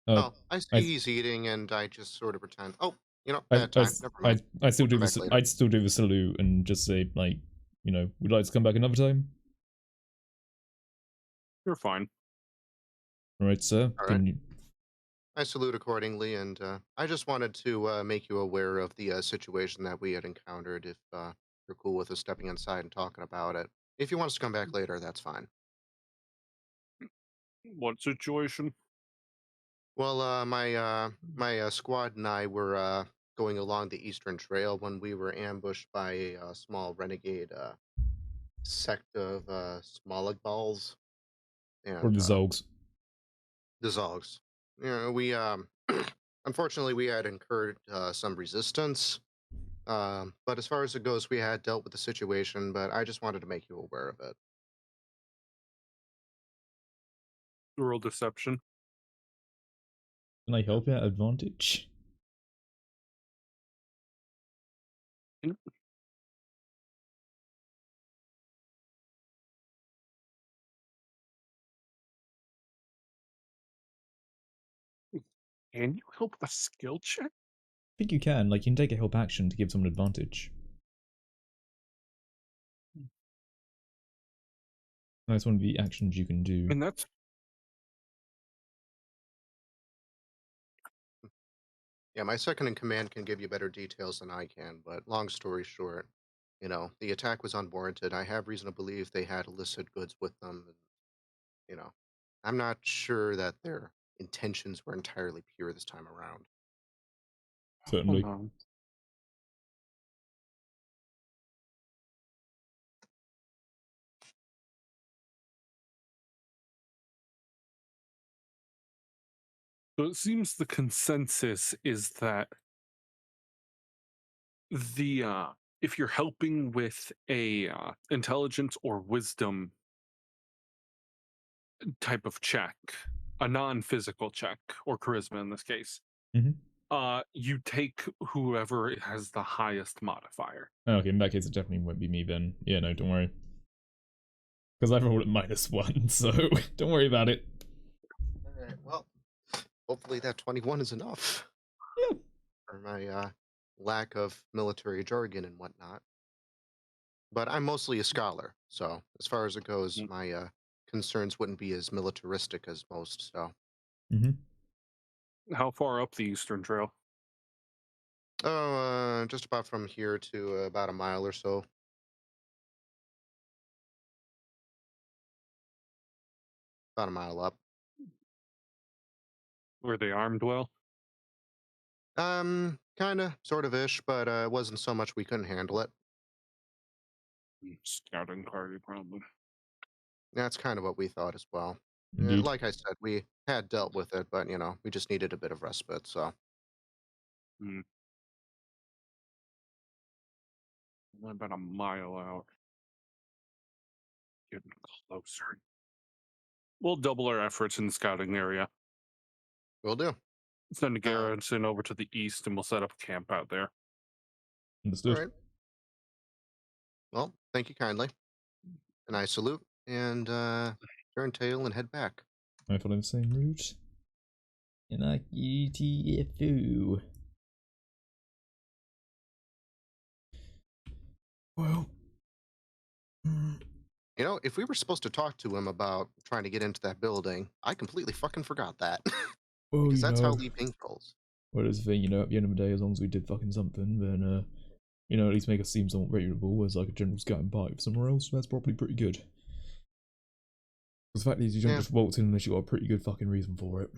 Oh, I see I- he's eating, and I just sort of pretend. Oh, you know, I, bad time. Never mind. I still do Come back the later. I'd still do the salute and just say, like, you know, would you like to come back another time? You're fine. All right, sir. All Can right. you? I salute accordingly, and I just wanted to make you aware of the situation that we had encountered. If you're cool with us stepping inside and talking about it, if you want us to come back later, that's fine. What situation? Well, my squad and I were going along the Eastern Trail when we were ambushed by a small renegade sect of Smolig balls Or and the Zogs? the Zogs. You know, we unfortunately we had incurred some resistance. But as far as it goes, we had dealt with the situation. But I just wanted to make you aware of it. Roll deception. Can I help you at advantage? Can you help with a skill check? I think you can. Like, you can take a help action to give someone advantage. That's one of the actions you can do. And that's Yeah, my second in command can give you better details than I can. But long story short, you know, the attack was unwarranted. I have reason to believe they had illicit goods with them. And, you know, I'm not sure that their intentions were entirely pure this time around. Certainly. hold on. So it seems the consensus is that the if you're helping with a intelligence or wisdom type of check, a non-physical check or charisma in this case, Mhm. You take whoever has the highest modifier. Okay, in that case, it definitely won't be me then. Yeah, no, don't worry. Because I rolled at -1, so don't worry about it. Alright, well, hopefully that 21 is enough. Yeah. For my lack of military jargon and whatnot. But I'm mostly a scholar, so as far as it goes, my concerns wouldn't be as militaristic as most, so. How far up the Eastern Trail? Oh, just about from here to about a mile or so. About a mile up. Were they armed well? Kinda, sort of ish, but it wasn't so much we couldn't handle it. Scouting party, probably. That's kind of what we thought as well. Indeed. Like I said, we had dealt with it, but we just needed a bit of respite, so. About a mile out. Getting closer. We'll double our efforts in the scouting area. Will do. Send a garrison over to the east and we'll set up a camp out there. Understood. All right. Well, thank you kindly. And I salute and turn tail and head back. I follow the same route. And I UTFO. Well. If we were supposed to talk to him about trying to get into that building, I completely fucking forgot that. Well, Because that's how Lee Pink rolls. Well, that's the thing, at the end of the day, as long as we did fucking something, then, at least make us seem somewhat reputable as like a general scouting party for somewhere else. That's probably pretty good. The fact is, you don't just waltz in unless you got a pretty good fucking reason for it.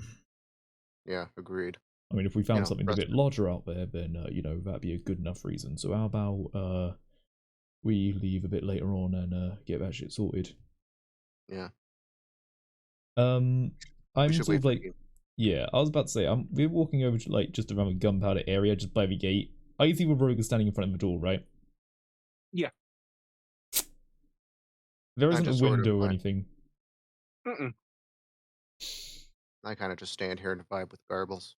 Yeah, agreed. I mean, if we found something a bit larger out there, then, that'd be a good enough reason. So how about, we leave a bit later on and, get that shit sorted? Yeah. I'm sort of like... you. Yeah, I was about to say, we're walking over to, like, just around the gunpowder area, just by the gate. I see where Rogue is standing in front of the door, right? Yeah. There isn't a window or anything. I kind of just stand here and vibe with Garbles.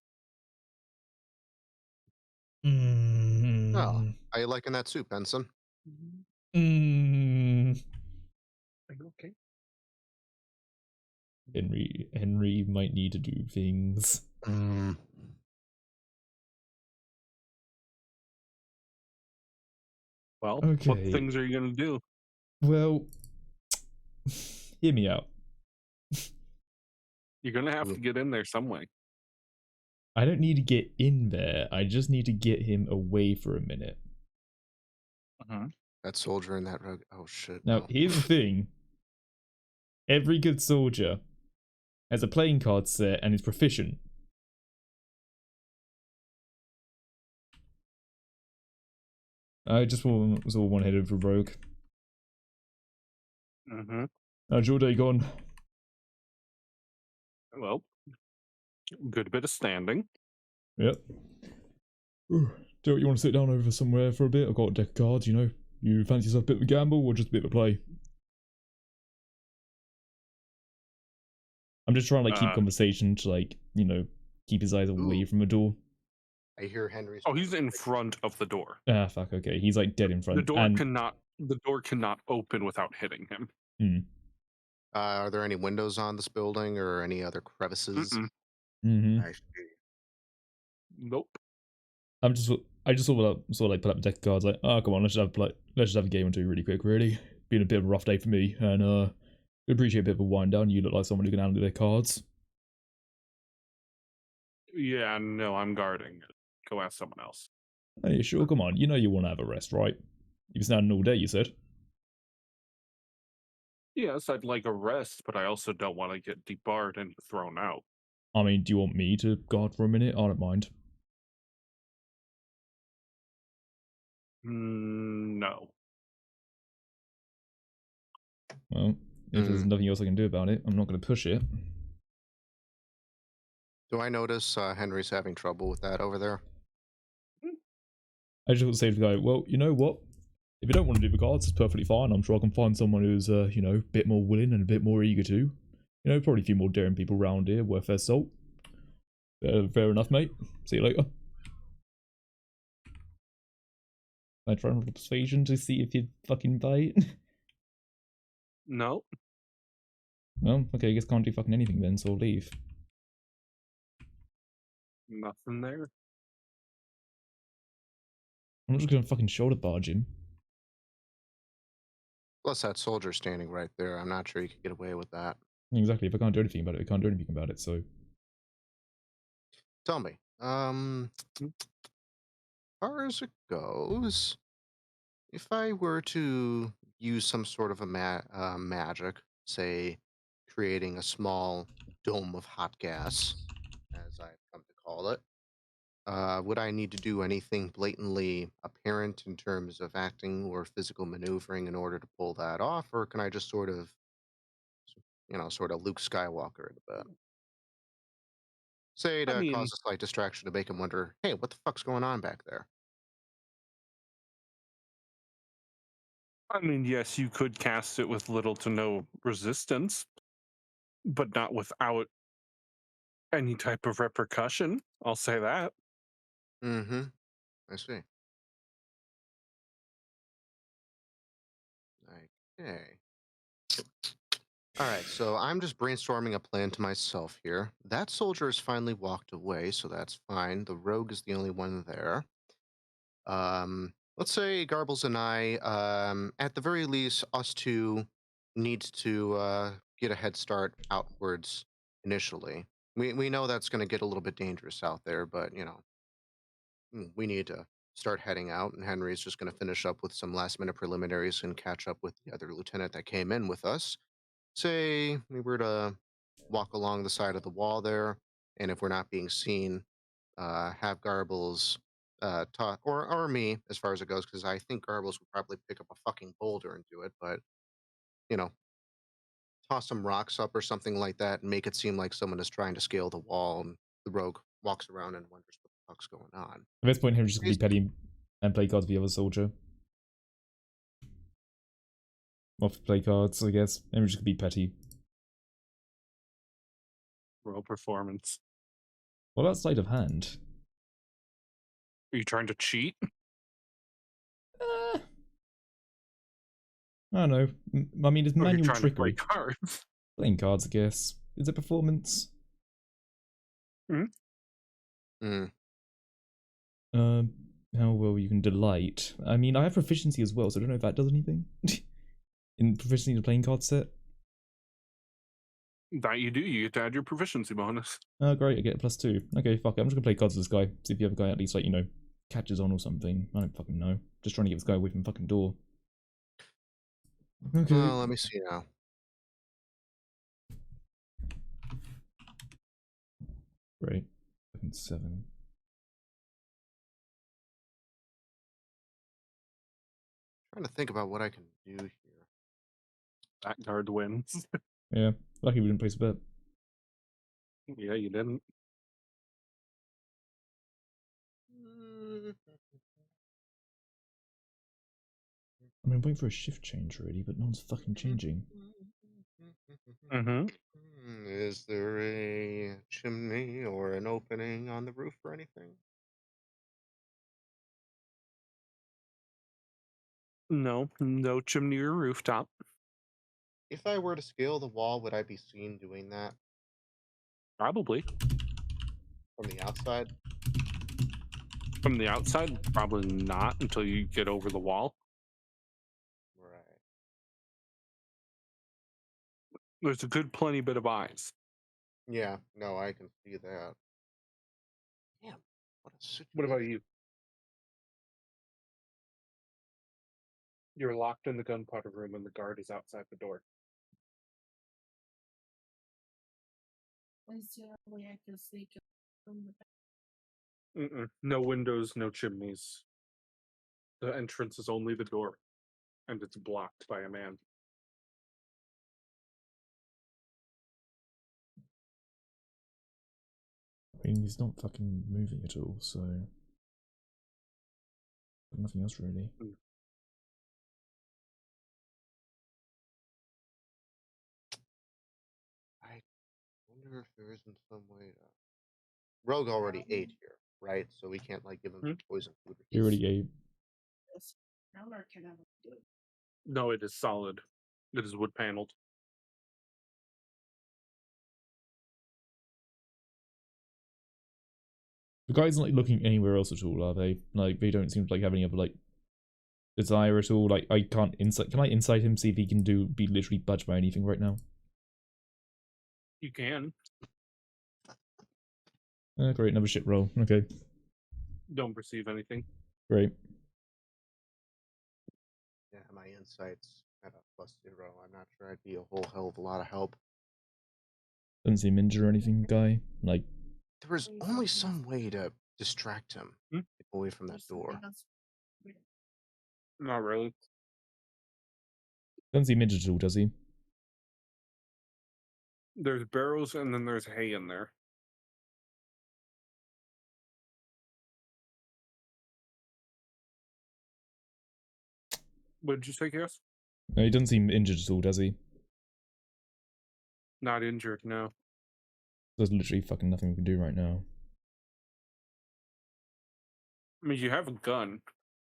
Oh, are you liking that soup, Benson? Are you okay? Henry might need to do things. Well, Okay. what things are you gonna do? Well, hear me out. You're gonna have to get in there some way. I don't need to get in there. I just need to get him away for a minute. That soldier in that rug. Oh shit. Now, no. here's the thing. Every good soldier has a playing card set and is proficient. I just was all one-headed for Rogue. How's your day gone? Well, good bit of standing. Yep. Do you want to sit down over somewhere for a bit? I've got a deck of cards, You fancy yourself a bit of a gamble or just a bit of a play? I'm just trying to keep conversation to keep his eyes away from the door. I hear Henry's. Oh, he's in front of the door. Ah, fuck. Okay, he's dead in front. The door cannot open without hitting him. Are there any windows on this building or any other crevices? I see. Nope. I just sort of put up a deck of cards oh come on, let's just have a game or two really quick, really. Been a bit of a rough day for me, and appreciate a bit of a wind down. You look like someone who can handle their cards. Yeah, no, I'm guarding. Go ask someone else. Hey, sure, come on. You want to have a rest, right? You've been standing all day, you said. Yes, I'd like a rest, but I also don't want to get debarred and thrown out. I mean, do you want me to guard for a minute? I don't mind. No. Well, if there's nothing else I can do about it, I'm not going to push it. Do I notice Henry's having trouble with that over there? I just want to say to the guy, well, you know what? If you don't want to do the cards, it's perfectly fine. I'm sure I can find someone who's, a bit more willing and a bit more eager to. Probably a few more daring people around here worth their salt. Fair enough, mate. See you later. I try and roll persuasion to see if you'd fucking bite. No. Well, okay, I guess can't do fucking anything then, so I'll leave. Nothing there. I'm not just gonna fucking shoulder barge him. Plus, that soldier standing right there. I'm not sure you could get away with that. Exactly, if I can't do anything about it, I can't do anything about it, so... Tell me, far as it goes, if I were to use some sort of a magic, say creating a small dome of hot gas, as I've come to call it, would I need to do anything blatantly apparent in terms of acting or physical maneuvering in order to pull that off, or can I just sort of, sort of Luke Skywalker it a bit? Say I to mean, cause a slight distraction to make him wonder, hey, what the fuck's going on back there? yes, you could cast it with little to no resistance, but not without any type of repercussion. I'll say that. Mm-hmm. I see. Okay. All right, so I'm just brainstorming a plan to myself here. That soldier has finally walked away, so that's fine. The rogue is the only one there. Let's say Garbles and I, at the very least, us two need to get a head start outwards initially. We know that's going to get a little bit dangerous out there, but we need to start heading out, and Henry's just going to finish up with some last minute preliminaries and catch up with the other lieutenant that came in with us. Say we were to walk along the side of the wall there, and if we're not being seen, have Garbles talk, or me as far as it goes, because I think Garbles would probably pick up a fucking boulder and do it, but you know, toss some rocks up or something like that and make it seem like someone is trying to scale the wall, and the rogue walks around and wonders what the fuck's going on. At this point, Henry's just gonna be Basically- petty and play cards with the other soldier. Off play cards, I guess. Henry's just gonna be petty. Roll performance. What about sleight of hand? Are you trying to cheat? I don't know. I mean, it's Or are you manual trying to play trickery. cards? Playing cards, I guess. Is it performance? Mm. How well you can delight. I mean, I have proficiency as well, so I don't know if that does anything. In proficiency to playing card set. That you do. You get to add your proficiency bonus. Oh, great, I get a +2. Okay, fuck it. I'm just gonna play cards with this guy. See if the other guy at least, like, catches on or something. I don't fucking know. Just trying to get this guy away from the fucking door. Okay. Let me see now. Great. Fucking 7. Trying to think about what I can do here. That guard wins. Yeah. Lucky we didn't place a bet. Yeah, you didn't. I mean, I'm waiting for a shift change already, but no one's fucking changing. Mm-hmm. Is there a chimney or an opening on the roof or anything? No chimney or rooftop. If I were to scale the wall, would I be seen doing that Probably. from the outside? From the outside, probably not until you get over the wall. Right. There's a good plenty bit of eyes. Yeah, no, I can see that. Damn, what a situation. What about you? You're locked in the gunpowder room and the guard is outside the door. Is there a way I can sneak up from the back? No windows, no chimneys. The entrance is only the door, and it's blocked by a man. I mean, he's not fucking moving at all, so... Nothing else really. I wonder if there isn't some way to... Rogue already ate here, right? So we can't, like, give him some poison food. He already ate. Yes. Or can I do it? No, it is solid. It is wood paneled. The guys aren't like, looking anywhere else at all, are they? Like they don't seem to like have any other like desire at all. Like I can't insight. Can I insight him, see if he can be literally budged by anything right now? You can. Great, another shit roll. Okay, Don't perceive anything. great. Yeah, my insights at a +0. I'm not sure I'd be a whole hell of a lot of help. Doesn't seem injured or anything, guy. Like There was only some way to distract him away from that There's something door. else weird. Not really. doesn't seem injured at all, does he? There's barrels and then there's hay in there. What did you say, Chaos? No, he doesn't seem injured at all, does he? Not injured, no. There's literally fucking nothing we can do right now. I mean, you have a gun.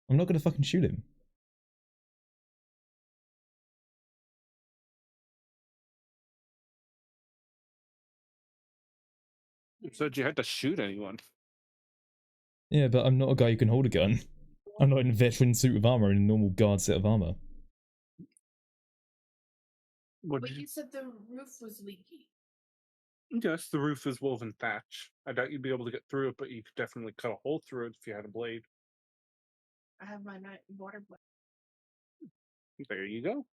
I'm not gonna fucking shoot him. You said you had to shoot anyone. Yeah, but I'm not a guy who can hold a gun. I'm not in a veteran suit of armor and a normal guard set of armor. What But did you said the roof was leaky. Yes, the roof is woven thatch. I doubt you'd be able to get through it, but you could definitely cut a hole through it if you had a blade. I have my water blade. There you go.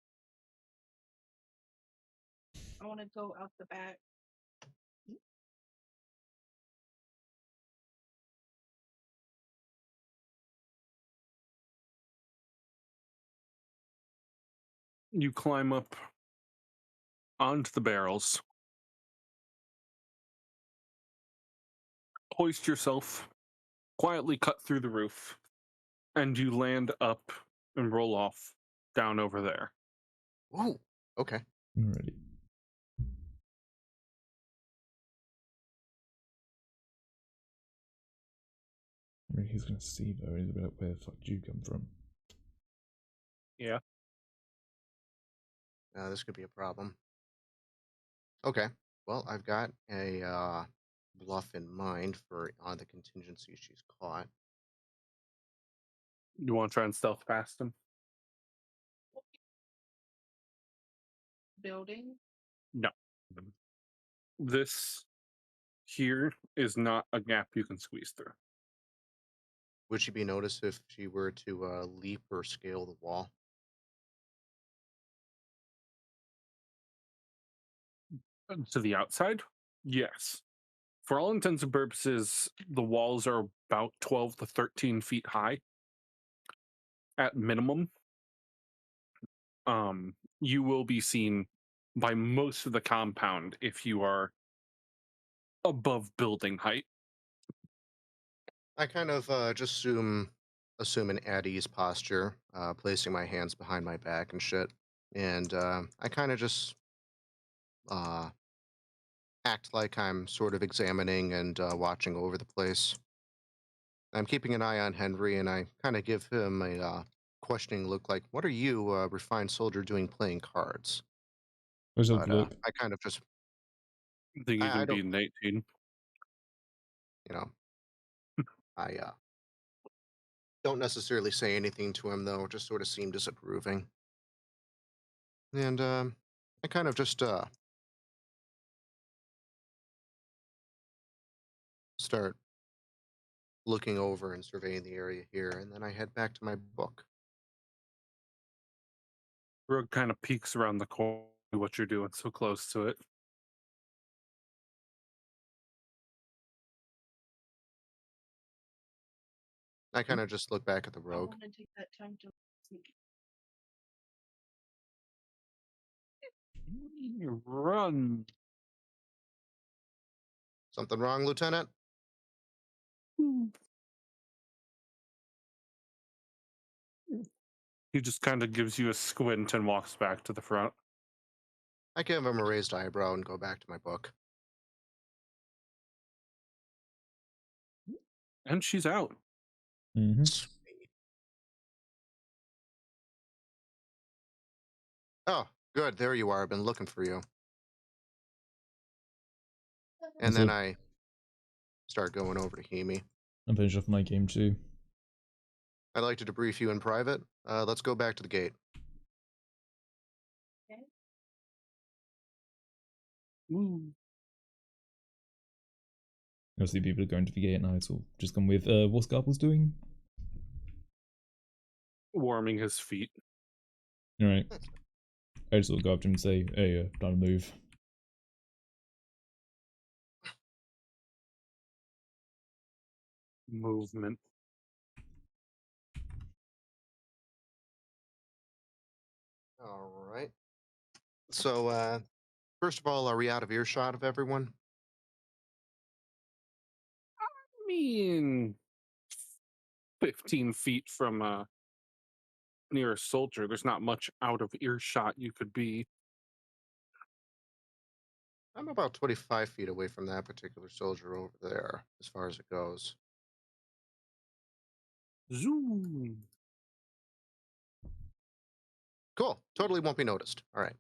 I want to go out the back. You climb up onto the barrels, hoist yourself, quietly cut through the roof, and you land up and roll off down over there. Whoa. Okay. Alrighty. I mean, he's gonna see though. He's gonna be like, "Where the fuck did you come from?" Yeah. This could be a problem. Okay. Well, I've got a bluff in mind for on the contingency she's caught. You want to try and stealth past him? Building. No. This here is not a gap you can squeeze through. Would she be noticed if she were to leap or scale the wall? To the outside? Yes. For all intents and purposes, the walls are about 12 to 13 feet high at minimum. You will be seen by most of the compound if you are above building height. I kind of just assume an at ease posture, placing my hands behind my back and shit, and I kind of just uh, act like I'm sort of examining and watching over the place. I'm keeping an eye on Henry, and I kind of give him a questioning look, like, "What are you, refined soldier, doing playing cards?" Where's But the look? I kind of just, I think you I can don't, beat an 18. you know, I don't necessarily say anything to him though. Just sort of seem disapproving, and I kind of just start looking over and surveying the area here, and then I head back to my book. Rogue kind of peeks around the corner what you're doing so close to it. I kind of just look back at the I rogue. want to take that time to sneak. Run. Something wrong, Lieutenant? He just kind of gives you a squint and walks back to the front. I give him a raised eyebrow and go back to my book. And she's out. Mm-hmm. Sweet. Oh, Good, there you are. I've been looking for you. And That's then all. I start going over to Hemi. I'm finished off my game too. I'd like to debrief you in private. Let's go back to the gate. Ooh. Obviously, people are going to the gate now, so just come with what Scarpel's doing. Warming his feet. Alright. I just sort of go up to him and say, hey, time to move. Movement. All right. So, first of all, are we out of earshot of everyone? I mean, 15 feet from near a soldier, there's not much out of earshot you could be. I'm about 25 feet away from that particular soldier over there, as far as it goes. Zoom. Cool. Totally won't be noticed. All right.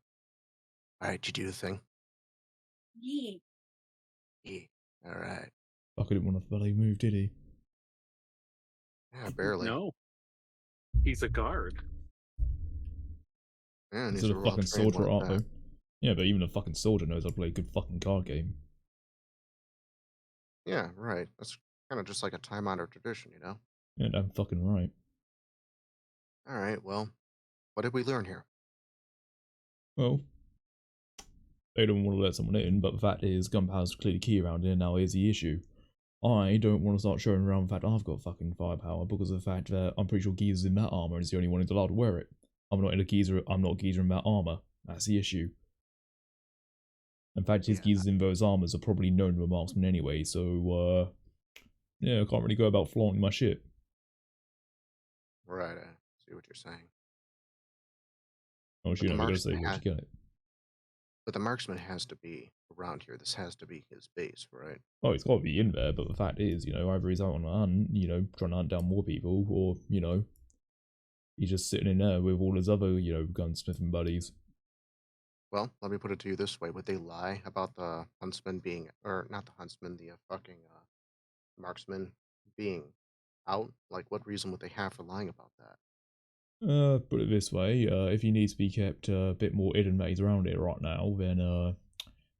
All right, you do the thing. Yeah. Yeah. All right. Fuck, I didn't want to bloody move, did he? Yeah, barely. No. He's a guard. Yeah, and Instead these of are all fucking trained soldier like art, that. though. Yeah, but even a fucking soldier knows how to play a good fucking card game. Yeah, right. That's kind of just like a time-honored tradition, you know? Yeah, damn fucking right. All right, well, what did we learn here? Well, they don't want to let someone in, but the fact is, gunpowder's clearly key around here now. Here's the issue. I don't want to start showing around the fact I've got fucking firepower because of the fact that I'm pretty sure Geezer's in that armor and is the only one who's allowed to wear it. I'm not Geezer in that armor. That's the issue. In fact, his Yeah. Geezers in those armors are probably known to a marksman anyway, so, yeah, I can't really go about flaunting my shit. Right, I see what you're saying. Oh, But shit, the I'm gonna say, marksman where'd you get it? But the marksman has to be around here. This has to be his base, right? Oh, it's gotta be in there, but the fact is, either he's out on a hunt, trying to hunt down more people, or, he's just sitting in there with all his other, gunsmithing buddies. Well, let me put it to you this way. Would they lie about the huntsman being, or not the huntsman, the fucking marksman being out? Like, what reason would they have for lying about that? Put it this way, if he needs to be kept a bit more hidden that he's around here right now, then,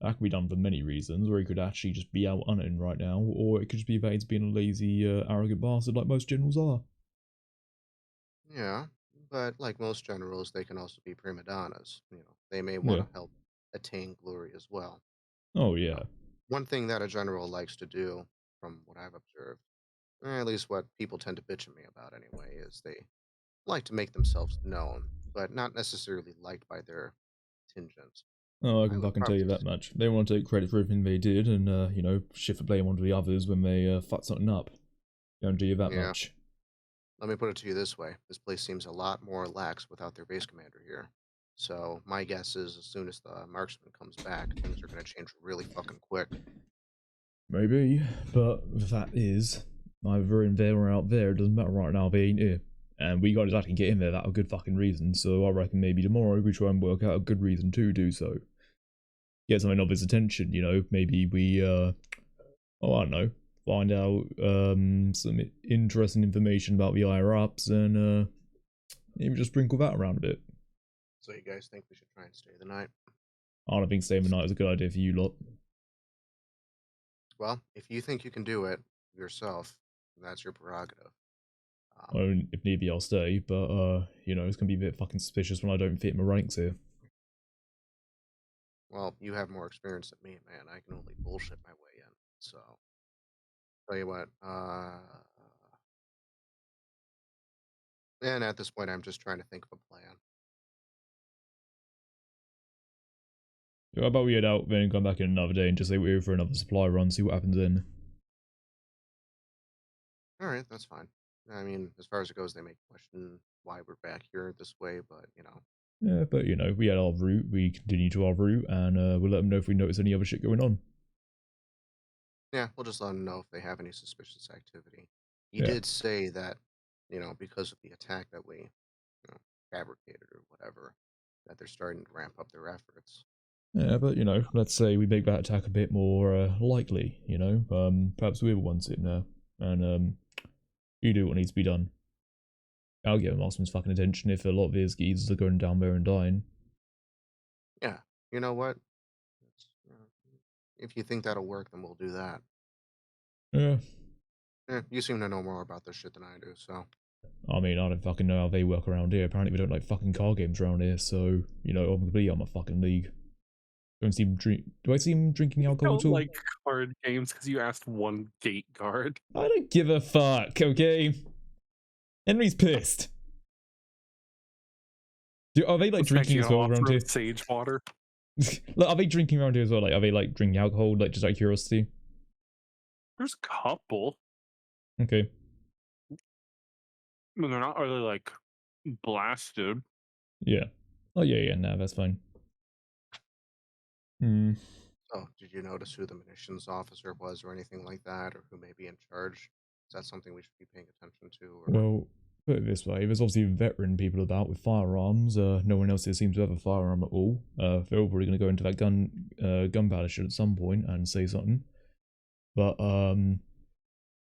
that could be done for many reasons, or he could actually just be out hunting right now, or it could just be that he's being a lazy, arrogant bastard like most generals are. Yeah, but like most generals, they can also be prima donnas. You know, they may want Yeah. to help attain glory as well. Oh, You yeah. know, one thing that a general likes to do, from what I've observed, or at least what people tend to bitch at me about anyway, is they like to make themselves known, but not necessarily liked by their contingents. Oh, I I can would fucking tell you probably that much. They want to take credit for everything they did and, shift the blame onto the others when they, fuck something up. Guarantee you that Yeah. much. Let me put it to you this way. This place seems a lot more lax without their base commander here. So my guess is as soon as the marksman comes back, things are going to change really fucking quick. Maybe, but the fact is, either we're in there or out there, it doesn't matter right now, they ain't here. And we gotta actually get in there without a good fucking reason, so I reckon maybe tomorrow we try and work out a good reason to do so. Get something of his attention, maybe we, I don't know, find out, some interesting information about the higher ups and, maybe just sprinkle that around a bit. So you guys think we should try and stay the night? I don't think staying the night is a good idea for you lot. Well, if you think you can do it yourself, that's your prerogative. I mean, if need be, I'll stay, but, it's gonna be a bit fucking suspicious when I don't fit my ranks here. Well, you have more experience than me, man. I can only bullshit my way in. So, tell you what, and at this point, I'm just trying to think of a plan. How about we head out, then come back in another day and just say we're here for another supply run, see what happens then. All right, that's fine. I mean, as far as it goes, they may question why we're back here this way, but Yeah, but we had our route, we continue to our route, and we'll let them know if we notice any other shit going on. yeah, we'll just let them know if they have any suspicious activity. You Yeah. did say that, because of the attack that we, fabricated or whatever, that they're starting to ramp up their efforts. Yeah, but you know, let's say we make that attack a bit more likely. You know, perhaps we want it now, and you do what needs to be done. I'll give Marsman's fucking attention if a lot of his geezers are going down there and dying. Yeah, you know what? If you think that'll work, then we'll do that. Yeah. You seem to know more about this shit than I do, so. I mean, I don't fucking know how they work around here. Apparently we don't like fucking card games around here, so, you know, I'm completely on my fucking league. Don't see him do I see him drinking alcohol at all? Like card games because you asked one gate guard. I don't give a fuck, okay? Henry's pissed. Are they like drinking as well around here? Sage water. Like, are they drinking around here as well? Like, are they like drinking alcohol, like just out of curiosity? There's a couple. Okay. I mean, they're not really like blasted. Yeah. Oh yeah, no, that's fine. Hmm. Oh, did you notice who the munitions officer was or anything like that, or who may be in charge? Is that something we should be paying attention to? Or... Well, put it this way, there's obviously veteran people about with firearms. No one else here seems to have a firearm at all. They're all probably going to go into that gunpowder shit at some point and say something. But,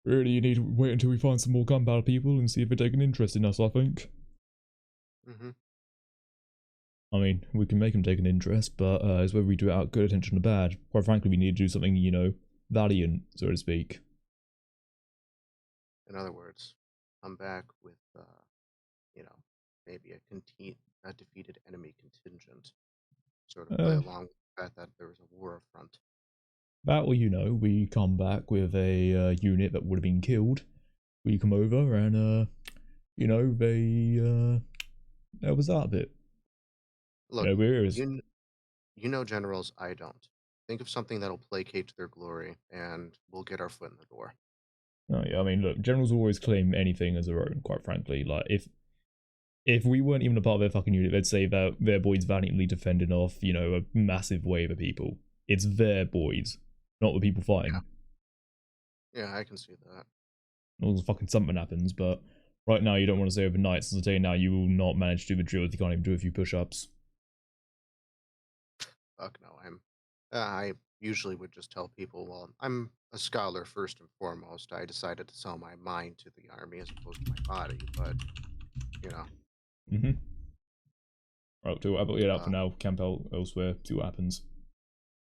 really you need to wait until we find some more gunpowder people and see if they take an interest in us, I think. Mm-hmm. I mean, we can make them take an interest, but it's whether we do it out good attention or bad. Quite frankly, we need to do something, you know, valiant, so to speak. In other words, come back with, you know, maybe a defeated enemy contingent. Sort of play along with the fact that there was a war front. That, or, you know, we come back with a unit that would have been killed. We come over and, you know, they, that was that bit. Look, no, you know generals, I don't. Think of something that'll placate to their glory, and we'll get our foot in the door. Oh yeah, I mean, look, generals always claim anything as their own, quite frankly. Like, if we weren't even a part of their fucking unit, they'd say that their boys valiantly defending off, you know, a massive wave of people. It's their boys, not the people fighting. Yeah, I can see that. Well, fucking something happens, but right now you don't want to say overnight, since I tell you now you will not manage to do the drill if you can't even do a few push-ups. Fuck no, I usually would just tell people, well, I'm a scholar first and foremost. I decided to sell my mind to the army as opposed to my body, but, you know. Mm-hmm. Right, do whatever, yeah, for now, camp elsewhere, see what happens.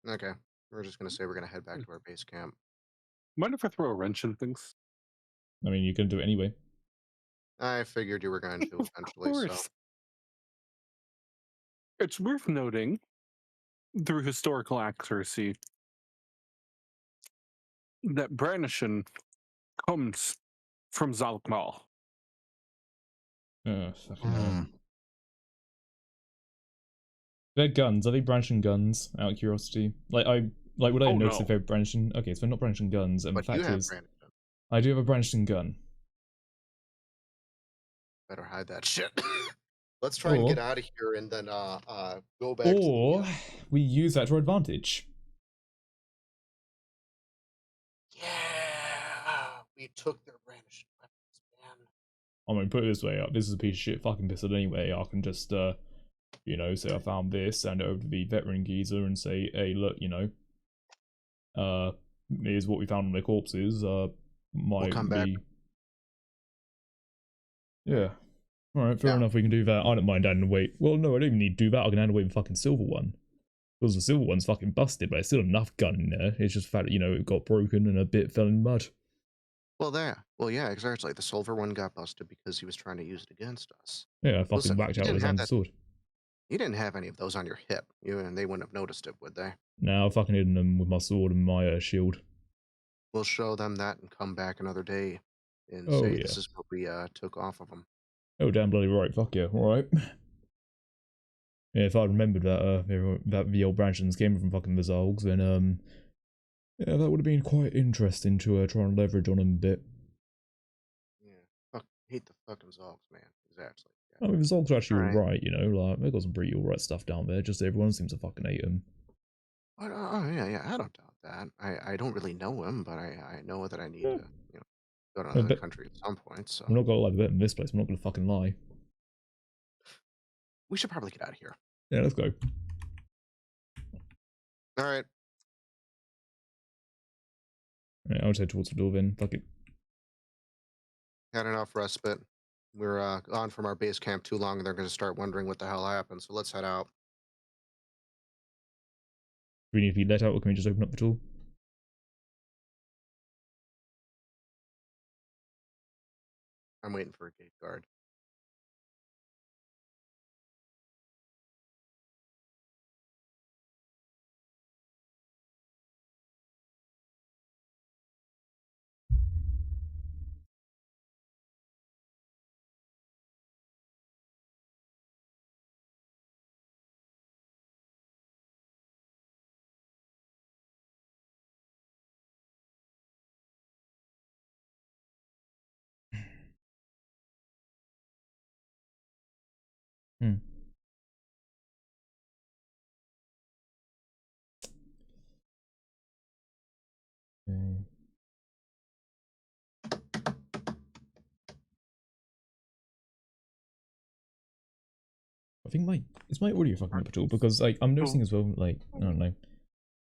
Okay, we're just going to say we're going to head back to our base camp. Mind if I throw a wrench in things? I mean, you can do it anyway. I figured you were going to eventually, so. It's worth noting, through historical accuracy, that brandishing comes from Zalkmal. Fucking hell. They're guns. Are they branching guns? Out of curiosity, would I notice if they're branching? Okay, so they're not branching guns, and but the fact you have is, brandishing. I do have a branching gun. Better hide that shit. Let's try and get out of here, and then go back. Or we use that to our advantage. Yeah, we took their brandishing weapons, man. I mean, put it this way: this is a piece of shit fucking pistol anyway. I can just, you know, say I found this, send it over to the veteran geezer, and say, hey, look, you know, here's what we found on their corpses. Might come be. back. Yeah. Alright, fair enough, we can do that. I don't mind adding a weight. Well, no, I don't even need to do that. I can add away the fucking silver one. Because the silver one's fucking busted, but there's still enough gun in there. It's just the fact that, you know, it got broken and a bit fell in mud. Well, yeah, exactly. The silver one got busted because he was trying to use it against us. Yeah, I fucking whacked out with his own sword. You didn't have any of those on your hip. And they wouldn't have noticed it, would they? No, I fucking hidden them with my sword and my shield. We'll show them that and come back another day and say this is what we took off of them. Oh, damn bloody right. Fuck yeah. Alright. Yeah, if I remembered that the old branchings came from fucking the Zolgs, then, yeah, that would have been quite interesting to try and leverage on them a bit. Yeah. Hate the fucking Zolgs, man. Exactly. Yeah. I mean, the Zolgs are actually alright, you know, like, they've got some pretty alright stuff down there, just everyone seems to fucking hate them. Oh, yeah, I don't doubt that. I don't really know him, but I know that I need to, you know, go to another country at some point, so. I'm not gonna lie, in this place, I'm not gonna fucking lie. We should probably get out of here. Yeah, let's go. All right. Alright, I'll just head towards the door then. Fuck it. Had enough respite. We're on from our base camp too long, and they're going to start wondering what the hell happened. So let's head out. Do we need to be let out, or can we just open up the door? I'm waiting for a gate guard. Hmm. Okay. I think is my audio fucking up at all? Because like I'm noticing as well, like I don't know.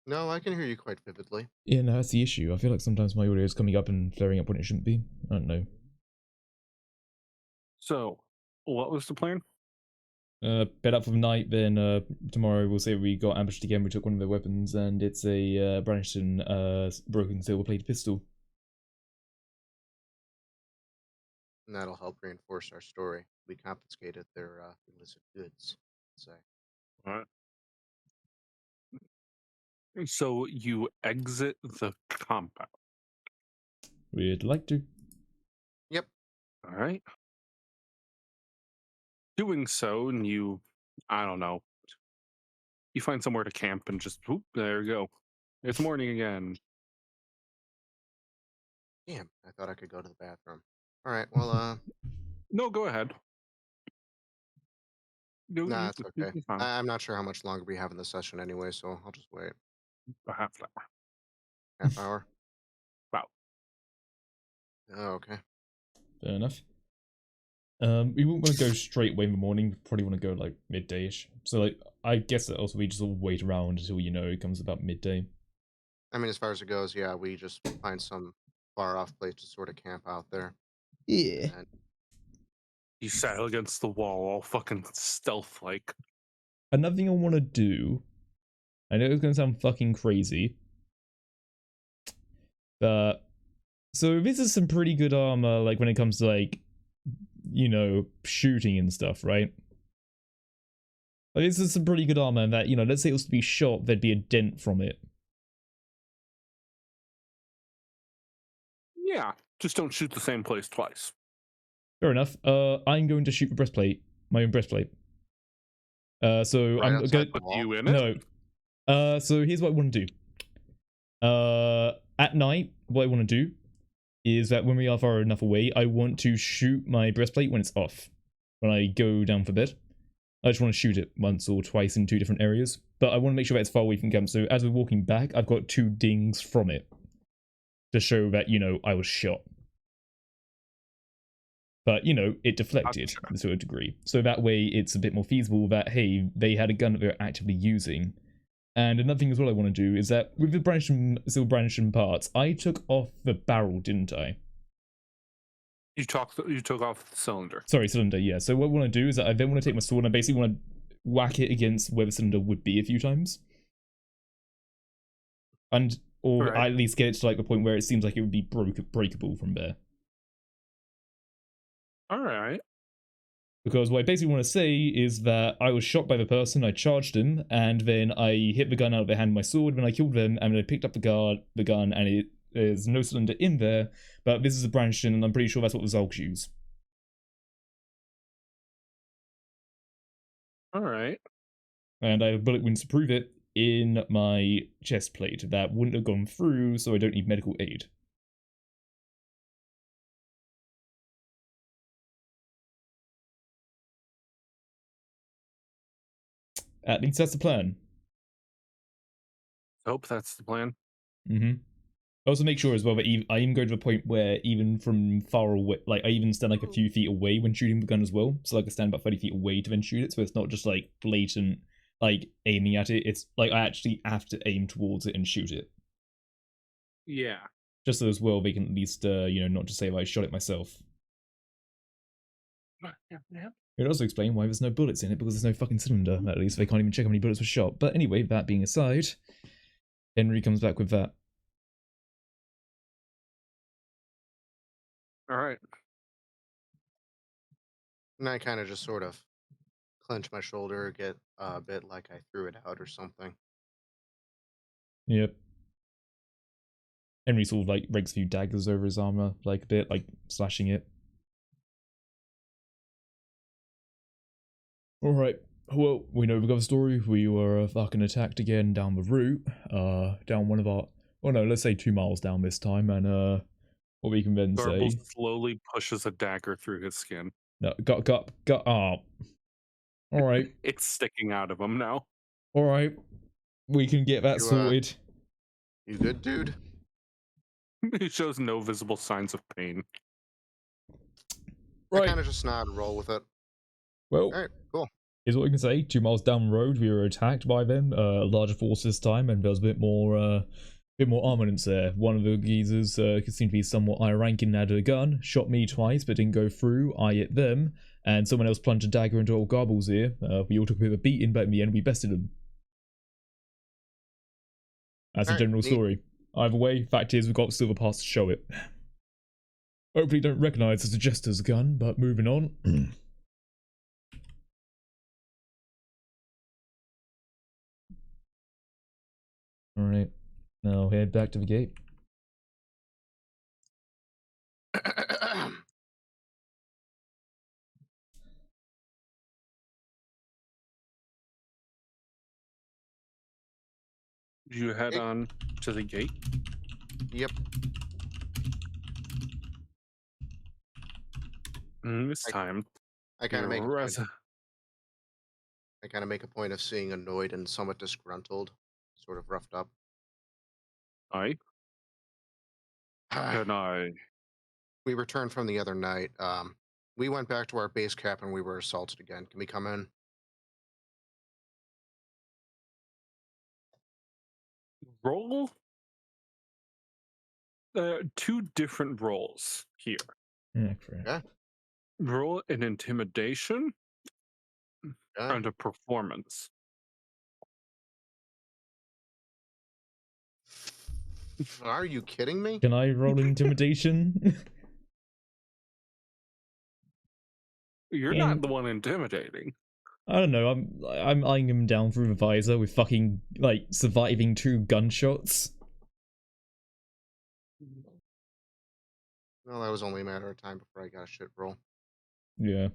No, I can hear you quite vividly. Yeah, no, that's the issue. I feel like sometimes my audio is coming up and flaring up when it shouldn't be. I don't know. So, what was the plan? Bed up for the night, then tomorrow we'll say we got ambushed again, we took one of their weapons, and it's a Branniston broken silver-plated pistol. And that'll help reinforce our story. We confiscated their illicit goods. Say. All right. So you exit the compound. We'd like to. Yep. All right. Doing so, and you, I don't know, you find somewhere to camp and just, whoop, there you go. It's morning again. Damn, I thought I could go to the bathroom. All right, well, No, go ahead. No, nah, you- it's okay. it's fine. I'm not sure how much longer we have in the session anyway, so I'll just wait. A half an hour. Half hour? Wow. Oh, okay. Fair enough. We won't want to go straight away in the morning. We probably want to go like midday-ish. So like, I guess that also we just all wait around until it comes about midday. I mean, as far as it goes, yeah, we just find some far-off place to sort of camp out there. Yeah. And You sat against the wall, all fucking stealth-like. Another thing I want to do. I know it's gonna sound fucking crazy, but so this is some pretty good armor. Like when it comes to like, shooting and stuff, right? Like, this is some pretty good armor, and that let's say it was to be shot, there'd be a dent from it. Yeah, just don't shoot the same place twice. Fair enough. I'm going to shoot the breastplate, my own breastplate. So right I'm outside going. the Put wall. you in it? No. So here's what I want to do. At night, what I want to do is that when we are far enough away, I want to shoot my breastplate when it's off. When I go down for bed, I just want to shoot it once or twice in 2 different areas. But I want to make sure that it's far away from camp. So as we're walking back, I've got 2 dings from it to show that I was shot. But it deflected to a degree. So that way, it's a bit more feasible that hey, they had a gun that they were actively using. And another thing as well I want to do is that with the still Branniston parts, I took off the barrel, didn't I? You took off the cylinder. Sorry, cylinder, yeah. So what I want to do is that I then want to take my sword and I basically want to whack it against where the cylinder would be a few times. Or Right. at least get it to like the point where it seems like it would be breakable from there. Alright. Because what I basically want to say is that I was shot by the person, I charged him, and then I hit the gun out of their hand with my sword when I killed them, and then I picked up the gun, and there's no cylinder in there, but this is a Branniston, and I'm pretty sure that's what the Zalks use. Alright. And I have bullet wounds to prove it in my chest plate that wouldn't have gone through, so I don't need medical aid. At least that's the plan. Hope that's the plan. Mm-hmm. Also make sure as well that I even go to the point where even from far away, like I even stand like a few feet away when shooting the gun as well. So like I stand about 30 feet away to then shoot it, so it's not just like blatant, like aiming at it. It's like I actually have to aim towards it and shoot it. Yeah. Just so as well they can at least not just say I shot it myself. Yeah. It would also explain why there's no bullets in it, because there's no fucking cylinder. At least they can't even check how many bullets were shot. But anyway, that being aside, Henry comes back with that. All right. And I kind of just sort of clench my shoulder, get a bit like I threw it out or something. Yep. Henry sort of like rakes a few daggers over his armor, like a bit, like slashing it. Alright, well, we know the cover story. We were fucking attacked again down the route, down one of our, well no, let's say 2 miles down this time, and what we can then Garble say, slowly pushes a dagger through his skin. no, got, alright, It's sticking out of him now. alright, we can get that You, sorted. You good, dude? He shows no visible signs of pain. I Right, kind of just nod and roll with it. well, All right, cool. here's what we can say. 2 miles down the road, we were attacked by them, a larger force this time, and there was a bit more armaments there. One of the geezers seemed to be somewhat higher ranking and had a gun, shot me twice but didn't go through. I hit them, and someone else plunged a dagger into old Garble's ear. We all took a bit of a beating, but in the end we bested them. That's the Alright, general neat. story. Either way, fact is we've got silver pass to show it. Hopefully don't recognise as a jester's gun, but moving on. Alright, now head back to the gate. You head Hey. on to the gate. Yep. This time, I kind of your make res- I kind of make a point of seeing annoyed and somewhat disgruntled, sort of roughed up. I can I We returned from the other night. We went back to our base camp and we were assaulted again. Can we come in? roll 2 different rolls here? Yeah, correct. Yeah. Roll an intimidation Yeah. and a performance. Are you kidding me? Can I roll intimidation? You're Yeah. not the one intimidating. I don't know, I'm eyeing him down through the visor with fucking, like, surviving 2 gunshots. Well, that was only a matter of time before I got a shit roll. Yeah.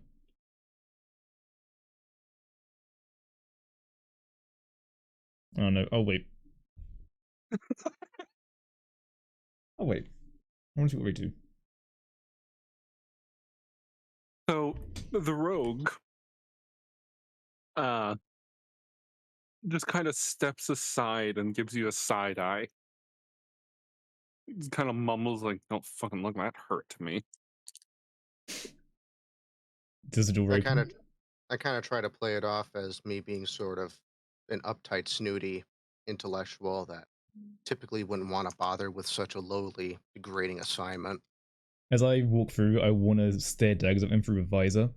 Oh no, oh wait. Oh wait. I want to see what we do. So the rogue just kind of steps aside and gives you a side eye. He kind of mumbles like, "Don't fucking look, that hurt to me." Does the door I open? kind of try to play it off as me being sort of an uptight, snooty intellectual that typically wouldn't want to bother with such a lowly, degrading assignment. As I walk through, I want to stare daggers at them through the visor.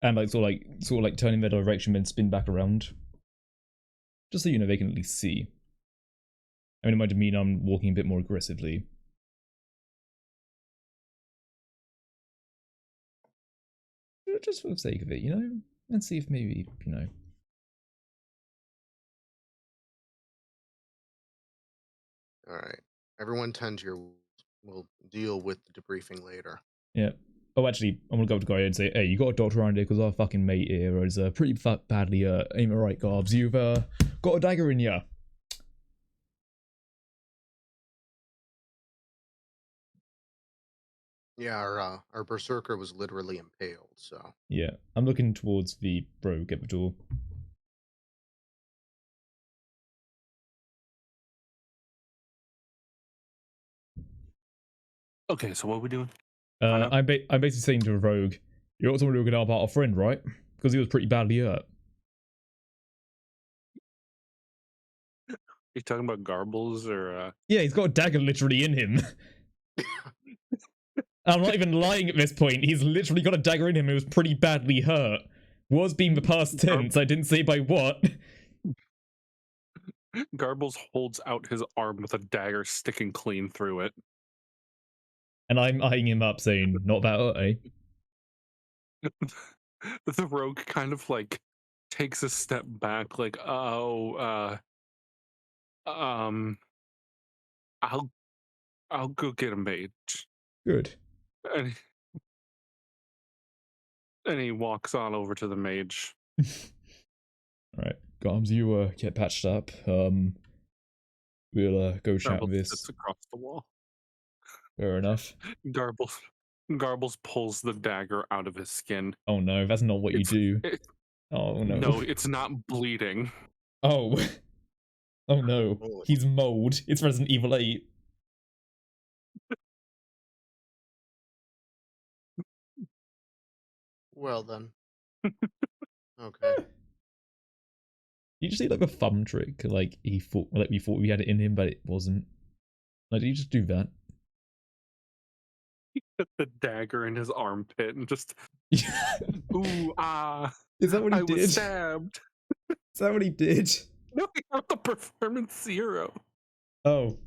And like sort of like turn in their direction then spin back around. Just so you know they can at least see. I mean, in my demeanor, I'm walking a bit more aggressively. Just for the sake of it, you know? And see if maybe, you know. All right. Everyone tend to your... We'll deal with the debriefing later. Yeah. Oh, actually, I'm gonna go up to Guy and say, hey, you got a doctor around here because our fucking mate here is pretty badly ain't right, Garbs. You've got a dagger in ya. Yeah, our berserker was literally impaled, so... Yeah, I'm looking towards the rogue at the door. Okay, so what are we doing? Find out. I'm basically saying to the rogue, you're not someone who can help out a friend, right? Because he was pretty badly hurt. You talking about Garbles or Yeah, he's got a dagger literally in him. I'm not even lying at this point. He's literally got a dagger in him. He was pretty badly hurt. Was being the past tense. I didn't say by what. Garbles holds out his arm with a dagger sticking clean through it. And I'm eyeing him up, saying, "Not that, eh?" The rogue kind of like takes a step back, like, I'll go get a mage. Good. And he walks on over to the mage. Alright, Garms, you get patched up. We'll go chat with Garbles this. sits across the wall. Fair enough. Garbles pulls the dagger out of his skin. Oh no, that's not what you do. Oh no. No, it's not bleeding. Oh. Oh no. Holy. He's mold. It's Resident Evil 8. Well then. Okay. Did you just see like a thumb trick? Like we thought we had it in him, but it wasn't. Like, did you just do that? Put the dagger in his armpit and just ooh Is that what he I did? was stabbed. Is that what he did? No, he got the performance 0. Oh.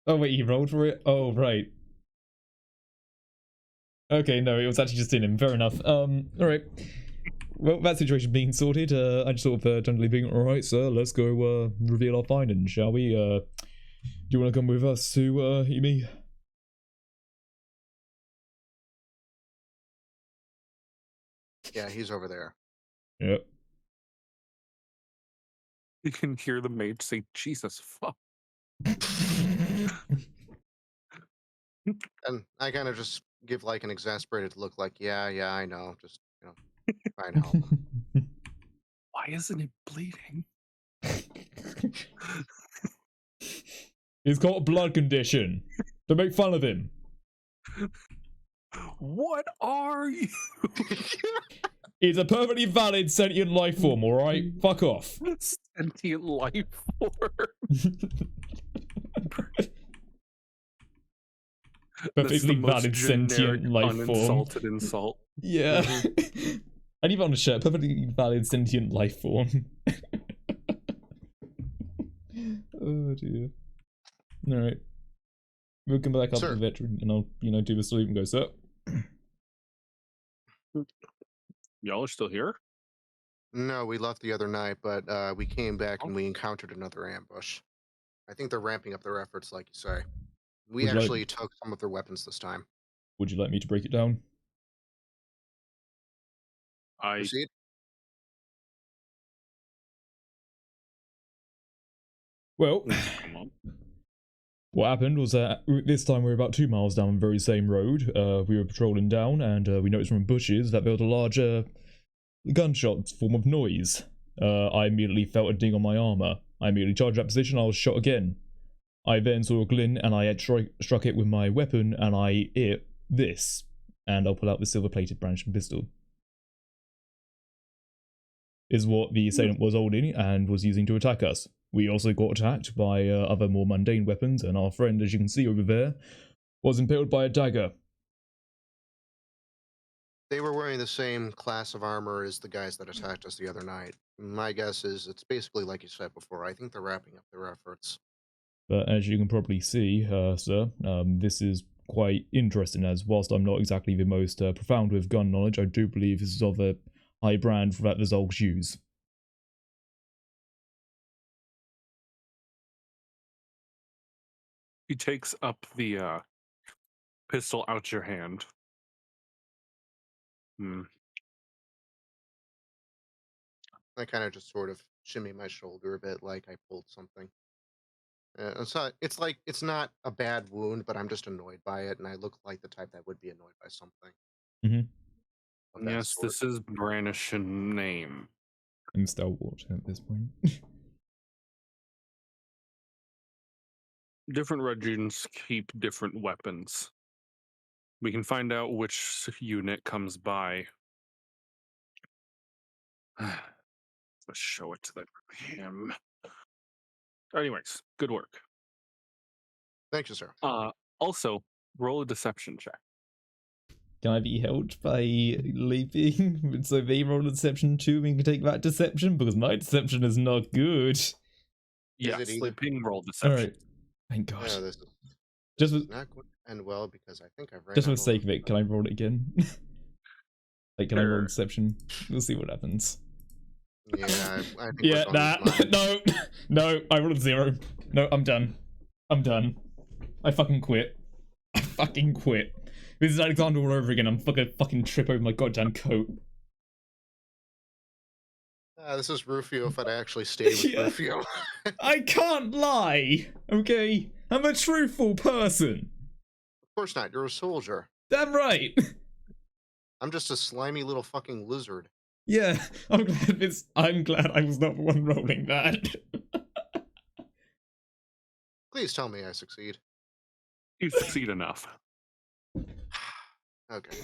Oh wait, he rolled for it? Oh right. Okay, no, it was actually just in him. Fair enough. Alright. Well, that situation being sorted, I just sort of generally being, alright, sir, let's go reveal our findings, shall we? Do you want to come with us to Emi? Yeah, he's over there. Yep. You can hear the mage say, Jesus fuck. And I kind of just give like an exasperated look, like, yeah, I know, just trying to help. Why isn't it bleeding? He's got a blood condition. Don't make fun of him. What are you? He's a perfectly valid sentient life form, alright? Fuck off. Sentient life form. Perfectly most valid generic, sentient life form. uninsulted insult. Yeah. I need on a shirt. Perfectly valid sentient life form. Oh dear. Alright. We'll come back up to Sir. the veteran and I'll, do the salute and go, sir. Y'all are still here? No, we left the other night, but we came back and we encountered another ambush. I think they're ramping up their efforts, like you say. We Would you actually took some of their weapons this time. Would you like me to break it down? Proceed. Well, Come on. what happened was that this time we were about 2 miles down the very same road. We were patrolling down and we noticed from bushes that there was a large gunshot form of noise. I immediately felt a ding on my armor. I immediately charged that position. I was shot again. I then saw a glint and I had struck it with my weapon and I hit this. And I'll pull out the silver-plated branching pistol. Is what the assailant was holding and was using to attack us. We also got attacked by other more mundane weapons, and our friend, as you can see over there, was impaled by a dagger. They were wearing the same class of armor as the guys that attacked us the other night. My guess is it's basically like you said before. I think they're wrapping up their efforts. But as you can probably see, sir, this is quite interesting, as whilst I'm not exactly the most profound with gun knowledge, I do believe this is of a high brand that the Zolgs use. He takes up the pistol out your hand. I kind of just sort of shimmy my shoulder a bit, like I pulled something. It's not a bad wound, but I'm just annoyed by it, and I look like the type that would be annoyed by something. Mm-hmm. of that Yes, sort. this is Branish in name. I'm stalwart at this point. Different regions keep different weapons. We can find out which unit comes by. Let's show it to him. Anyways, good work. Thank you, sir. Also, roll a deception check. Can I be helped by leaping? So they roll a deception too and can take that deception? Because my deception is not good. Yes, it easy? sleeping roll deception. Alright. Thank God. Yeah, this Just is for, not going to end well because I think I've ran just for out the sake of it, can I roll it again? Like, can I roll Sure. deception? We'll see what happens. Yeah, I think Yeah, we're going with mine. no, no, I rolled a 0. No, I'm done. I'm done. I fucking quit. I fucking quit. This is Alexander all over again. I'm fucking trip over my goddamn coat. This is Rufio if I'd actually stayed with Yeah. Rufio. I can't lie, okay? I'm a truthful person. Of course not, you're a soldier. Damn right. I'm just a slimy little fucking lizard. Yeah, I'm glad I was not the one rolling that. Please tell me I succeed. You succeed enough. Okay,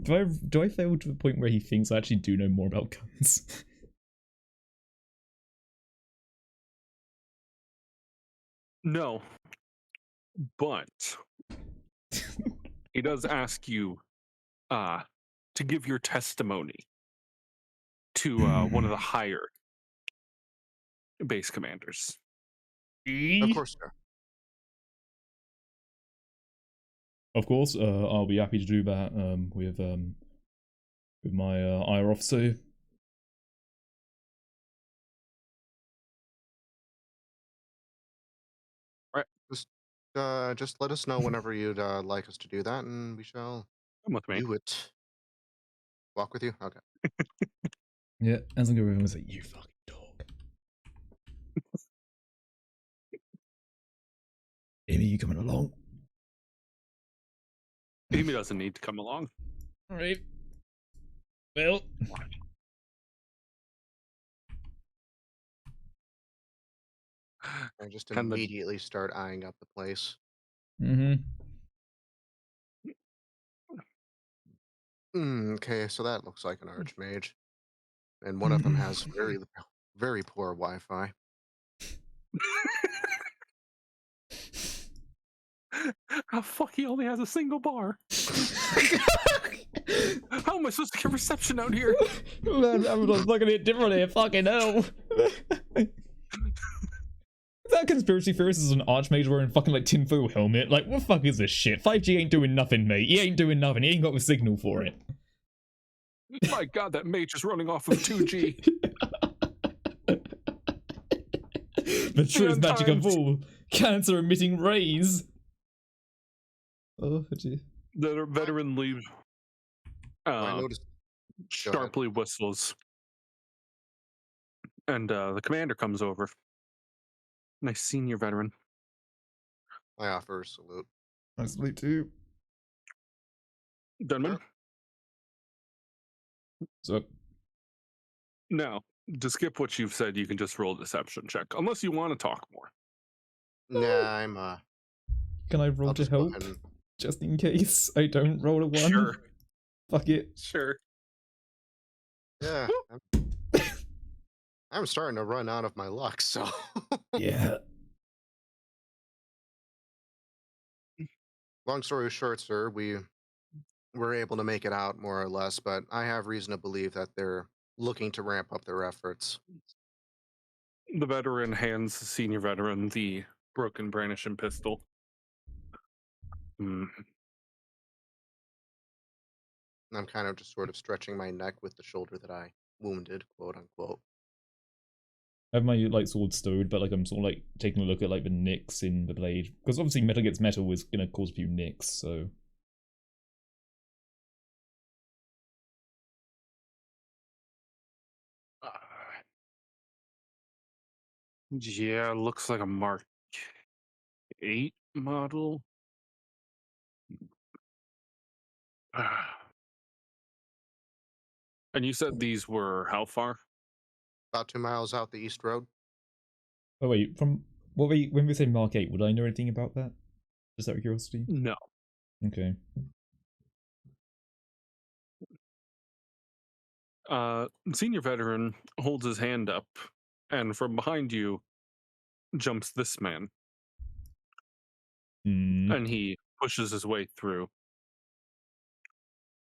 good. Do I fail to the point where he thinks I actually do know more about guns? No, but he does ask you to give your testimony to one of the higher base commanders. Of course, sir. Of course, I'll be happy to do that with my IR officer. Just let us know whenever you'd like us to do that, and we shall Come with me. do it. Walk with you? Okay. Yeah, as I go over and say, you fucking dog. Amy, you coming along? Amy doesn't need to come along. Alright. Well. I just Can the- immediately start eyeing up the place. Mm-hmm. Okay, so that looks like an archmage. And one of them has very, very poor Wi-Fi. Fuck, he only has a single bar. How am I supposed to get reception out here? Man, everyone's looking at it differently. Fucking hell. That conspiracy theorist is an archmage wearing fucking like tinfoil helmet. Like, what the fuck is this shit? 5G ain't doing nothing, mate. He ain't doing nothing. He ain't got the signal for it. My god, that mage is running off of 2G. The truest magic of times. all. Cancer emitting rays. Oh, gee. The veteran leaves. I noticed. Sharply whistles. And the commander comes over. Nice senior veteran. I offer a salute. I salute too. Dunman? So, Now, to skip what you've said, you can just roll a deception check. Unless you want to talk more. Nah, I'm can I roll I'll to just go help? ahead and- Just in case I don't roll a 1? Sure. Fuck it. Sure. Yeah. I'm starting to run out of my luck, so. Yeah. Long story short, sir, we were able to make it out more or less, but I have reason to believe that they're looking to ramp up their efforts. The veteran hands the senior veteran the broken brandishing pistol. I'm kind of just sort of stretching my neck with the shoulder that I wounded, quote unquote. I have my like sword stowed, but like I'm sort of like taking a look at like the nicks in the blade, because obviously metal against metal is gonna cause a few nicks. So Yeah, looks like a Mark 8 model. And you said these were how far? About 2 miles out the east road. oh wait, from what when we say Mark 8, would I know anything about that? Just out of curiosity. No. Okay. Senior veteran holds his hand up, and from behind you, jumps this man, Hmm. and he pushes his way through.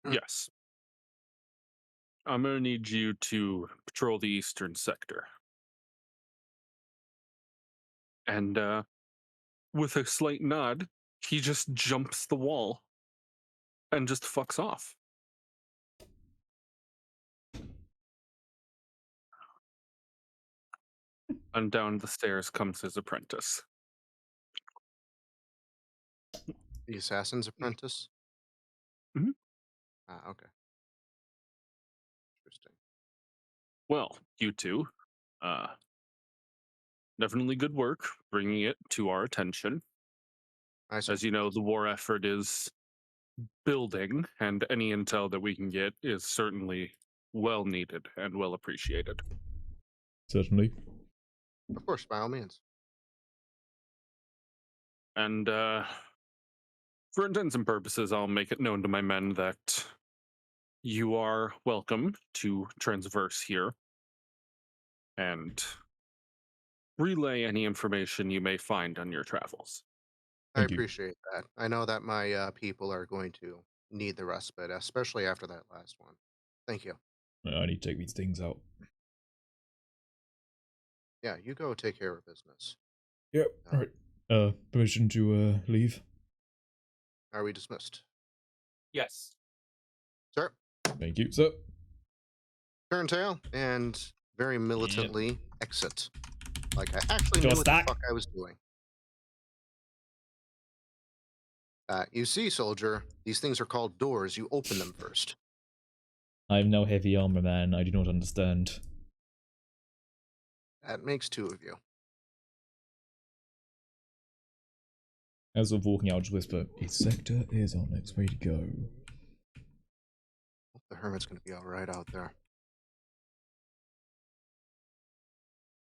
Hmm. Yes. I'm going to need you to patrol the eastern sector. And with a slight nod, he just jumps the wall and just fucks off. And down the stairs comes his apprentice. The Assassin's Apprentice? Mhm. Ah, okay. Interesting. Well, you two, uh, definitely good work bringing it to our attention. I see. As you know, the war effort is building, and any intel that we can get is certainly well needed and well appreciated. Certainly. Of course, by all means. And for intents and purposes, I'll make it known to my men that you are welcome to transverse here and relay any information you may find on your travels. I Thank you. appreciate that. I know that my people are going to need the respite, especially after that last one. Thank you. I need to take these things out. Yeah, you go take care of business. Yep. All right. Permission to leave. Are we dismissed? Yes. Sir, Thank you, sir. turn tail and very militantly exit. Like I actually knew Just what the that. fuck I was doing. You see, soldier, these things are called doors. You open them first. I have no heavy armor, man. I do not understand. That makes two of you. As of walking out, just whisper, "East sector is our next way to go." Hope the hermit's gonna be alright out there.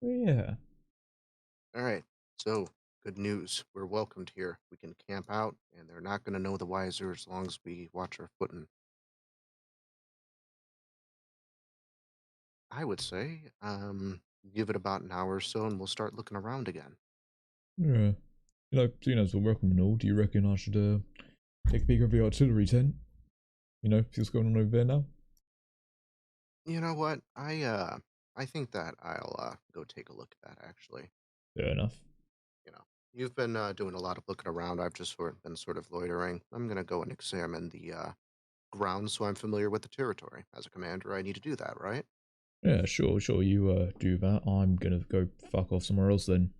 Yeah. Alright, so good news. We're welcomed here. We can camp out, and they're not gonna know the wiser as long as we watch our footing. I would say, give it about an hour or so, and we'll start looking around again. Yeah. You know, seeing as we're welcome and all, do you reckon I should take a peek of the artillery tent? You know, see what's going on over there now? You know what? I think that I'll go take a look at that. Actually, Fair enough. you know, you've been doing a lot of looking around. I've just been sort of loitering. I'm gonna go and examine the grounds so I'm familiar with the territory. As a commander, I need to do that, right? Yeah, sure. You do that. I'm gonna go fuck off somewhere else then.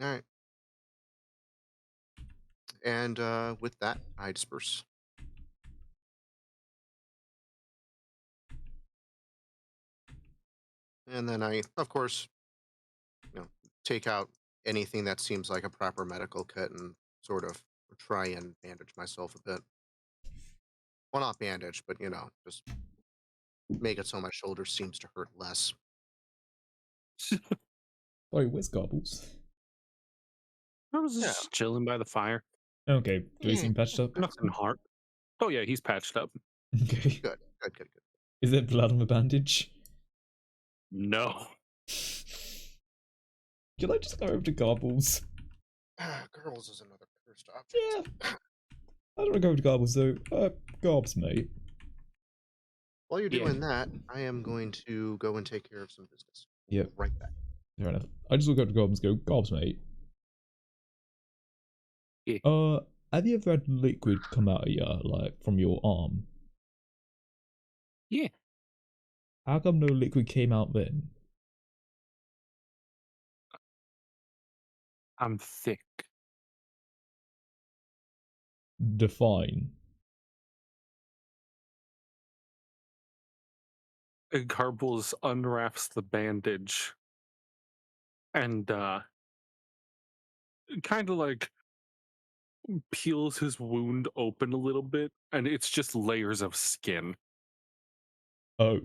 All right. And with that, I disperse. And then I, of course, take out anything that seems like a proper medical kit and sort of try and bandage myself a bit. Well, not bandage, but just make it so my shoulder seems to hurt less. Oh, where's Gobbles? I was Yeah. just chilling by the fire. Okay, do they Yeah. seem patched up? Nothing hard. Oh yeah, he's patched up. Okay. Good. Is there blood on the bandage? No. Can I just go over to Gobbles? Girls is another cursed object. Yeah. I don't want to go over to Gobbles though. Gobs, mate. While you're Yeah. doing that, I am going to go and take care of some business. Yep. Right back. Fair enough. I just look up to Gobbles and go, Gobs, mate. Yeah. Have you ever had liquid come out of you, like, from your arm? Yeah. How come no liquid came out then? I'm thick. Define. Garbles unwraps the bandage and kind of like peels his wound open a little bit, and it's just layers of skin. Oh.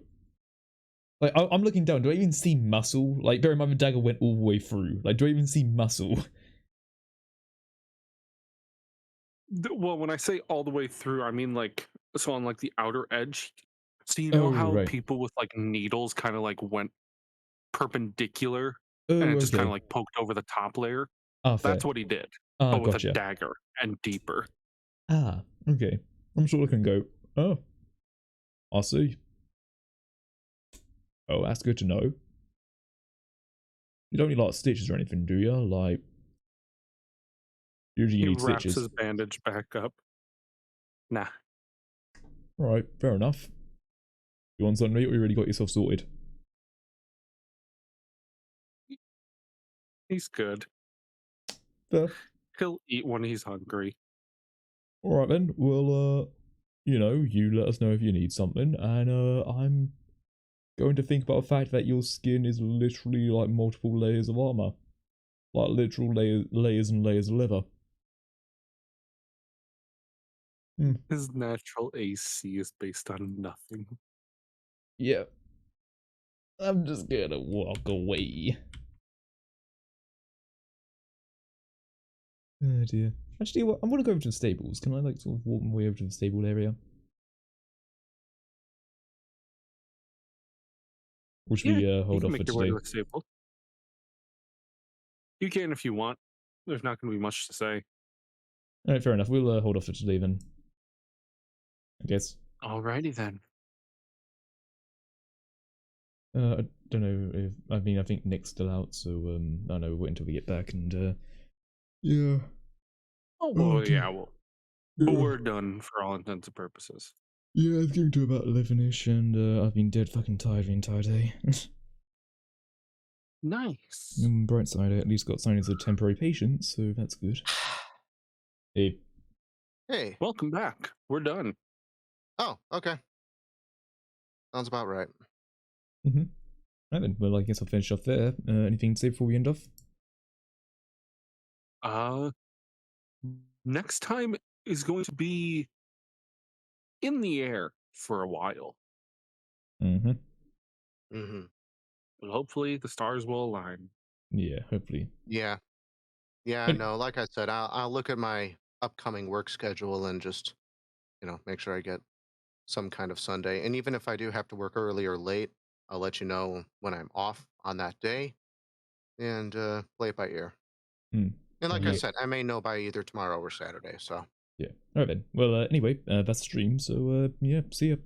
Like, I'm looking down. Do I even see muscle? Like, bear in mind the dagger went all the way through. Like, do I even see muscle? Well, when I say all the way through, I mean like so on like the outer edge. So you know how right. people with like needles kind of like went perpendicular Oh, and it just kind okay. of like poked over the top layer. Ah, fair. That's what he did, Ah, but with a gotcha. dagger and deeper. Ah, okay. I'm sure I can go. Oh, I see. Oh, that's good to know. You don't need like stitches or anything, do you? Like, usually you He need wraps stitches. his bandage back up. Nah, Alright, fair enough. You want something to eat or you already got yourself sorted? he's good. Fair. He'll eat when he's hungry. Alright then, well, you know, you let us know if you need something, and I'm going to think about the fact that your skin is literally like multiple layers of armor. Like literal layers and layers of leather. His natural AC is based on nothing. Yeah. I'm just gonna walk away. Oh dear. Actually, what? I'm gonna go over to the stables. Can I like sort of walk my way over to the stable area? Or should Yeah, we you hold can off for make your way to today? the stable. You can if you want. There's not going to be much to say. Alright, fair enough. We'll hold off for today then. I guess. Alrighty then. I don't know if I mean I think Nick's still out, so I don't know, we'll wait until we get back and yeah. Oh, well, dear. yeah, well, but Yeah. we're done for all intents and purposes. Yeah, it's getting to about 11ish, and I've been dead fucking tired the entire day. Nice. Bright side, I at least got signings of temporary patients, so that's good. Hey. Hey. Welcome back. We're done. Oh, okay. Sounds about right. Mm-hmm. Right then, well I guess I'll finish off there. Anything to say before we end off? Next time is going to be in the air for a while. Mm-hmm. Mm-hmm. But hopefully the stars will align. Yeah, hopefully. Yeah. Yeah, But, no, like I said, I'll look at my upcoming work schedule and just, make sure I get some kind of Sunday. And even if I do have to work early or late, I'll let you know when I'm off on that day and play it by ear. hmm. And like I Yeah. said, I may know by either tomorrow or Saturday, so. Yeah. Alright then. Well, anyway, that's the stream, so, yeah, see ya.